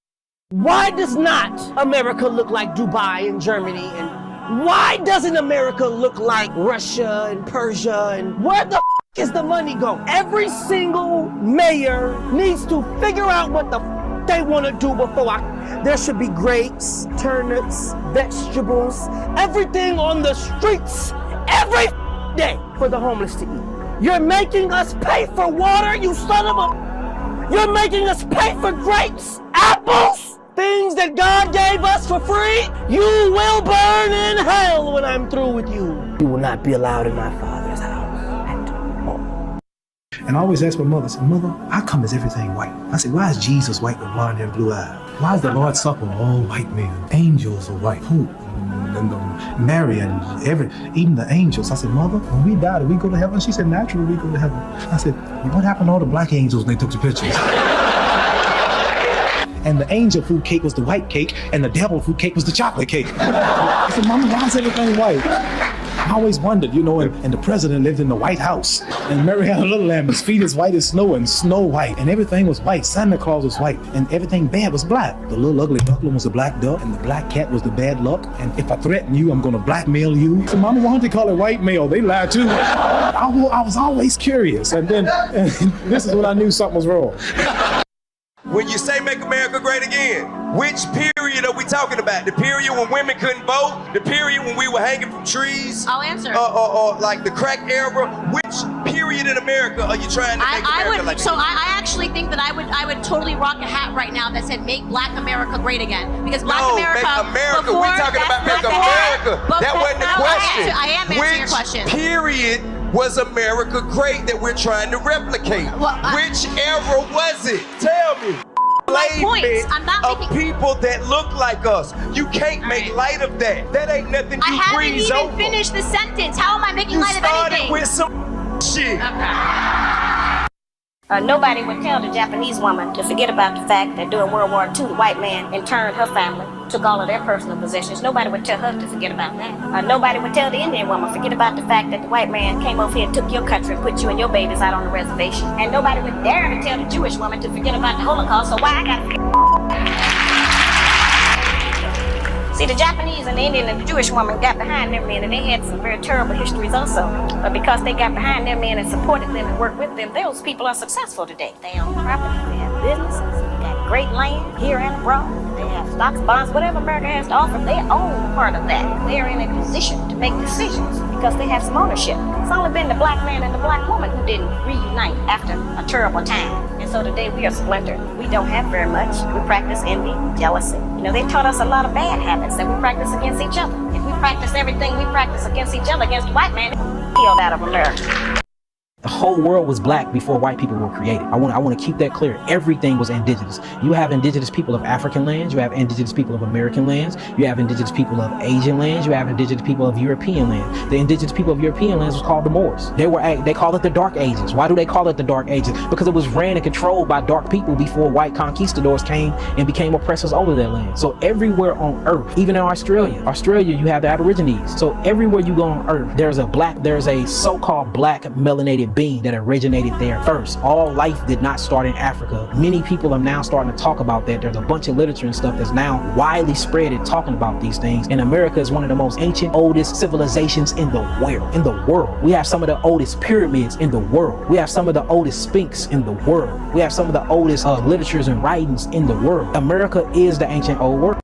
Why does not America look like Dubai and Germany? And why doesn't America look like Russia and Persia? And where the is the money go? Every single mayor needs to figure out what the they want to do before there should be grapes, turnips, vegetables, everything on the streets every day for the homeless to eat. You're making us pay for water, you son of a... You're making us pay for grapes, apples, things that God gave us for free. You will burn in hell when I'm through with you. You will not be allowed in my Father's house. And I always ask my mother, I said, Mother, how come is everything white? I said, why is Jesus white with blonde hair and blue eyes? Why is the Lord's Supper all white men? Angels are white. Who? And Mary and even the angels. I said, Mother, when we die, do we go to heaven? She said, naturally we go to heaven. I said, what happened to all the black angels when they took the pictures? And the angel food cake was the white cake, and the devil food cake was the chocolate cake. I said, Mama, why is everything white? I always wondered, and the president lived in the White House. And Mary had a little lamb, his feet as white as snow and Snow White. And everything was white. Santa Claus was white. And everything bad was black. The little ugly duckling was a black duck, and the black cat was the bad luck. And if I threaten you, I'm gonna blackmail you. So Mama, why don't they call it white male? They lie too. I was always curious. And then this is when I knew something was wrong. When you say make America great again, which period are we talking about? The period when women couldn't vote? The period when we were hanging from trees? I'll answer. Or like the crack era? Which period in America are you trying to make America like So I actually think that I would totally rock a hat right now that said make Black America great again. Because Black America. Make America. We're talking about make America. That wasn't the question. I am answering your question. Which period was America great that we're trying to replicate? Which era was it? Tell me. Of people that look like us. You can't make light of that. That ain't nothing you breeze over. I haven't even finished the sentence. How am I making light of anything? You started with some shit. Nobody would tell the Japanese woman to forget about the fact that during World War II, the white man interned her family, took all of their personal possessions. Nobody would tell her to forget about that. Nobody would tell the Indian woman, forget about the fact that the white man came over here and took your country and put you and your babies out on the reservation. And nobody would dare to tell the Jewish woman to forget about the Holocaust, so why I gotta forget? See, the Japanese and the Indian and the Jewish woman got behind their men, and they had some very terrible histories also. But because they got behind their men and supported them and worked with them, those people are successful today. They own property, they have businesses, they got great land here and abroad. They have stocks, bonds, whatever America has to offer, they own part of that. They are in a position to make decisions because they have some ownership. It's only been the black man and the black woman who didn't reunite after a terrible time. And so today we are splintered. We don't have very much. We practice envy, jealousy. They taught us a lot of bad habits that we practice against each other. If we practice everything we practice against each other against the white man, killed out of America. The whole world was black before white people were created. I want to keep that clear. Everything was indigenous. You have indigenous people of African lands. You have indigenous people of American lands. You have indigenous people of Asian lands. You have indigenous people of European lands. The indigenous people of European lands was called the Moors. They call it the Dark Ages. Why do they call it the Dark Ages? Because it was ran and controlled by dark people before white conquistadors came and became oppressors over their land. So everywhere on Earth, even in Australia, you have the Aborigines. So everywhere you go on Earth, there's a so-called black melanated being that originated there first. All life did not start in Africa. Many people are now starting to talk about that. There's a bunch of literature and stuff that's now widely spread and talking about these things. And America is one of the most ancient, oldest civilizations in the world. We have some of the oldest pyramids in the world. We have some of the oldest sphinx in the world. We have some of the oldest literatures and writings in the world. America is the ancient old world.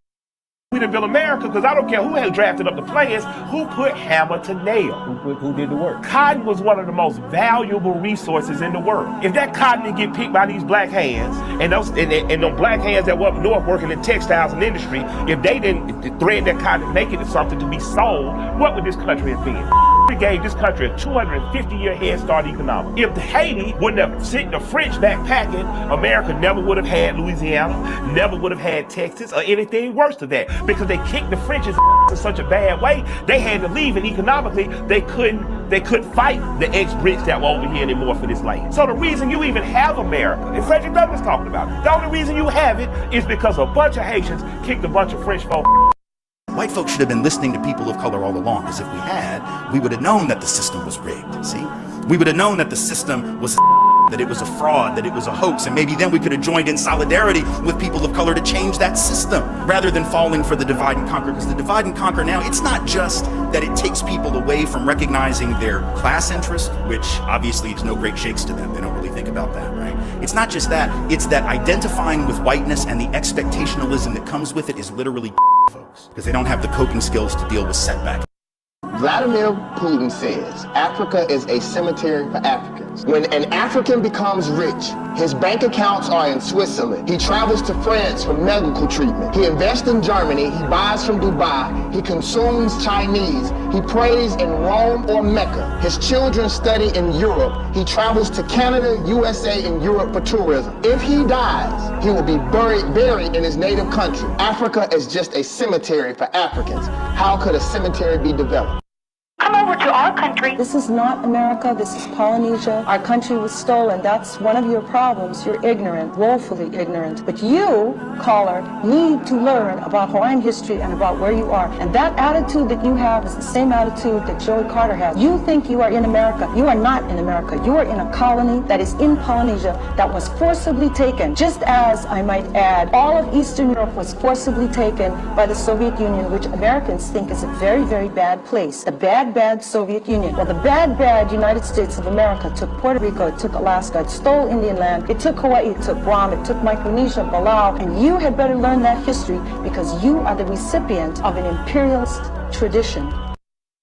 We didn't build America because I don't care who has drafted up the players, who put hammer to nail. Who did the work? Cotton was one of the most valuable resources in the world. If that cotton didn't get picked by these black hands, and those black hands that were up north working in textiles and industry, if they didn't thread that cotton and make it into something to be sold, what would this country have been? We gave this country a 250-year head start economically. If Haiti wouldn't have sent the French backpacking, America never would have had Louisiana, never would have had Texas, or anything worse than that. Because they kicked the French's in such a bad way, they had to leave, and economically they couldn't fight the ex-Brits that were over here anymore for this land. So the reason you even have America, and Frederick Douglass talking about it, the only reason you have it is because a bunch of Haitians kicked a bunch of French folk. White folks should have been listening to people of color all along, because if we had, we would have known that the system was rigged, see? We would have known that the system was that it was a fraud, that it was a hoax, and maybe then we could have joined in solidarity with people of color to change that system, rather than falling for the divide and conquer. Because the divide and conquer now, it's not just that it takes people away from recognizing their class interest, which obviously is no great shakes to them. They don't really think about that, right? It's not just that, it's that identifying with whiteness and the expectationalism that comes with it is literally folks, because they don't have the coping skills to deal with setbacks. Vladimir Putin says Africa is a cemetery for Africans. Africans. When an African becomes rich, his bank accounts are in Switzerland. He travels to France for medical treatment. He invests in Germany. He buys from Dubai. He consumes Chinese. He prays in Rome or Mecca. His children study in Europe. He travels to Canada, USA, and Europe for tourism. If he dies, he will be buried in his native country. Africa is just a cemetery for Africans. How could a cemetery be developed? Come over to our country. This is not America, this is Polynesia. Our country was stolen. That's one of your problems. You're ignorant, woefully ignorant. But you, caller, need to learn about Hawaiian history and about where you are. And that attitude that you have is the same attitude that Joey Carter has. You think you are in America. You are not in America. You are in a colony that is in Polynesia that was forcibly taken. Just as, I might add, all of Eastern Europe was forcibly taken by the Soviet Union, which Americans think is a very, very bad place. A bad Soviet Union. Well, the bad United States of America took Puerto Rico, it took Alaska, it stole Indian land, it took Hawaii, it took Guam, it took Micronesia, Palau, and you had better learn that history because you are the recipient of an imperialist tradition.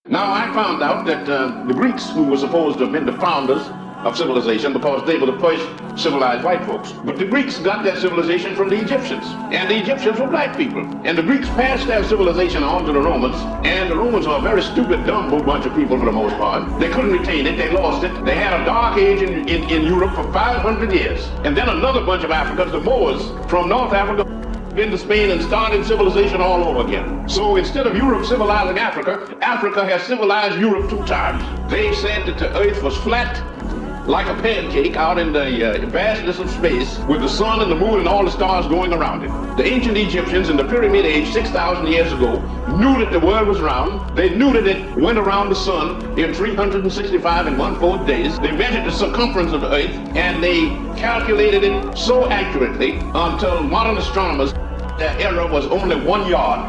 Now, I found out that the Greeks, who were supposed to have been the founders of civilization because they were the first civilized white folks. But the Greeks got their civilization from the Egyptians, and the Egyptians were black people. And the Greeks passed their civilization on to the Romans, and the Romans are a very stupid, dumb bunch of people for the most part. They couldn't retain it, they lost it. They had a dark age in Europe for 500 years. And then another bunch of Africans, the Moors from North Africa, into Spain and started civilization all over again. So instead of Europe civilizing Africa, Africa has civilized Europe 2 times. They said that the earth was flat like a pancake out in the vastness of space with the sun and the moon and all the stars going around it. The ancient Egyptians in the Pyramid Age 6,000 years ago knew that the world was round. They knew that it went around the sun in 365 and 1/4 days. They measured the circumference of the earth and they calculated it so accurately until modern astronomers, their error was only 1 yard.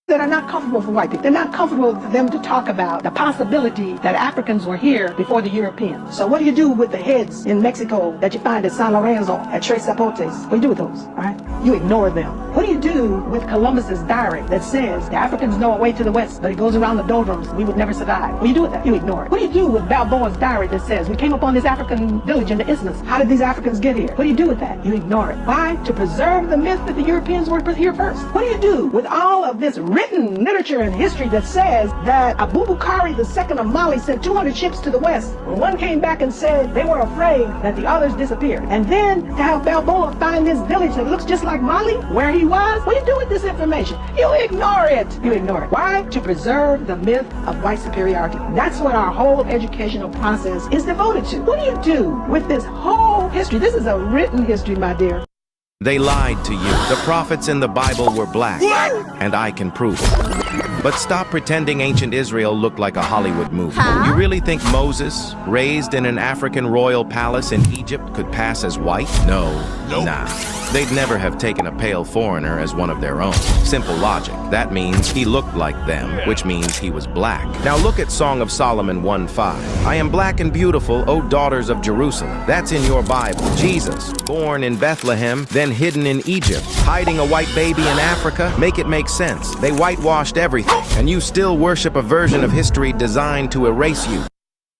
That are not comfortable for white people. They're not comfortable for them to talk about the possibility that Africans were here before the Europeans. So what do you do with the heads in Mexico that you find at San Lorenzo, at Tres Zapotes? What do you do with those, all right? You ignore them. What do you do with Columbus's diary that says the Africans know a way to the west, but it goes around the doldrums, we would never survive? What do you do with that? You ignore it. What do you do with Balboa's diary that says we came upon this African village in the isthmus? How did these Africans get here? What do you do with that? You ignore it. Why? To preserve the myth that the Europeans were here first. What do you do with all of this written literature and history that says that Abubakar II of Mali sent 200 ships to the west? When one came back and said they were afraid that the others disappeared. And then to have Balboa find this village that looks just like Mali, where he was, what do you do with this information? You ignore it. You ignore it. Why? To preserve the myth of white superiority. That's what our whole educational process is devoted to. What do you do with this whole history? This is a written history, my dear. They lied to you. The prophets in the Bible were black, and I can prove it. But stop pretending ancient Israel looked like a Hollywood movie. You really think Moses, raised in an African royal palace in Egypt, could pass as white? No. Nah. They'd never have taken a pale foreigner as one of their own. Simple logic. That means he looked like them, which means he was black. Now look at Song of Solomon 1:5. I am black and beautiful, O daughters of Jerusalem. That's in your Bible. Jesus, born in Bethlehem, then hidden in Egypt, hiding a white baby in Africa. Make it make sense. They whitewashed everything, and you still worship a version of history designed to erase you.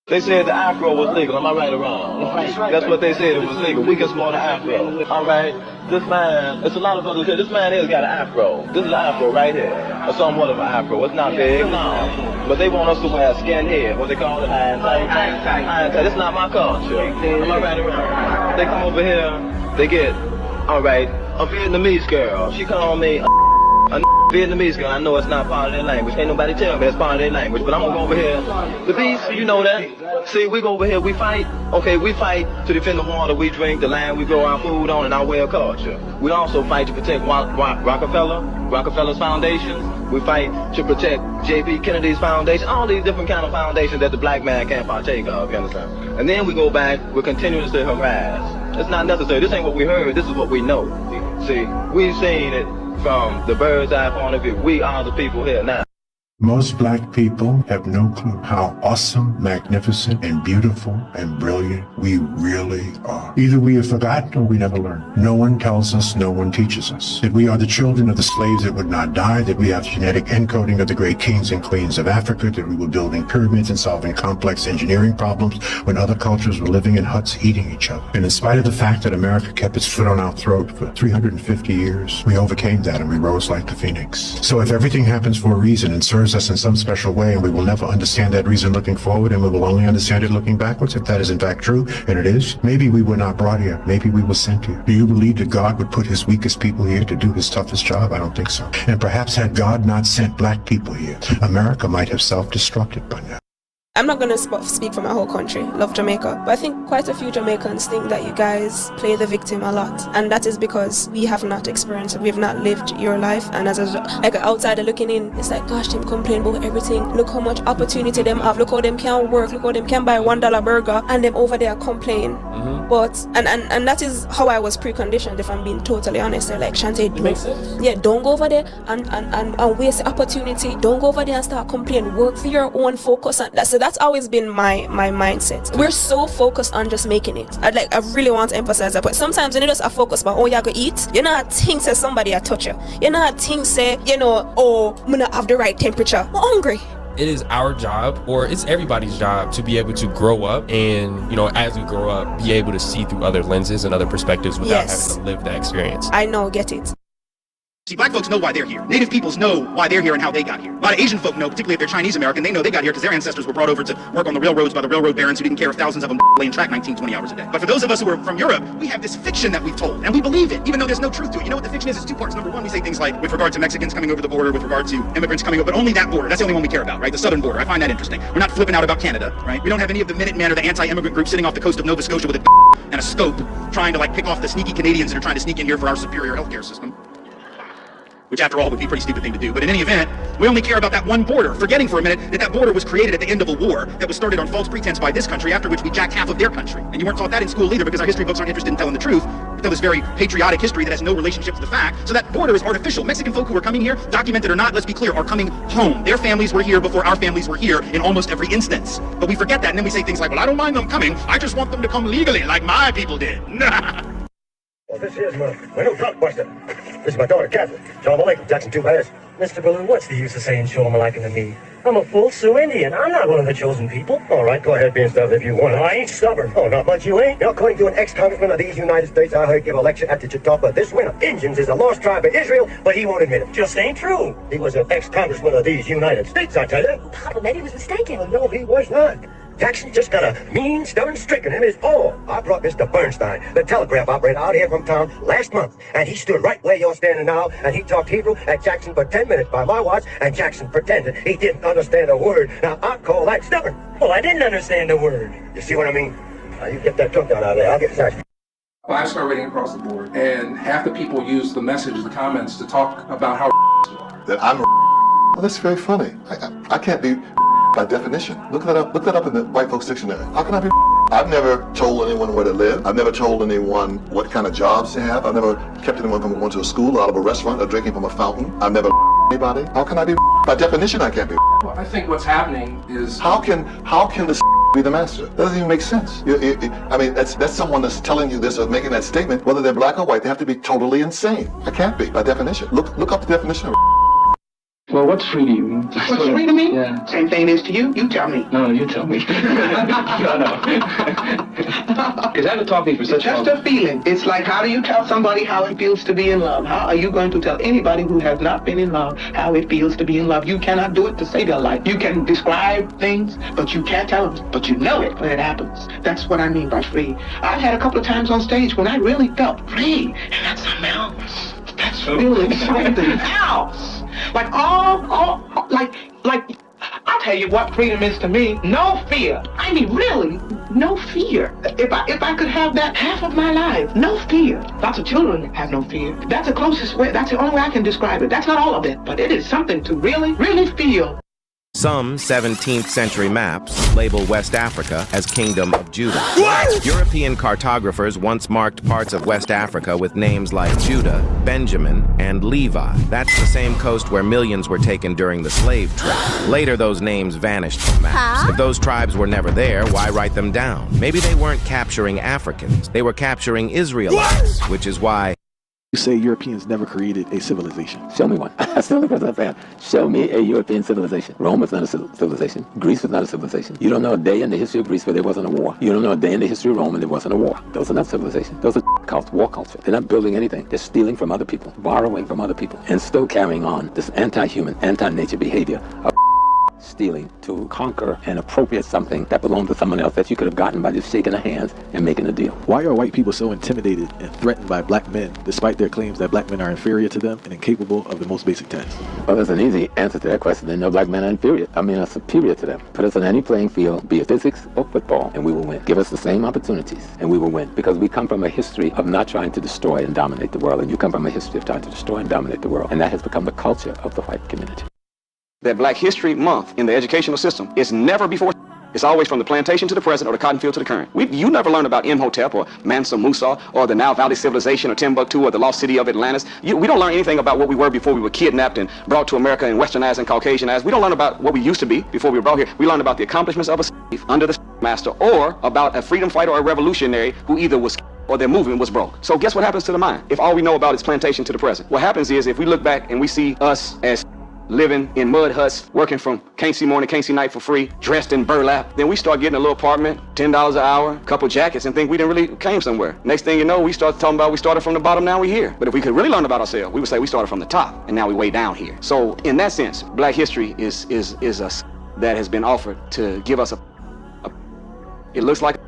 They said the afro was legal. Am I right or wrong? That's what they said, it was legal. We can sport the afro. All right? This man, it's a lot of others here. This man here's got an afro. This is an afro right here. Or somewhat of an afro. It's not big, no. But they want us to wear skin head. What they call it? Iron tight. It's not my culture. Am I right or wrong? They come over here, they get, all right, a Vietnamese girl. She called me a Vietnamese girl. I know it's not part of their language. Ain't nobody tell me it's part of their language. But I'm gonna go over here. The beast, you know that. See, we go over here, we fight. Okay, we fight to defend the water we drink, the land we grow our food on, and our way of culture. We also fight to protect Rockefeller's foundations. We fight to protect J.P. Kennedy's foundation. All these different kind of foundations that the black man can't partake of, you understand? And then we go back, we're continuously harassed. It's not necessary. This ain't what we heard, this is what we know. See, we've seen it from the bird's eye point of view. We are the people here now. Most black people have no clue how awesome, magnificent, and beautiful and brilliant we really are. Either we have forgotten or we never learned. No one tells us, no one teaches us. That we are the children of the slaves that would not die, that we have genetic encoding of the great kings and queens of Africa, that we were building pyramids and solving complex engineering problems when other cultures were living in huts eating each other. And in spite of the fact that America kept its foot on our throat for 350 years, we overcame that and we rose like the phoenix. So if everything happens for a reason and serves us in some special way, and we will never understand that reason looking forward, and we will only understand it looking backwards, if that is in fact true, and it is, maybe we were not brought here. Maybe we were sent here. Do you believe that God would put his weakest people here to do his toughest job? I don't think so. And perhaps had God not sent black people here, America might have self-destructed by now. I'm not going to speak for my whole country, love Jamaica, but I think quite a few Jamaicans think that you guys play the victim a lot, and that is because we have not experienced it, we have not lived your life, and as like an outsider looking in, it's like, gosh, them complain about everything, look how much opportunity them have, look how them can work, look how them can buy $1 burger, and them over there complain. But, and that is how I was preconditioned, if I'm being totally honest. They're like, Shante, don't go over there and waste the opportunity, don't go over there and start complaining, work for your own, focus on that. So that's always been my mindset. We're so focused on just making it. I really want to emphasize that. But sometimes when you just are focused on, oh, you go eat, you're not think say somebody a touch you. You're not think say, oh, I'm not have the right temperature. I'm hungry. It is our job, or it's everybody's job, to be able to grow up and, as we grow up, be able to see through other lenses and other perspectives without having to live that experience. I know, get it. See, black folks know why they're here. Native peoples know why they're here and how they got here. A lot of Asian folk know, particularly if they're Chinese American, they know they got here because their ancestors were brought over to work on the railroads by the railroad barons who didn't care if thousands of them laying track 19, 20 hours a day. But for those of us who are from Europe, we have this fiction that we've told, and we believe it, even though there's no truth to it. You know what the fiction is? It's two parts. Number one, we say things like, with regard to Mexicans coming over the border, with regard to immigrants coming over, but only that border. That's the only one we care about, right? The southern border. I find that interesting. We're not flipping out about Canada, right? We don't have any of the Minutemen or the anti-immigrant group sitting off the coast of Nova Scotia with a and a scope trying to pick off the sneaky Canadians that are trying to sneak in here for our superior healthcare system. Which after all would be a pretty stupid thing to do. But in any event, we only care about that one border, forgetting for a minute that border was created at the end of a war that was started on false pretense by this country, after which we jacked half of their country. And you weren't taught that in school either, because our history books aren't interested in telling the truth. We tell this very patriotic history that has no relationship to the fact. So that border is artificial. Mexican folk who are coming here, documented or not, let's be clear, are coming home. Their families were here before our families were here in almost every instance. But we forget that, and then we say things like, well, I don't mind them coming, I just want them to come legally, like my people did. Well, this is my new blockbuster. This is my daughter, Catherine. Shalom Alaikum, Jackson 2 Bears. Mr. Balloon, what's the use of saying Shalom Alaikum to me? I'm a full Sioux Indian. I'm not one of the chosen people. All right, go ahead being stubborn if you want. I ain't stubborn. Oh, not much you ain't. Now, according to an ex-congressman of these United States, I heard give a lecture at the Chautauqua this winter. Indians is a lost tribe of Israel, but he won't admit it. Just ain't true. He was an ex-congressman of these United States, I tell you. Papa, maybe he was mistaken. Oh, no, he was not. Jackson just got a mean, stubborn streak in him is all. I brought Mr. Bernstein, the telegraph operator, out here from town last month, and he stood right where you're standing now, and he talked Hebrew at Jackson for 10 minutes by my watch, and Jackson pretended he didn't understand a word. Now, I call that stubborn. Well, I didn't understand a word. You see what I mean? Now, you get that truck down out of there. I'll get the Well, I start reading across the board, and half the people use the message, the comments, to talk about how you are. That I'm a well, that's very funny. I can't be by definition. Look that up in the white folks dictionary. How can I be? I've never told anyone where to live. I've never told anyone what kind of jobs to have. I've never kept anyone from going to a school, out of a restaurant, or drinking from a fountain. I've never anybody. How can I be? By definition, I can't be. Well, I think what's happening is how can the be the master? That doesn't even make sense. I mean, that's someone that's telling you this or making that statement. Whether they're black or white, they have to be totally insane. I can't be by definition. Look up the definition of. Well, what's free to you? What's free to me? Yeah. Same thing is to you. You tell me. No, you tell me. No. Because I've been talking for such Just a feeling. It's like, how do you tell somebody how it feels to be in love? How are you going to tell anybody who has not been in love how it feels to be in love? You cannot do it to save your life. You can describe things, but you can't tell them. But you know it when it happens. That's what I mean by free. I've had a couple of times on stage when I really felt free, and that's something else. That's really something else. Like I'll tell you what freedom is to me. No fear. I mean, really, no fear. If I could have that half of my life, no fear. Lots of children have no fear. That's the closest way. That's the only way I can describe it. That's not all of it, but it is something to really, really feel. Some 17th century maps label West Africa as Kingdom of Judah. What? European cartographers once marked parts of West Africa with names like Judah, Benjamin, and Levi. That's the same coast where millions were taken during the slave trade. Later, those names vanished from maps. If those tribes were never there, why write them down? Maybe they weren't capturing Africans. They were capturing Israelites, which is why you say Europeans never created a civilization. Show me one. That's the only question I'm saying. Show me a European civilization. Rome was not a civilization. Greece was not a civilization. You don't know a day in the history of Greece where there wasn't a war. You don't know a day in the history of Rome where there wasn't a war. Those are not civilizations. Those are cults, war culture. They're not building anything. They're stealing from other people, borrowing from other people, and still carrying on this anti-human, anti-nature behavior of stealing to conquer and appropriate something that belonged to someone else that you could have gotten by just shaking their hands and making a deal. Why are white people so intimidated and threatened by black men, despite their claims that black men are inferior to them and incapable of the most basic tasks? Well, there's an easy answer to that question. No black men are superior to them. Put us on any playing field, be it physics or football, and we will win. Give us the same opportunities, and we will win. Because we come from a history of not trying to destroy and dominate the world, and you come from a history of trying to destroy and dominate the world. And that has become the culture of the white community. That Black History Month in the educational system is never before. It's always from the plantation to the present or the cotton field to the current. You never learn about Imhotep or Mansa Musa or the Nile Valley Civilization or Timbuktu or the lost city of Atlantis. We don't learn anything about what we were before we were kidnapped and brought to America and westernized and Caucasianized. We don't learn about what we used to be before we were brought here. We learn about the accomplishments of a slave under the master, or about a freedom fighter or a revolutionary who either was or their movement was broke. So guess what happens to the mind if all we know about is plantation to the present? What happens is if we look back and we see us as living in mud huts, working from can't see morning, can't see night for free, dressed in burlap. Then we start getting a little apartment, $10 an hour, a couple jackets, and think we didn't really came somewhere. Next thing you know, we start talking about we started from the bottom, now we're here. But if we could really learn about ourselves, we would say we started from the top, and now we're way down here. So in that sense, Black history is us that has been offered to give us it looks like,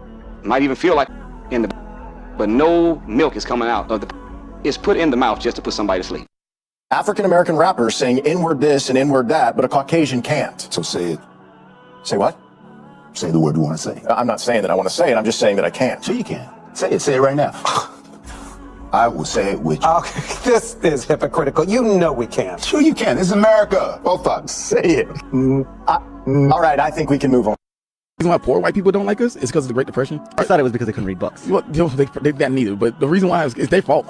might even feel like in the, but no milk is coming out of the, it's put in the mouth just to put somebody to sleep. African-American rappers saying inward this and inward that, but a Caucasian can't. So say it. Say what? Say the word you want to say. I'm not saying that I want to say it, I'm just saying that I can't. Sure you can. Say it. Say it right now. I will say it with you. Okay, this is hypocritical. You know we can't. Sure you can. This is America. Both of us. Say it. All right, I think we can move on. The reason why poor white people don't like us is because of the Great Depression. I thought it was because they couldn't read books. Well, they that neither, but the reason why is their fault.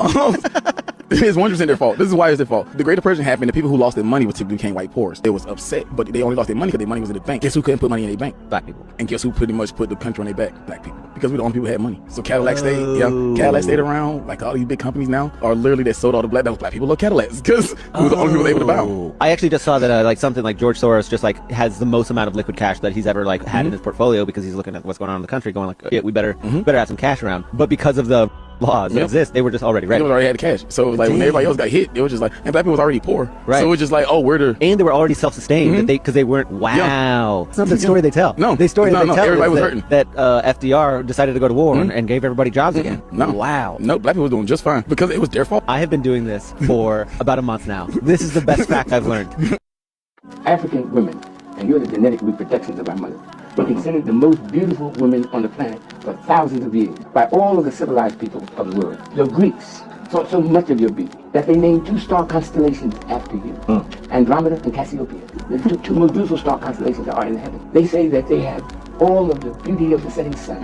It's 100% their fault. This is why it's their fault. The Great Depression happened. The people who lost their money typically became white poor. They was upset, but they only lost their money because their money was in the bank. Guess who couldn't put money in their bank? Black people. And guess who pretty much put the country on their back? Black people. Because we're the only people who had money. So Cadillac stayed around. Like all these big companies now are literally that sold all the black. Those black people love Cadillacs because we were the only people able to buy them. I actually just saw that like something like George Soros just like has the most amount of liquid cash that he's ever like had in his portfolio because he's looking at what's going on in the country, going like, yeah, we better have some cash around. But because of the laws that exist, they were just already ready. They already had the cash. So it was like when everybody else got hit, it was just like, and black people was already poor. Right. So it was just like, and they were already self-sustained because they weren't. Wow. It's not the story they tell. No. The story they tell everybody was is hurting. that FDR decided to go to war and gave everybody jobs again. No. Wow. No, black people were doing just fine because it was their fault. I have been doing this for about a month now. This is the best fact I've learned. African women, and you're the genetic reproductions of our mother, were considered the most beautiful women on the planet for thousands of years by all of the civilized people of the world. The Greeks thought so much of your beauty that they named 2 star constellations after you, Andromeda and Cassiopeia. The two most beautiful star constellations that are in heaven. They say that they have all of the beauty of the setting sun,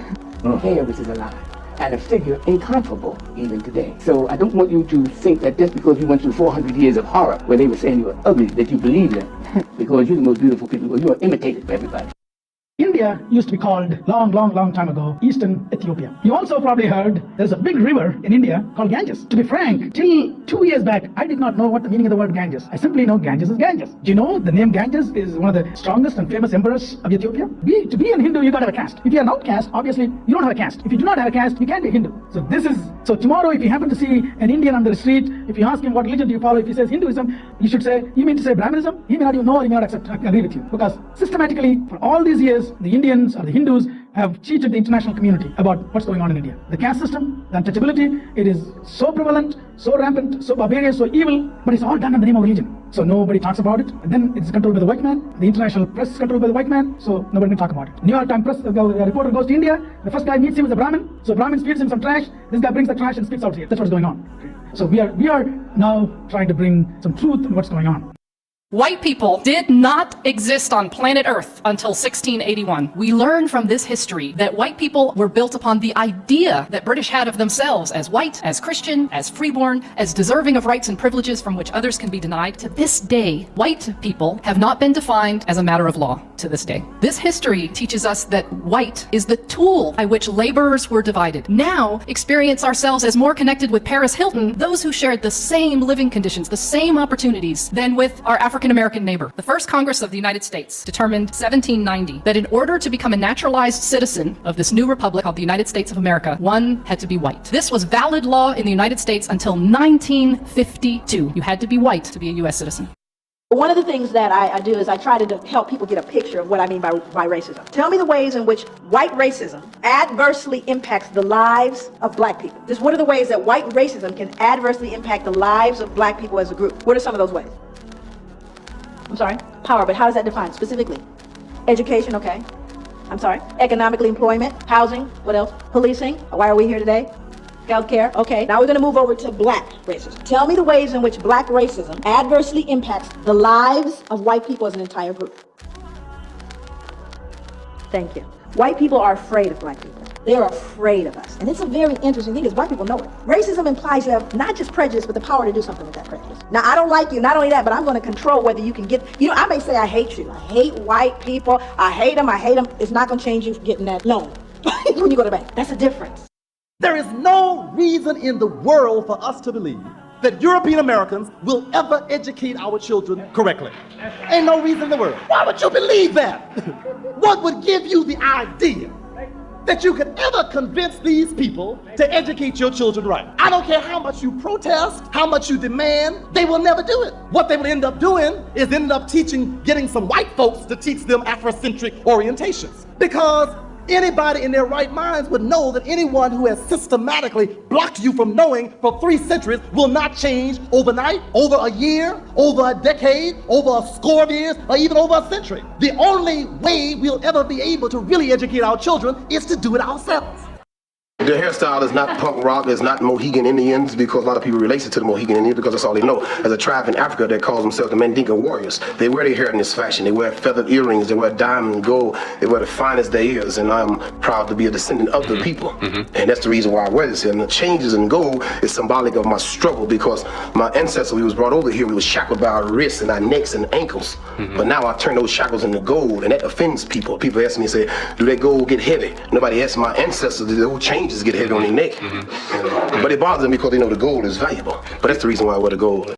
hair which is alive, and a figure incomparable even today. So I don't want you to think that just because you went through 400 years of horror where they were saying you were ugly, that you believe them because you're the most beautiful people, because you are imitated by everybody. India used to be called long time ago Eastern Ethiopia. You also probably heard there's a big river in India called Ganges. To be frank, till 2 years back, I did not know what the meaning of the word Ganges. I simply know Ganges is Ganges. Do you know the name Ganges is one of the strongest and famous emperors of Ethiopia? To be a Hindu, you gotta have a caste. If you're an outcast, obviously you don't have a caste. If you do not have a caste, you can't be a Hindu. So tomorrow, if you happen to see an Indian on the street, if you ask him what religion do you follow, if he says Hinduism, you should say, you mean to say Brahminism? He may not even know, or he may not accept. I agree with you. Because systematically, for all these years, the Indians or the Hindus have cheated the international community about what's going on in India. The caste system, the untouchability, it is so prevalent, so rampant, so barbarian, so evil, but it's all done in the name of religion. So nobody talks about it, and then it's controlled by the white man. The international press is controlled by the white man, so nobody can talk about it. New York Times press, the reporter goes to India, the first guy meets him is a Brahmin, so Brahmin feeds him some trash, this guy brings the trash and spits out here. That's what's going on. So we are now trying to bring some truth in what's going on. White people did not exist on planet Earth until 1681. We learn from this history that white people were built upon the idea that British had of themselves as white, as Christian, as freeborn, as deserving of rights and privileges from which others can be denied. To this day, white people have not been defined as a matter of law to this day. This history teaches us that white is the tool by which laborers were divided. Now, experience ourselves as more connected with Paris Hilton, those who shared the same living conditions, the same opportunities, than with our African-American neighbor. The first Congress of the United States determined 1790 that in order to become a naturalized citizen of this new republic called the United States of America, one had to be white. This was valid law in the United States until 1952. You had to be white to be a U.S. citizen. One of the things that I do is I try to help people get a picture of what I mean by racism. Tell me the ways in which white racism adversely impacts the lives of black people. Just what are the ways that white racism can adversely impact the lives of black people as a group? What are some of those ways? I'm sorry? Power, but how is that defined specifically? Education, okay. I'm sorry. Economically, employment, housing, what else? Policing, why are we here today? Healthcare, okay. Now we're going to move over to black racism. Tell me the ways in which black racism adversely impacts the lives of white people as an entire group. Thank you. White people are afraid of black people. They're afraid of us. And it's a very interesting thing because white people know it. Racism implies you have not just prejudice, but the power to do something with that prejudice. Now, I don't like you, not only that, but I'm going to control whether you can get, I may say I hate you. I hate white people. I hate them. It's not going to change you from getting that loan when you go to the bank. That's the difference. There is no reason in the world for us to believe that European Americans will ever educate our children correctly. Ain't no reason in the world. Why would you believe that? What would give you the idea that you could ever convince these people to educate your children right? I don't care how much you protest, how much you demand, they will never do it. What they will end up doing is getting some white folks to teach them Afrocentric orientations. Because anybody in their right minds would know that anyone who has systematically blocked you from knowing for 3 centuries will not change overnight, over a year, over a decade, over a score of years, or even over a century. The only way we'll ever be able to really educate our children is to do it ourselves. The hairstyle is not punk rock, it's not Mohegan Indians, because a lot of people relate it to the Mohegan Indians because that's all they know. There's a tribe in Africa that calls themselves the Mandinka Warriors. They wear their hair in this fashion. They wear feathered earrings, they wear diamond and gold, they wear the finest there is, and I'm proud to be a descendant of the people. And that's the reason why I wear this here. And the changes in gold is symbolic of my struggle because my ancestor, we was brought over here, we was shackled by our wrists and our necks and ankles. But now I turn those shackles into gold, and that offends people. People ask me and say, do that gold get heavy? Nobody asks my ancestors, do those changes get heavy on their neck? But it bothers them because they know the gold is valuable. But that's the reason why I wear the gold.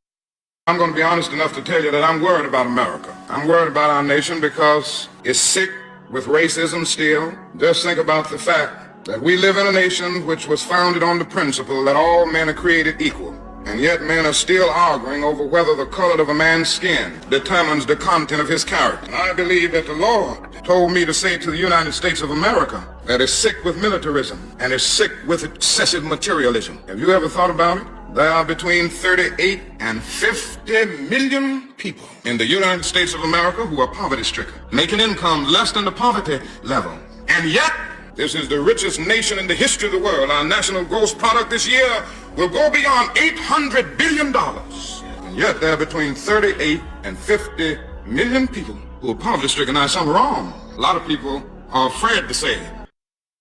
I'm going to be honest enough to tell you that I'm worried about America. I'm worried about our nation because it's sick with racism still. Just think about the fact that we live in a nation which was founded on the principle that all men are created equal. And yet men are still arguing over whether the color of a man's skin determines the content of his character. And I believe that the Lord told me to say to the United States of America that it's sick with militarism and it's sick with excessive materialism. Have you ever thought about it? There are between 38 and 50 million people in the United States of America who are poverty-stricken, making income less than the poverty level. And yet, this is the richest nation in the history of the world. Our national gross product this year will go beyond $800 billion. And yet there are between 38 and 50 million people who are poverty-stricken. Now, something wrong. A lot of people are afraid to say it.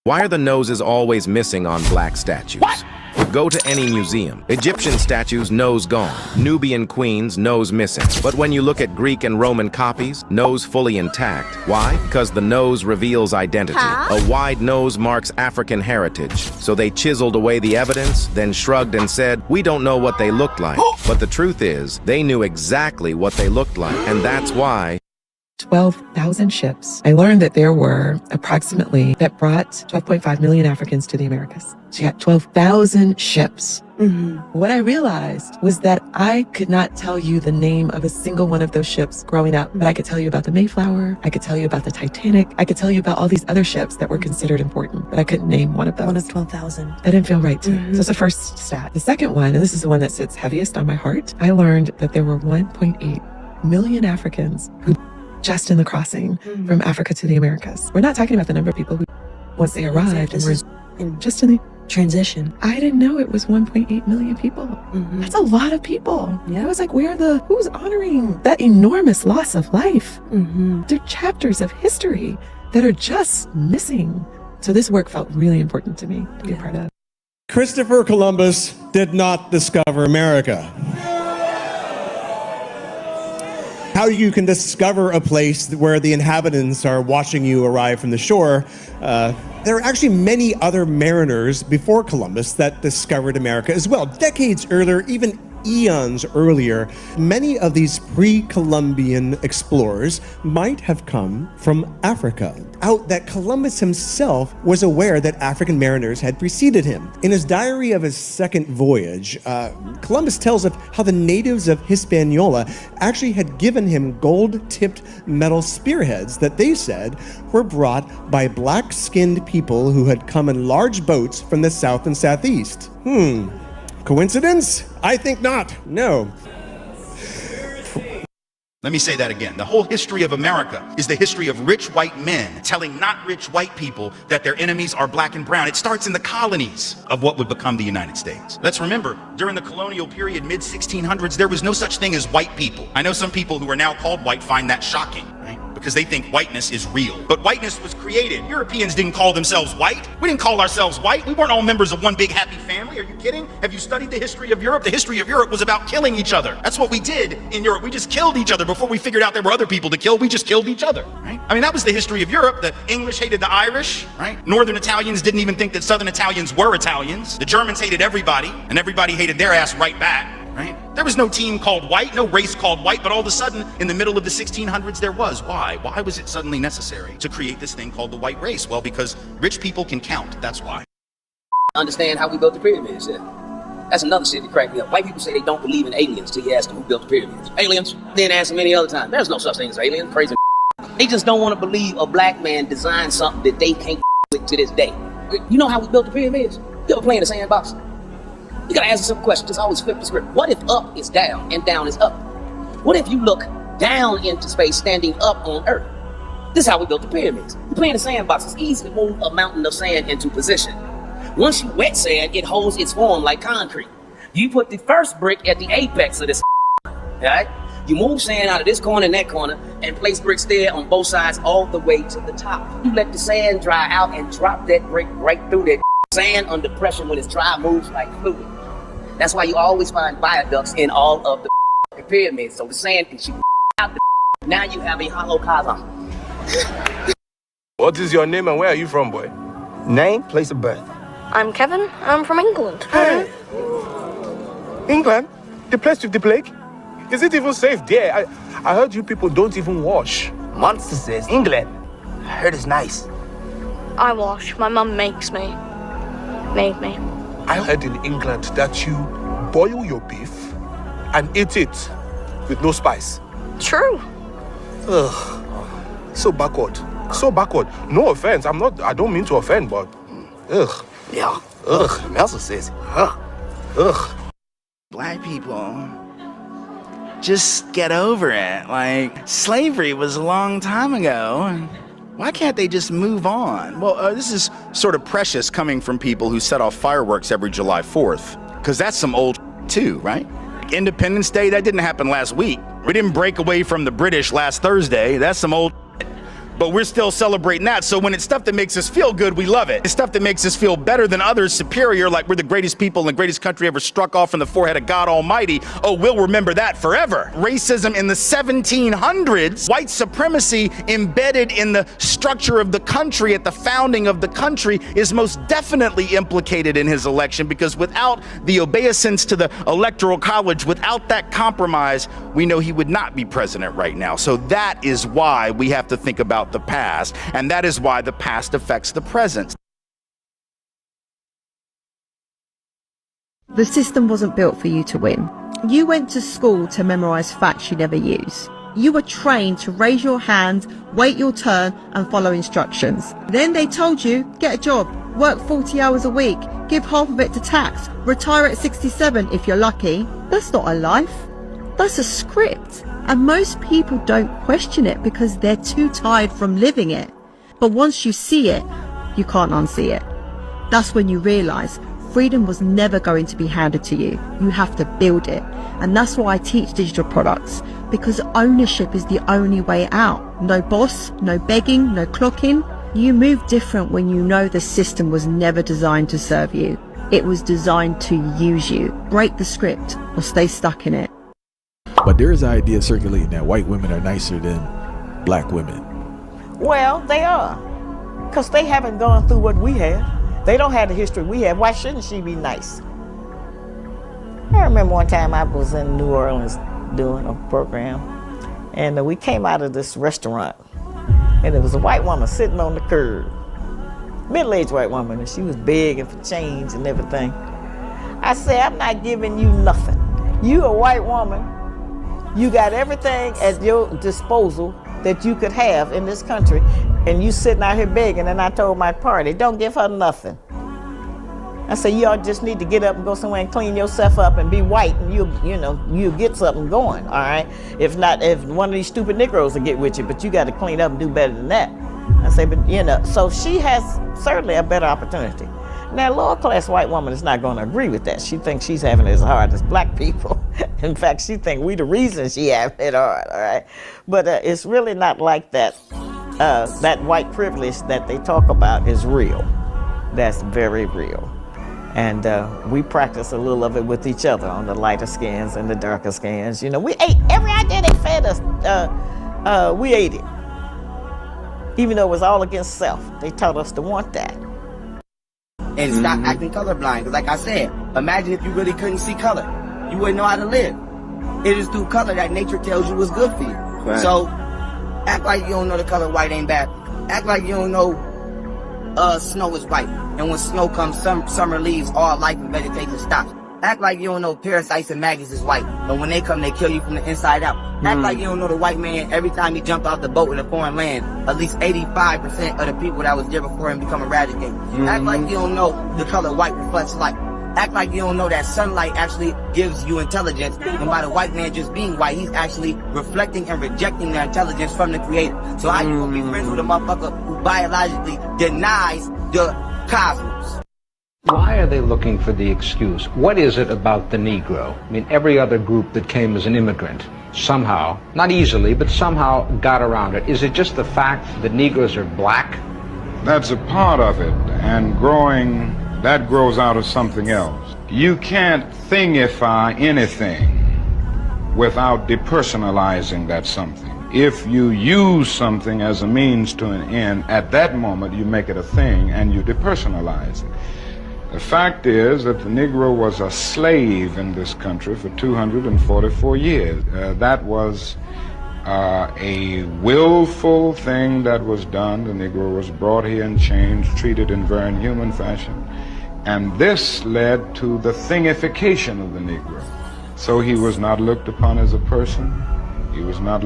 Why are the noses always missing on black statues? What? Go to any museum. Egyptian statues, nose gone. Nubian queens, nose missing. But when you look at Greek and Roman copies, nose fully intact. Why? Because the nose reveals identity. A wide nose marks African heritage. So they chiseled away the evidence, then shrugged and said, we don't know what they looked like. But the truth is, they knew exactly what they looked like. And that's why 12,000 ships. I learned that there were approximately, that brought 12.5 million Africans to the Americas. So you got 12,000 ships. What I realized was that I could not tell you the name of a single one of those ships growing up, but I could tell you about the Mayflower, I could tell you about the Titanic, I could tell you about all these other ships that were considered important, but I couldn't name one of those. One of 12,000. That didn't feel right to me. So it's the first stat. The second one, and this is the one that sits heaviest on my heart, I learned that there were 1.8 million Africans who just in the crossing from Africa to the Americas. We're not talking about the number of people who, once they arrived, and were just in the transition. I didn't know it was 1.8 million people. That's a lot of people. I was like, who's honoring that enormous loss of life? There are chapters of history that are just missing. So this work felt really important to me to be a part of. Christopher Columbus did not discover America. How you can discover a place where the inhabitants are watching you arrive from the shore. There are actually many other mariners before Columbus that discovered America as well. Decades earlier, even eons earlier, many of these pre-Columbian explorers might have come from Africa. Out that Columbus himself was aware that African mariners had preceded him. In his diary of his second voyage, Columbus tells of how the natives of Hispaniola actually had given him gold-tipped metal spearheads that they said were brought by black-skinned people who had come in large boats from the south and southeast. Coincidence? I think not. No. Let me say that again. The whole history of America is the history of rich white men telling not rich white people that their enemies are black and brown. It starts in the colonies of what would become the United States. Let's remember, during the colonial period, mid-1600s, there was no such thing as white people. I know some people who are now called white find that shocking, right? Because they think whiteness is real. But whiteness was created. Europeans didn't call themselves white. We didn't call ourselves white. We weren't all members of one big happy family. Are you kidding? Have you studied the history of Europe? The history of Europe was about killing each other. That's what we did in Europe. We just killed each other. Before we figured out there were other people to kill, we just killed each other, right? I mean, that was the history of Europe. The English hated the Irish, right? Northern Italians didn't even think that Southern Italians were Italians. The Germans hated everybody, and everybody hated their ass right back. Right? There was no team called white, no race called white, but all of a sudden, in the middle of the 1600s, there was. Why? Why was it suddenly necessary to create this thing called the white race? Well, because rich people can count, that's why. Understand how we built the pyramids, yeah. That's another shit that cracked me up. White people say they don't believe in aliens till you ask them who built the pyramids. Aliens? Then ask them any other time. There's no such thing as aliens, crazy. They just don't want to believe a black man designed something that they can't with to this day. You know how we built the pyramids? You ever play in the sandbox? You gotta ask yourself a question. Just always flip the script. What if up is down and down is up? What if you look down into space standing up on Earth? This is how we built the pyramids. You play in the sandbox. It's easy to move a mountain of sand into position. Once you wet sand, it holds its form like concrete. You put the first brick at the apex of this, right? You move sand out of this corner and that corner and place bricks there on both sides all the way to the top. You let the sand dry out and drop that brick right through that sand under pressure. When it's dry, moves like fluid. That's why you always find viaducts in all of the pyramids, so the sand can shoot out the. Now you have a hollow chasm. What is your name and where are you from, boy? Name, place of birth. I'm Kevin. I'm from England. Hey. England? The place with the plague? Is it even safe there? I heard you people don't even wash. Monster says England. I heard it's nice. I wash. My mum makes me. Made me. I heard in England that you boil your beef and eat it with no spice. True. Ugh. So backward. So backward. No offense. I don't mean to offend, but ugh. Yeah. Ugh. Melsa says, Ugh. Black people, just get over it. Like, slavery was a long time ago. Why can't they just move on? Well, this is sort of precious coming from people who set off fireworks every July 4th, because that's some old too, right? Independence Day, that didn't happen last week. We didn't break away from the British last Thursday. That's some old. But we're still celebrating that. So when it's stuff that makes us feel good, we love it. It's stuff that makes us feel better than others, superior, like we're the greatest people and the greatest country ever struck off from the forehead of God Almighty. Oh, we'll remember that forever. Racism in the 1700s, white supremacy embedded in the structure of the country at the founding of the country is most definitely implicated in his election, because without the obeisance to the Electoral College, without that compromise, we know he would not be president right now. So that is why we have to think about the past, and that is why the past affects the present. The system wasn't built for you to win. You went to school to memorize facts you never use. You were trained to raise your hand, wait your turn, and follow instructions. Then they told you, get a job, work 40 hours a week, give half of it to tax, retire at 67 if you're lucky. That's not a life. That's a script. And most people don't question it because they're too tired from living it. But once you see it, you can't unsee it. That's when you realize freedom was never going to be handed to you. You have to build it. And that's why I teach digital products, because ownership is the only way out. No boss, no begging, no clocking. You move different when you know the system was never designed to serve you. It was designed to use you. Break the script or stay stuck in it. But there is an idea circulating that white women are nicer than black women. Well, they are, because they haven't gone through what we have. They don't have the history we have. Why shouldn't she be nice? I remember one time I was in New Orleans doing a program, and we came out of this restaurant, and there was a white woman sitting on the curb, middle-aged white woman, and she was begging for change and everything. I said, I'm not giving you nothing. You a white woman, you got everything at your disposal that you could have in this country, and you sitting out here begging. And I told my party, don't give her nothing. I said, y'all just need to get up and go somewhere and clean yourself up and be white, and you'll get something going, all right? If not, if one of these stupid Negroes will get with you, but you got to clean up and do better than that. I say, but so she has certainly a better opportunity. Now, lower class white woman is not going to agree with that. She thinks she's having it as hard as black people. In fact, she thinks we the reason she having it hard, all right? But it's really not like that. That white privilege that they talk about is real. That's very real. And we practice a little of it with each other on the lighter skins and the darker skins. We ate every idea they fed us, we ate it. Even though it was all against self, they taught us to want that. And stop acting colorblind. Because like I said, imagine if you really couldn't see color. You wouldn't know how to live. It is through color that nature tells you what's good for you. Right. So, act like you don't know the color white ain't bad. Act like you don't know snow is white. And when snow comes, summer leaves, all life and vegetation stops. Act like you don't know parasites and maggots is white. But when they come, they kill you from the inside out. Act like you don't know the white man, every time he jumped off the boat in a foreign land, at least 85% of the people that was there before him become eradicated. Act like you don't know the color white reflects light. Act like you don't know that sunlight actually gives you intelligence. And by the white man just being white, he's actually reflecting and rejecting their intelligence from the creator. So how you gonna be friends with a motherfucker who biologically denies the cosmos? Why are they looking for the excuse? What is it about the Negro? I mean, every other group that came as an immigrant somehow, not easily, but somehow got around it. Is it just the fact that Negroes are black? That's a part of it, and that grows out of something else. You can't thingify anything without depersonalizing that something. If you use something as a means to an end, at that moment you make it a thing and you depersonalize it. The fact is that the Negro was a slave in this country for 244 years. That was a willful thing that was done. The Negro was brought here in chains, treated in very inhuman fashion. And this led to the thingification of the Negro. So he was not looked upon as a person. He was not.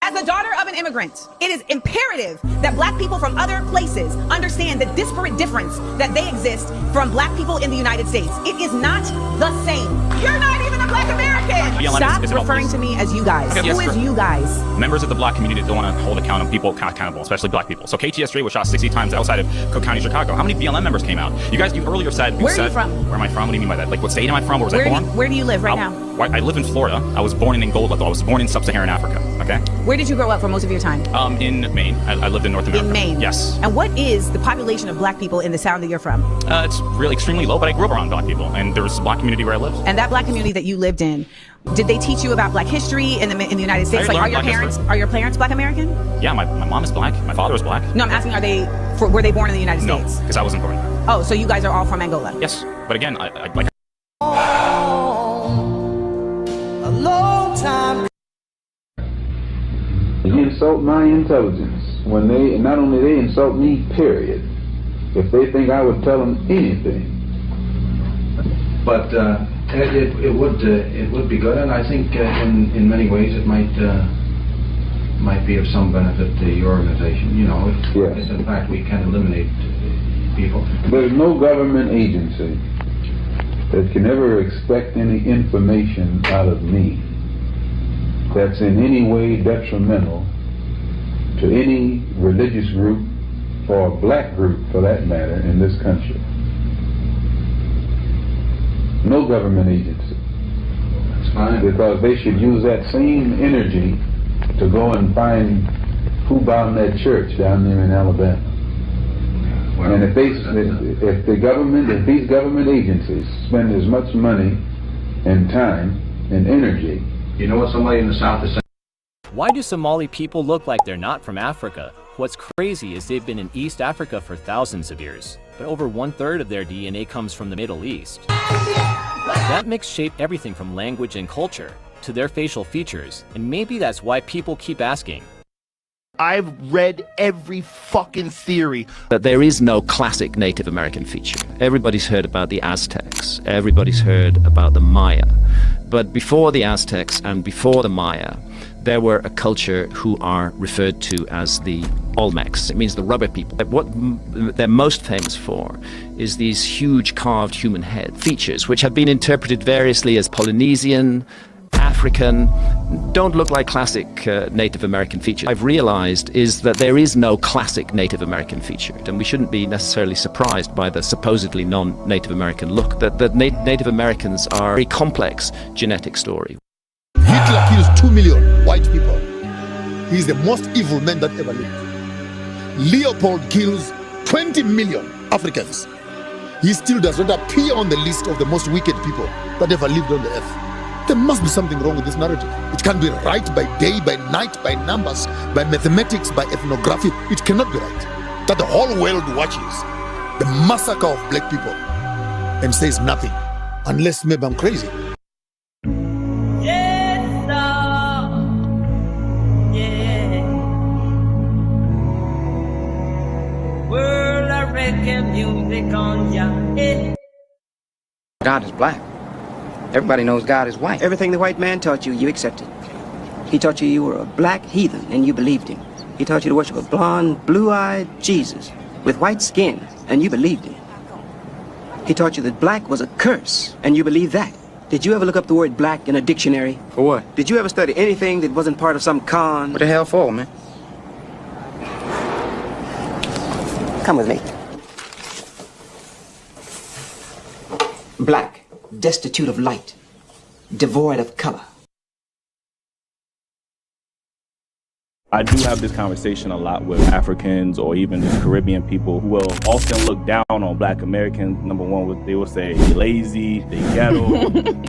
As a daughter of an immigrant, it is imperative that black people from other places understand the disparate difference that they exist from black people in the United States. It is not the same. You're not even a black American. Stop referring to me as you guys. Okay, Who is you guys? Members of the black community don't want to hold people accountable, especially black people. So KTS-3 was shot 60 times outside of Cook County, Chicago. How many BLM members came out? You earlier said... Where are you from? Where am I from? What do you mean by that? Like, what state am I from? Where was I born? Where do you live right now? I live in Florida. I was born in Angola, though. I was born in sub-Saharan Africa, okay? Where did you grow up for most of your time? In Maine. I lived in North America. In Maine? Yes. And what is the population of black people in the town that you're from? It's really extremely low, but I grew up around black people, and there was a black community where I lived. And that black community that you lived in, did they teach you about black history in the United States? Like, are your parents black American? Yeah, my mom is black. My father is black. No, I'm asking, were they born in the United States? No, because I wasn't born there. Oh, so you guys are all from Angola? Yes, but again, I like. A long time. You insult my intelligence when not only they insult me, period. If they think I would tell them anything. But it would be good, and I think in many ways it might be of some benefit to your organization. If in fact we can eliminate people. There's no government agency that can ever expect any information out of me that's in any way detrimental to any religious group or black group for that matter in this country. no government agency. That's fine. Because they should use that same energy to go and find who bombed that church down there in Alabama. Well, and if these government agencies spend as much money and time and energy. You know what somebody in the South is saying? Why do Somali people look like they're not from Africa? What's crazy is they've been in East Africa for thousands of years, but over 1/3 of their DNA comes from the Middle East. That mix shaped everything from language and culture to their facial features, and maybe that's why people keep asking. I've read every fucking theory. That there is no classic Native American feature. Everybody's heard about the Aztecs. Everybody's heard about the Maya. But before the Aztecs and before the Maya, there were a culture who are referred to as the Olmecs. It means the rubber people. What they're most famous for is these huge carved human head features, which have been interpreted variously as Polynesian, African, don't look like classic Native American features. I've realized is that there is no classic Native American feature, and we shouldn't be necessarily surprised by the supposedly non-Native American look. That Native Americans are a very complex genetic story. Hitler kills 2 million white people. He's the most evil man that ever lived. Leopold kills 20 million Africans. He still does not appear on the list of the most wicked people that ever lived on the earth. There must be something wrong with this narrative. It can't be right by day, by night, by numbers, by mathematics, by ethnography. It cannot be right. That the whole world watches the massacre of black people and says nothing, unless maybe I'm crazy. God is black. Everybody knows God is white. Everything the white man taught you, you accepted. He taught you you were a black heathen, and you believed him. He taught you to worship a blonde, blue-eyed Jesus with white skin, and you believed him. He taught you that black was a curse, and you believed that. Did you ever look up the word black in a dictionary? For what? Did you ever study anything that wasn't part of some con? What the hell for, man? Come with me. Black. Destitute of light, devoid of color. I do have this conversation a lot with Africans or even just Caribbean people who will often look down on Black Americans. Number one, they will say they lazy, they ghetto.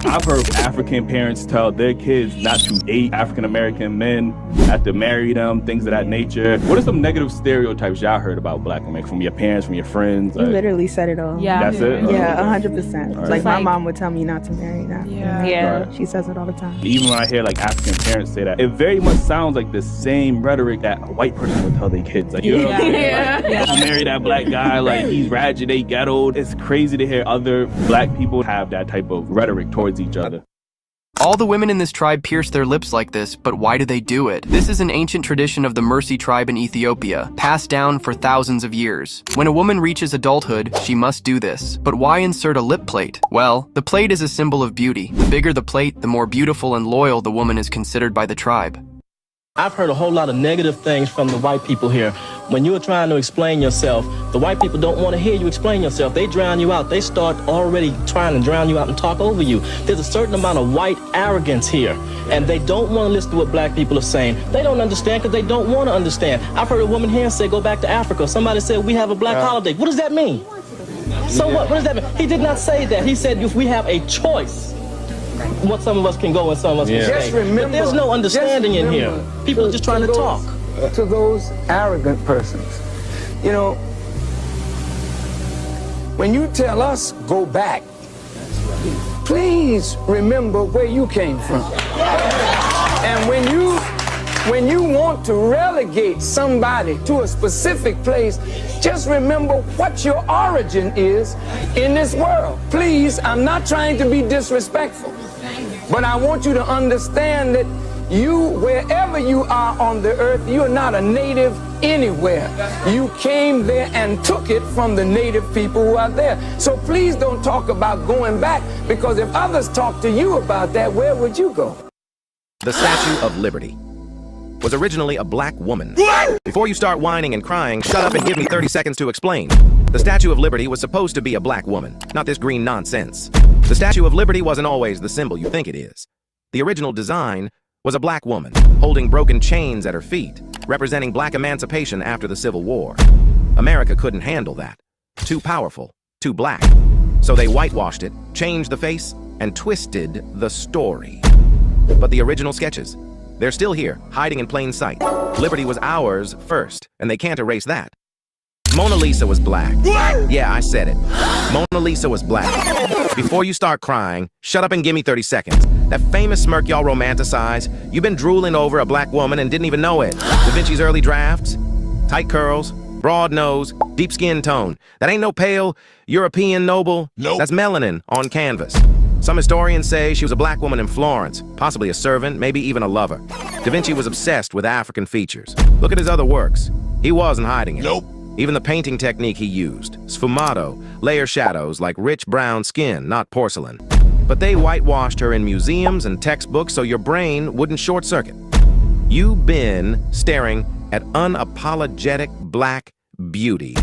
I've heard African parents tell their kids not to date African American men, not to marry them, things of that nature. What are some negative stereotypes y'all heard about Black Americans from your parents, from your friends? You literally said it all. Yeah. That's it? Yeah, 100%. Right. Like my mom would tell me not to marry that. Yeah. She says it all the time. Even when I hear like African parents say that, it very much sounds like the same rhetoric that a white person would tell their kids. Like, you know what I'm saying? Like, don't marry that black guy, like he's ratchet, they ghetto. It's crazy to hear other black people have that type of rhetoric towards each other. All the women in this tribe pierce their lips like this, but why do they do it? This is an ancient tradition of the Mercy tribe in Ethiopia, passed down for thousands of years. When a woman reaches adulthood, she must do this. But why insert a lip plate? Well, the plate is a symbol of beauty. The bigger the plate, the more beautiful and loyal the woman is considered by the tribe. I've heard a whole lot of negative things from the white people here. When you're trying to explain yourself, the white people don't want to hear you explain yourself. They drown you out. They start already trying to drown you out and talk over you. There's a certain amount of white arrogance here, and they don't want to listen to what black people are saying. They don't understand because they don't want to understand. I've heard a woman here say, go back to Africa. Somebody said, we have a black holiday. What does that mean? So what does that mean? He did not say that. He said, if we have a choice, what some of us can go and some of us can stay. But there's no understanding in here. People are just trying to talk. To those arrogant persons, you know, when you tell us go back, please remember where you came from. And when you want to relegate somebody to a specific place, just remember what your origin is in this world. Please, I'm not trying to be disrespectful, but I want you to understand that you, wherever you are on the earth, you're not a native anywhere. You came there and took it from the native people who are there. So please don't talk about going back, because if others talk to you about that, where would you go? The Statue of Liberty was originally a black woman. Before you start whining and crying, shut up and give me 30 seconds to explain. The Statue of Liberty was supposed to be a black woman, not this green nonsense. The Statue of Liberty wasn't always the symbol you think it is. The original design was a black woman holding broken chains at her feet, representing black emancipation after the Civil War. America couldn't handle that. Too powerful, too black. So they whitewashed it, changed the face, and twisted the story. But the original sketches, they're still here, hiding in plain sight. Liberty was ours first, and they can't erase that. Mona Lisa was black. What? Yeah, I said it. Mona Lisa was black. Before you start crying, shut up and give me 30 seconds. That famous smirk y'all romanticize, you've been drooling over a black woman and didn't even know it. Da Vinci's early drafts, tight curls, broad nose, deep skin tone. That ain't no pale European noble. Nope. That's melanin on canvas. Some historians say she was a black woman in Florence, possibly a servant, maybe even a lover. Da Vinci was obsessed with African features. Look at his other works. He wasn't hiding it. Nope. Even the painting technique he used, sfumato, layer shadows like rich brown skin, not porcelain. But they whitewashed her in museums and textbooks so your brain wouldn't short circuit. You've been staring at unapologetic black beauty